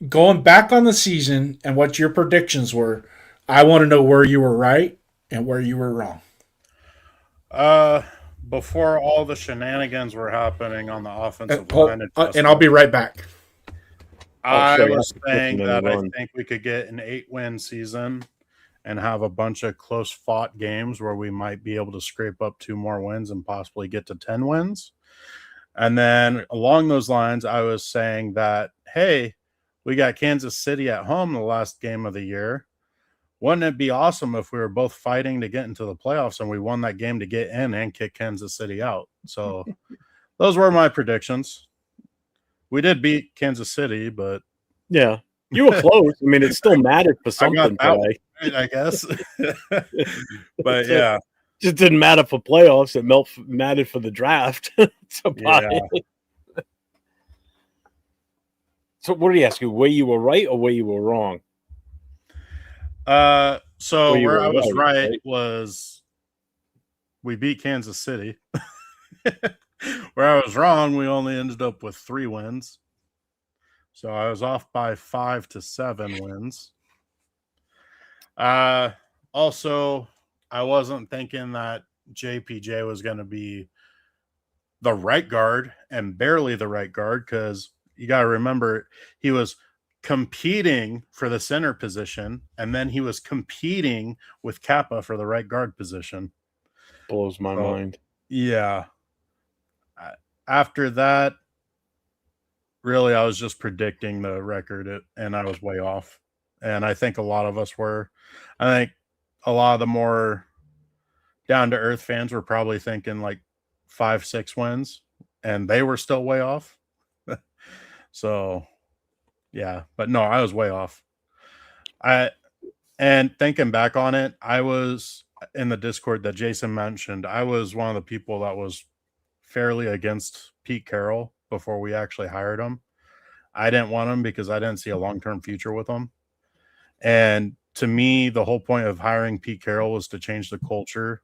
going back on the season and what your predictions were, I want to know where you were right and where you were wrong. Before all the shenanigans were happening on the offensive line. And I'll be right back. I sorry, was after saying Clifton that and I run. think we could get an 8-win season and have a bunch of close fought games where we might be able to scrape up 2 more wins and possibly get to 10 wins. And then along those lines, I was saying that, hey, we got Kansas City at home the last game of the year. Wouldn't it be awesome if we were both fighting to get into the playoffs and we won that game to get in and kick Kansas City out? So those were my predictions. We did beat Kansas City, but Yeah, you were close. I mean, it still mattered for I got something that one today. right, I guess. But So, yeah, just didn't matter for playoffs. It mattered for the draft. yeah. So what did he ask you? Where you were right or where you were wrong? So Where you where I were was right right? was we beat Kansas City. Where I was wrong, we only ended up with 3 wins. So I was off by 5 to 7 wins. Also, I wasn't thinking that JPJ was going to be the right guard and barely the right guard, because you got to remember he was competing for the center position and then he was competing with Kappa for the right guard position. Blows my mind. Yeah. After that, really, I was just predicting the record, and I was way off. And I think a lot of us were. I think a lot of the more down-to-earth fans were probably thinking like 5-6 wins, and they were still way off. So, yeah. But no, I was way off. And thinking back on it, I was in the Discord that Jason mentioned. I was one of the people that was fairly against Pete Carroll before we actually hired him. I didn't want him because I didn't see a long-term future with him. And to me, the whole point of hiring Pete Carroll was to change the culture.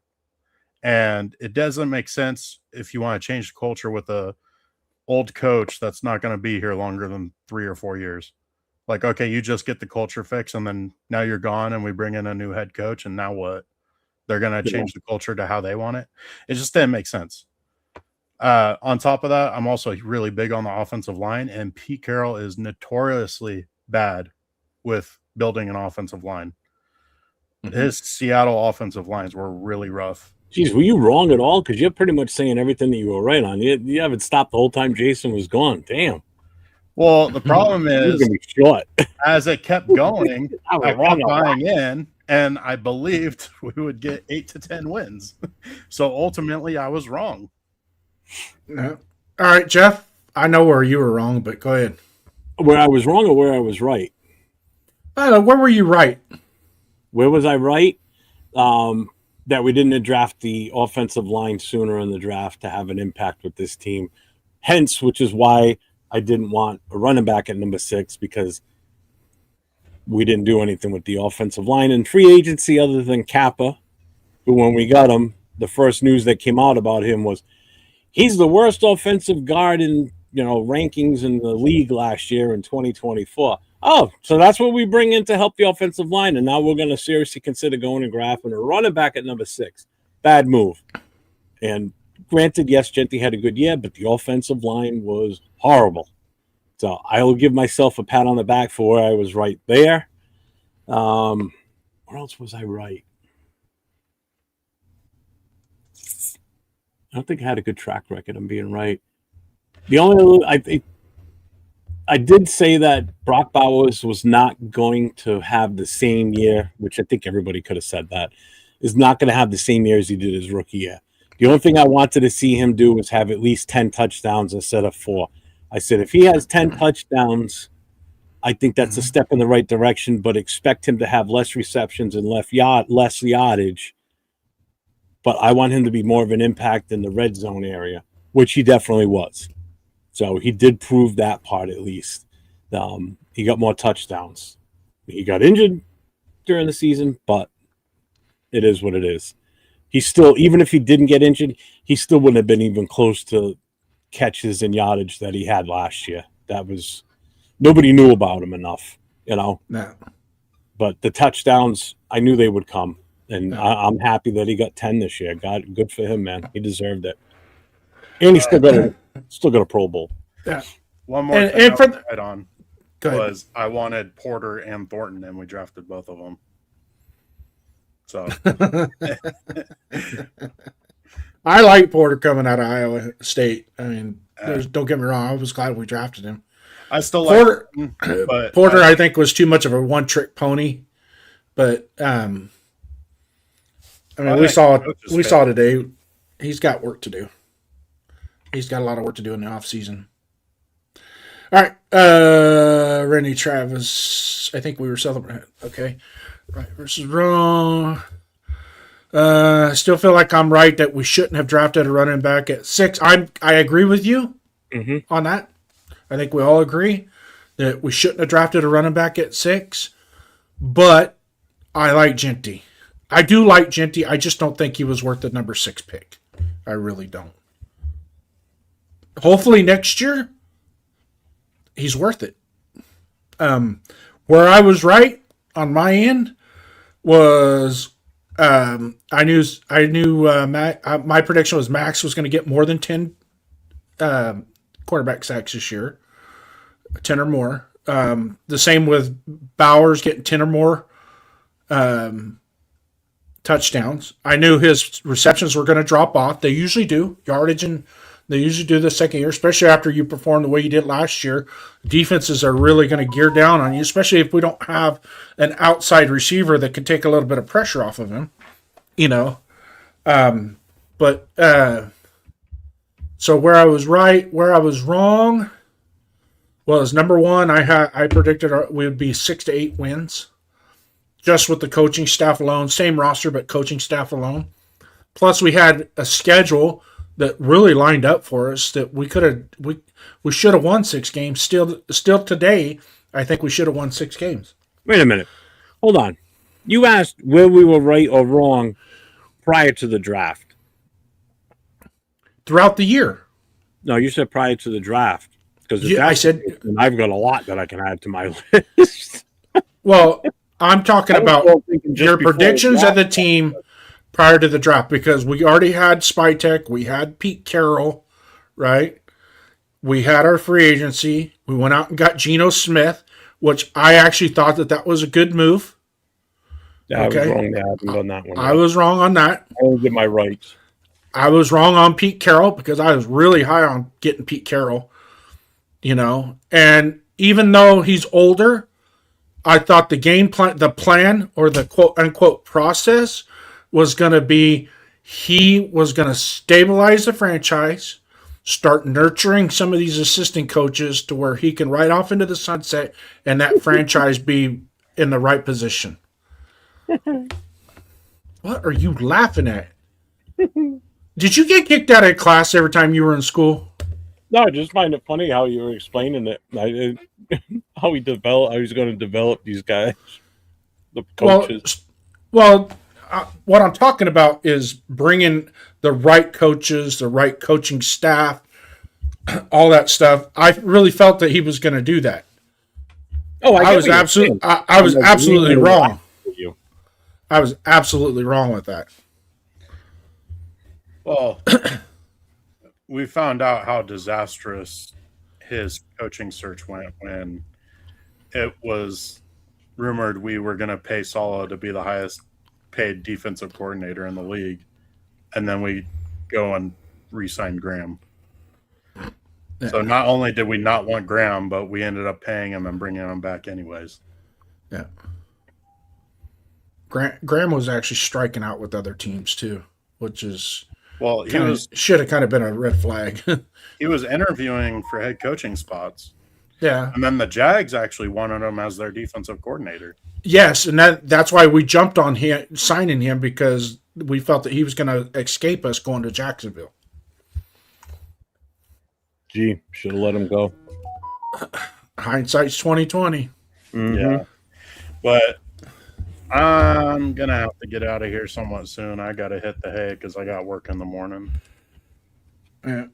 And it doesn't make sense if you want to change the culture with a old coach that's not going to be here longer than 3 or 4 years. Like, okay, you just get the culture fix and then now you're gone and we bring in a new head coach, and now what? They're going to change the culture to how they want it. It just didn't make sense. On top of that, I'm also really big on the offensive line, and Pete Carroll is notoriously bad with building an offensive line. Mm-hmm. His Seattle offensive lines were really rough. Geez, were you wrong at all? Because you're pretty much saying everything that you were right on. You haven't stopped the whole time Jason was gone. Damn. Well, the problem is, gonna be short. as it kept going, I kept buying in, and I believed we would get 8 to 10 wins. So ultimately, I was wrong. No. All right, Jeff. I know where you were wrong, but go ahead. Where I was wrong or where I was right? Where were you right? Where was I right? That we didn't draft the offensive line sooner in the draft to have an impact with this team. Hence, which is why I didn't want a running back at number 6, because we didn't do anything with the offensive line in free agency other than Kappa, who, when we got him, the first news that came out about him was he's the worst offensive guard in rankings in the league last year in 2024. Oh, so that's what we bring in to help the offensive line, and now we're going to seriously consider going and grabbing a running back at number 6. Bad move. And granted, yes, Genty had a good year, but the offensive line was horrible. So I will give myself a pat on the back for where I was right there. Where else was I right? I don't think I had a good track record on being right. The only I did say that Brock Bowers was not going to have the same year, which I think everybody could have said that, is not going to have the same year as he did his rookie year. The only thing I wanted to see him do was have at least 10 touchdowns instead of 4. I said, if he has 10 touchdowns, I think that's a step in the right direction, but expect him to have less receptions and less yardage. But I want him to be more of an impact in the red zone area, which he definitely was. So he did prove that part at least. He got more touchdowns. He got injured during the season, but it is what it is. He still, even if he didn't get injured, he still wouldn't have been even close to catches and yardage that he had last year. That was, nobody knew about him enough, No. But the touchdowns, I knew they would come. And I'm happy that he got 10 this year. God, good for him, man. He deserved it. And he still got a Pro Bowl. Yeah. One more thing right on. Go ahead. was I wanted Porter and Thornton, and we drafted both of them. So I like Porter coming out of Iowa State. I mean, don't get me wrong. I was glad we drafted him. I still like Porter. but Porter, I think, was too much of a one-trick pony. But I mean, we saw today. He's got work to do. He's got a lot of work to do in the off season. All right, Rennie Travis. I think we were celebrating. Okay, right versus wrong. I still feel like I'm right that we shouldn't have drafted a running back at 6. I agree with you on that. I think we all agree that we shouldn't have drafted a running back at 6. But I like Genty. I do like Genty. I just don't think he was worth the number 6 pick. I really don't. Hopefully next year, he's worth it. Where I was right on my end was I knew my prediction was Max was going to get more than 10 quarterback sacks this year, 10 or more. The same with Bowers getting 10 or more touchdowns. I knew his receptions were going to drop off. They usually do. Yardage, and they usually do the second year, especially after you perform the way you did last year. Defenses are really going to gear down on you, especially if we don't have an outside receiver that can take a little bit of pressure off of him, So where I was right, where I was wrong was number one. I predicted we would be 6 to 8 wins, just with the coaching staff alone. Same roster, but coaching staff alone. Plus, we had a schedule that really lined up for us that we should have won 6 games. Still today, I think we should have won 6 games. Wait a minute. Hold on. You asked where we were right or wrong prior to the draft. Throughout the year. No, you said prior to the draft. Because I said I've got a lot that I can add to my list. Well, I'm talking about your predictions of the team prior to the draft, because we already had Spytek, we had Pete Carroll, right? We had our free agency. We went out and got Geno Smith, which I actually thought that was a good move. Yeah, I was wrong. I haven't done that one. I was wrong on that. I only get my rights. I was wrong on Pete Carroll because I was really high on getting Pete Carroll, And even though he's older, I thought the game plan, the plan, or the quote unquote process was going to be he was going to stabilize the franchise, start nurturing some of these assistant coaches to where he can ride off into the sunset and that franchise be in the right position. What are you laughing at? Did you get kicked out of class every time you were in school? No, I just find it funny how you were explaining it. How he's going to develop these guys, the coaches. Well, what I'm talking about is bringing the right coaches, the right coaching staff, all that stuff. I really felt that he was going to do that. Oh, I was absolutely wrong. I was absolutely wrong with that. Well, we found out how disastrous his coaching search went when it was rumored we were going to pay Saleh to be the highest paid defensive coordinator in the league, and then we go and re-sign Graham. Yeah. So not only did we not want Graham, but we ended up paying him and bringing him back anyways. Yeah. Graham was actually striking out with other teams too, which is should have kind of been a red flag. He was interviewing for head coaching spots. Yeah. And then the Jags actually wanted him as their defensive coordinator. Yes, and that's why we jumped on him, signing him, because we felt that he was going to escape us going to Jacksonville. Gee, should have let him go. Hindsight's 20/20. Mm-hmm. Yeah. But I'm going to have to get out of here somewhat soon. I got to hit the hay because I got work in the morning. Yeah.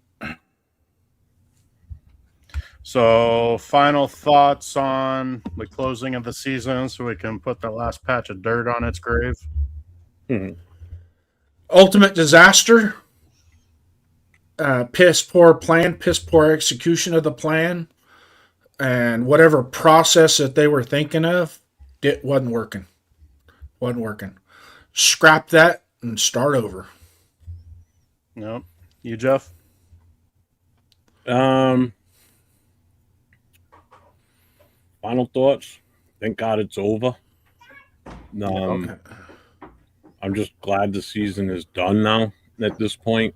So, final thoughts on the closing of the season so we can put the last patch of dirt on its grave. Mm-hmm. Ultimate disaster. Piss poor plan, piss poor execution of the plan. and whatever process that they were thinking of, it wasn't working. Wasn't working. Scrap that and start over. Nope. You, Jeff? Final thoughts. Thank God it's over. Okay. I'm just glad the season is done now at this point.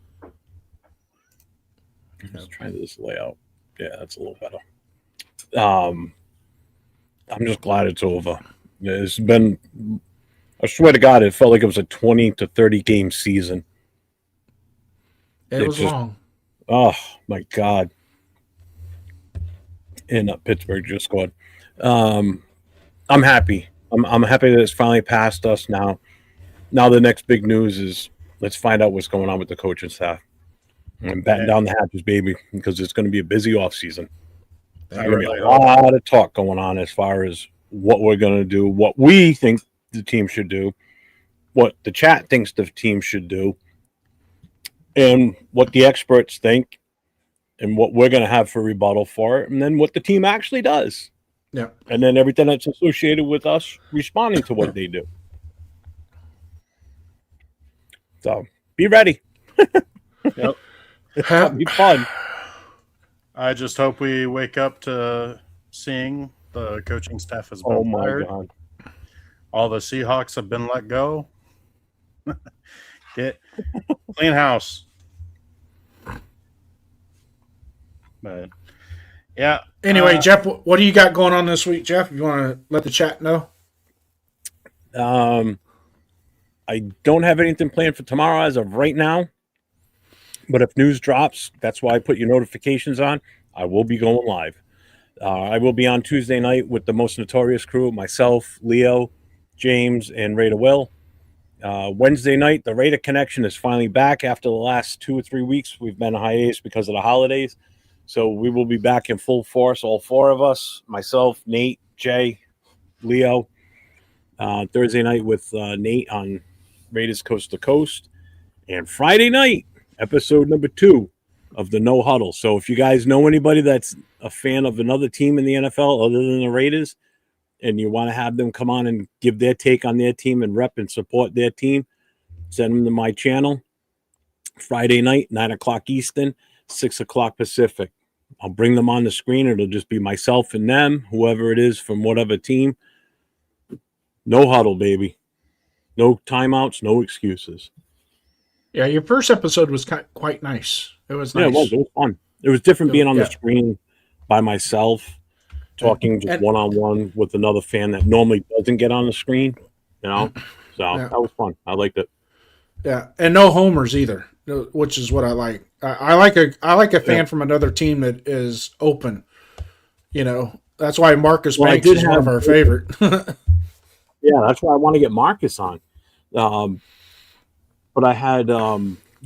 Let's try this layout. Yeah, that's a little better. I'm just glad it's over. It's been, I swear to God, it felt like it was a 20 to 30 game season. It was long. Oh, my God. And Pittsburgh just scored. I'm happy. I'm happy that it's finally past us now. Now the next big news is let's find out what's going on with the coaching staff. I'm batting down the hatches, baby, because it's going to be a busy offseason. There's going to be a lot of talk going on as far as what we're going to do, what we think the team should do, what the chat thinks the team should do, and what the experts think, and what we're going to have for rebuttal for it, and then what the team actually does. Yeah. And then everything that's associated with us responding to what they do. So be ready. Yep. It'll be fun. I just hope we wake up to seeing the coaching staff has been fired. God. All the Seahawks have been let go. Get clean house. But yeah. Anyway, Jeff, what do you got going on this week, Jeff? You want to let the chat know? I don't have anything planned for tomorrow as of right now. But if news drops, that's why I put your notifications on. I will be going live. I will be on Tuesday night with the Most Notorious crew, myself, Leo, James, and Raider Will. Wednesday night, the Raider Connection is finally back after the last 2 or 3 weeks. We've been on hiatus because of the holidays. So we will be back in full force, all four of us, myself, Nate, Jay, Leo. Thursday night with Nate on Raiders Coast to Coast. And Friday night, episode number 2 of the No Huddle. So if you guys know anybody that's a fan of another team in the NFL other than the Raiders, and you want to have them come on and give their take on their team and rep and support their team, send them to my channel. Friday night, 9 o'clock Eastern, 6 o'clock Pacific. I'll bring them on the screen. It'll just be myself and them, whoever it is from whatever team. No huddle, baby. No timeouts, no excuses. Yeah, your first episode was quite nice. It was nice. Yeah, it was. It was fun. It was different being on the screen by myself, talking just one-on-one with another fan that normally doesn't get on the screen, you know? So that was fun. I liked it. Yeah, and no homers either, which is what I like. I like a fan from another team that is open. You know, that's why Marcus Banks is one of our favorite. Yeah, that's why I want to get Marcus on. But I had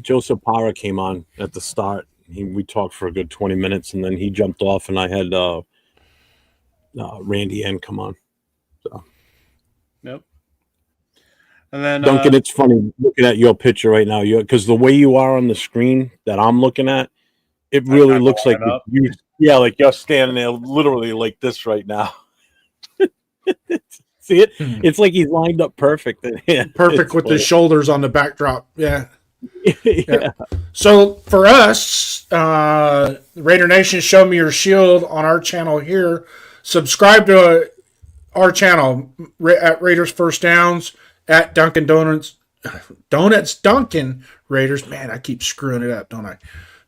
Joseph Parra came on at the start. We talked for a good 20 minutes, and then he jumped off, and I had Randy N come on. So. Yep. And then Duncan, it's funny looking at your picture right now, because the way you are on the screen that I'm looking at, it really looks like you. Yeah, like you're standing there literally like this right now. See it? It's like he's lined up perfect. Perfect with the shoulders on the backdrop. Yeah. Yeah. So for us, Raider Nation, show me your shield on our channel here. Subscribe to our channel at Raiders First Downs, at Dunkin' Donuts Dunkin' Raiders. Man, I keep screwing it up, don't I?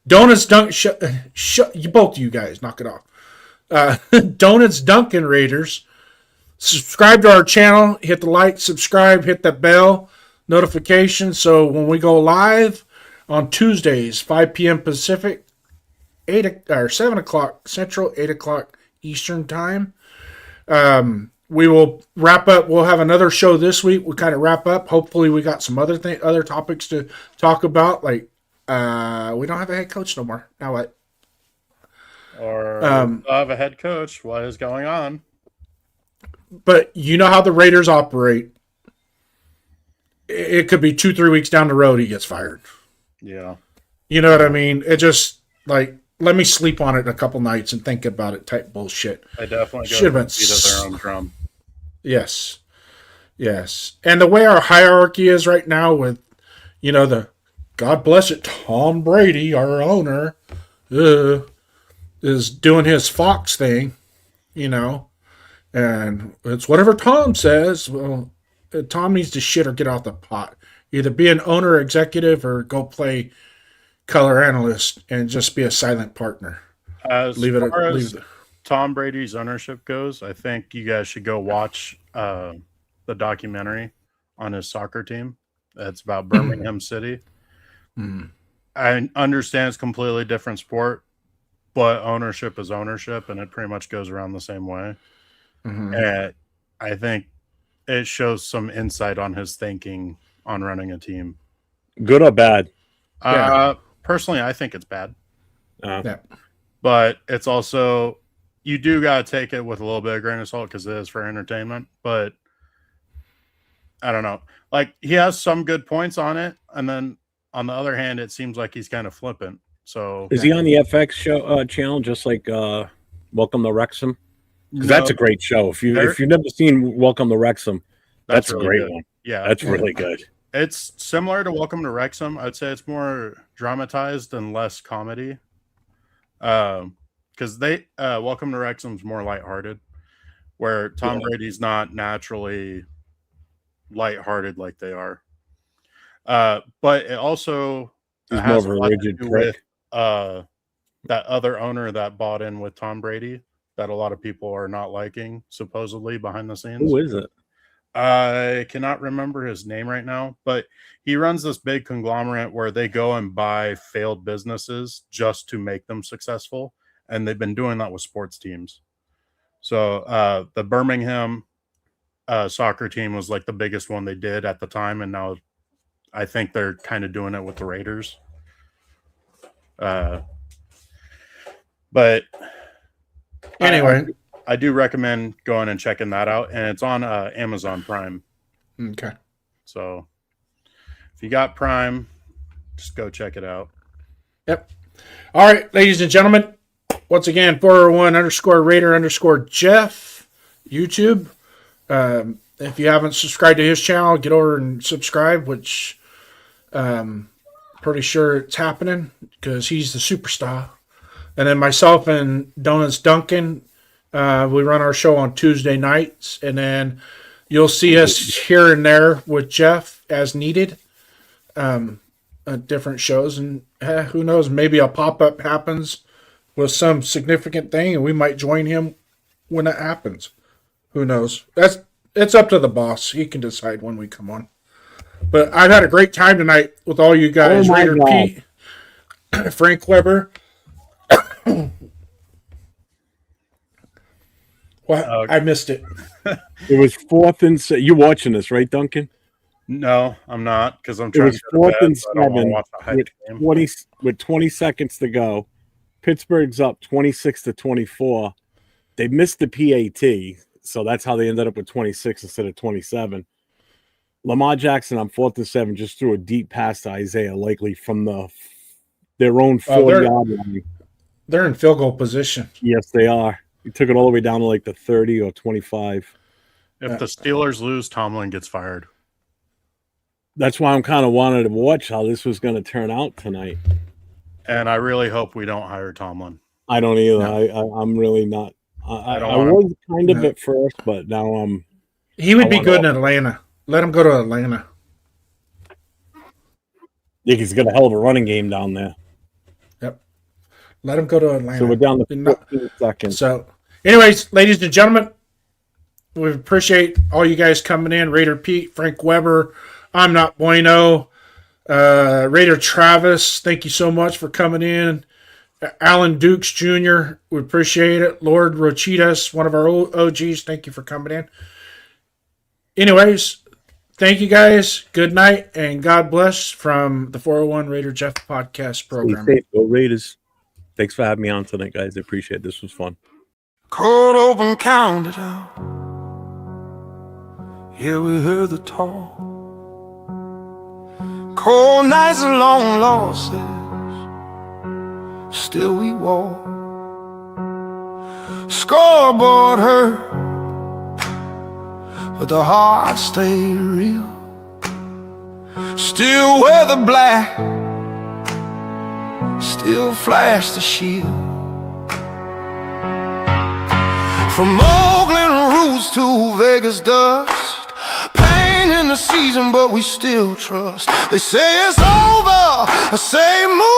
Donuts Dunkin'. You both of you guys, knock it off. Donuts Dunkin' Raiders. Subscribe to our channel. Hit the like, subscribe, hit that bell notification. So when we go live on Tuesdays, 5 p.m. Pacific, 7 o'clock Central, 8 o'clock Eastern time. We will wrap up. We'll have another show this week. We'll kind of wrap up. Hopefully, we got some other topics to talk about. Like we don't have a head coach no more. Now what? Or have a head coach. What is going on? But you know how the Raiders operate. It could be 2-3 weeks down the road he gets fired. Yeah. You know what I mean? It just like let me sleep on it a couple nights and think about it type bullshit. They definitely go Should have to been the beat of their own drum. Yes. Yes. And the way our hierarchy is right now with, the God bless it, Tom Brady, our owner, is doing his Fox thing, and it's whatever Tom says. Well, Tom needs to shit or get off the pot. Either be an owner executive or go play color analyst and just be a silent partner. As Leave it. far Leave as it. Tom Brady's ownership goes, I think you guys should go watch the documentary on his soccer team. It's about Birmingham City. I understand it's a completely different sport, but ownership is ownership, and it pretty much goes around the same way. And I think it shows some insight on his thinking on running a team. Good or bad? Personally, I think it's bad. Yeah. But it's also, you do got to take it with a little bit of grain of salt because it is for entertainment. But I don't know. Like, he has some good points on it. And then on the other hand, it seems like he's kind of flippant. So Is he on the FX show channel just like Welcome to Wrexham? Because that's a great show. If you've never seen Welcome to Wrexham, that's a really great good. one. Yeah, That's really good. It's similar to Welcome to Wrexham. I'd say it's more dramatized and less comedy. Because Welcome to Wrexham's more lighthearted, where Tom Brady's not naturally lighthearted like they are. But it also has more of a lot to rigid do prick. with that other owner that bought in with Tom Brady that a lot of people are not liking, supposedly behind the scenes. Who is it? I cannot remember his name right now, but he runs this big conglomerate where they go and buy failed businesses just to make them successful. And they've been doing that with sports teams. So the Birmingham soccer team was like the biggest one they did at the time. And now I think they're kind of doing it with the Raiders. But Anyway. I do recommend going and checking that out. And it's on Amazon Prime. Okay. So if you got Prime, just go check it out. Yep. All right, ladies and gentlemen. Once again, 401_Raider_Jeff, YouTube. If you haven't subscribed to his channel, get over and subscribe, which pretty sure it's happening because he's the superstar. And then myself and Donuts Duncan, we run our show on Tuesday nights, and then you'll see us here and there with Jeff as needed at different shows. And who knows, maybe a pop-up happens with some significant thing, and we might join him when it happens. Who knows? It's up to the boss. He can decide when we come on. But I've had a great time tonight with all you guys. Raider Pete, Frank Weber. Well, I missed it. It was 4th and 7. You're watching this, right, Duncan? No, I'm not, because I'm It trying was to go to 4th bed, and so I don't wanna 7 watch the hype game. with 20 seconds to go. Pittsburgh's up 26-24. They missed the PAT, so that's how they ended up with 26 instead of 27. Lamar Jackson on 4th and 7 just threw a deep pass to Isaiah, likely from their own 4-yard line. They're in field goal position. Yes, they are. He took it all the way down to like the 30 or 25. If the Steelers lose, Tomlin gets fired. That's why I'm kind of wanted to watch how this was going to turn out tonight. And I really hope we don't hire Tomlin. I don't either. No. I'm really not. I don't was kind of at first, but now I'm. He would be good in Atlanta. Let him go to Atlanta. Yeah, he's got a hell of a running game down there. Yep. Let him go to Atlanta. So we're down to 15 seconds. So, anyways, ladies and gentlemen, we appreciate all you guys coming in. Raider Pete, Frank Weber, I'm Not Bueno, Raider Travis, thank you so much for coming in. Alan Dukes Jr., we appreciate it. Lord Rochitas, one of our OGs, thank you for coming in. Anyways, thank you guys. Good night and God bless from the 401 Raider Jeff podcast program. Stay safe, go Raiders. Thanks for having me on tonight, guys. I appreciate it. This was fun. Cold open, count it out. Yeah, we heard the talk. Cold nights and long losses. still we walk. Scoreboard hurt, but the heart stayed real. Still wear the black, still flash the shield. From Oakland roots to Vegas dust, pain in the season, but we still trust. They say it's over, I say move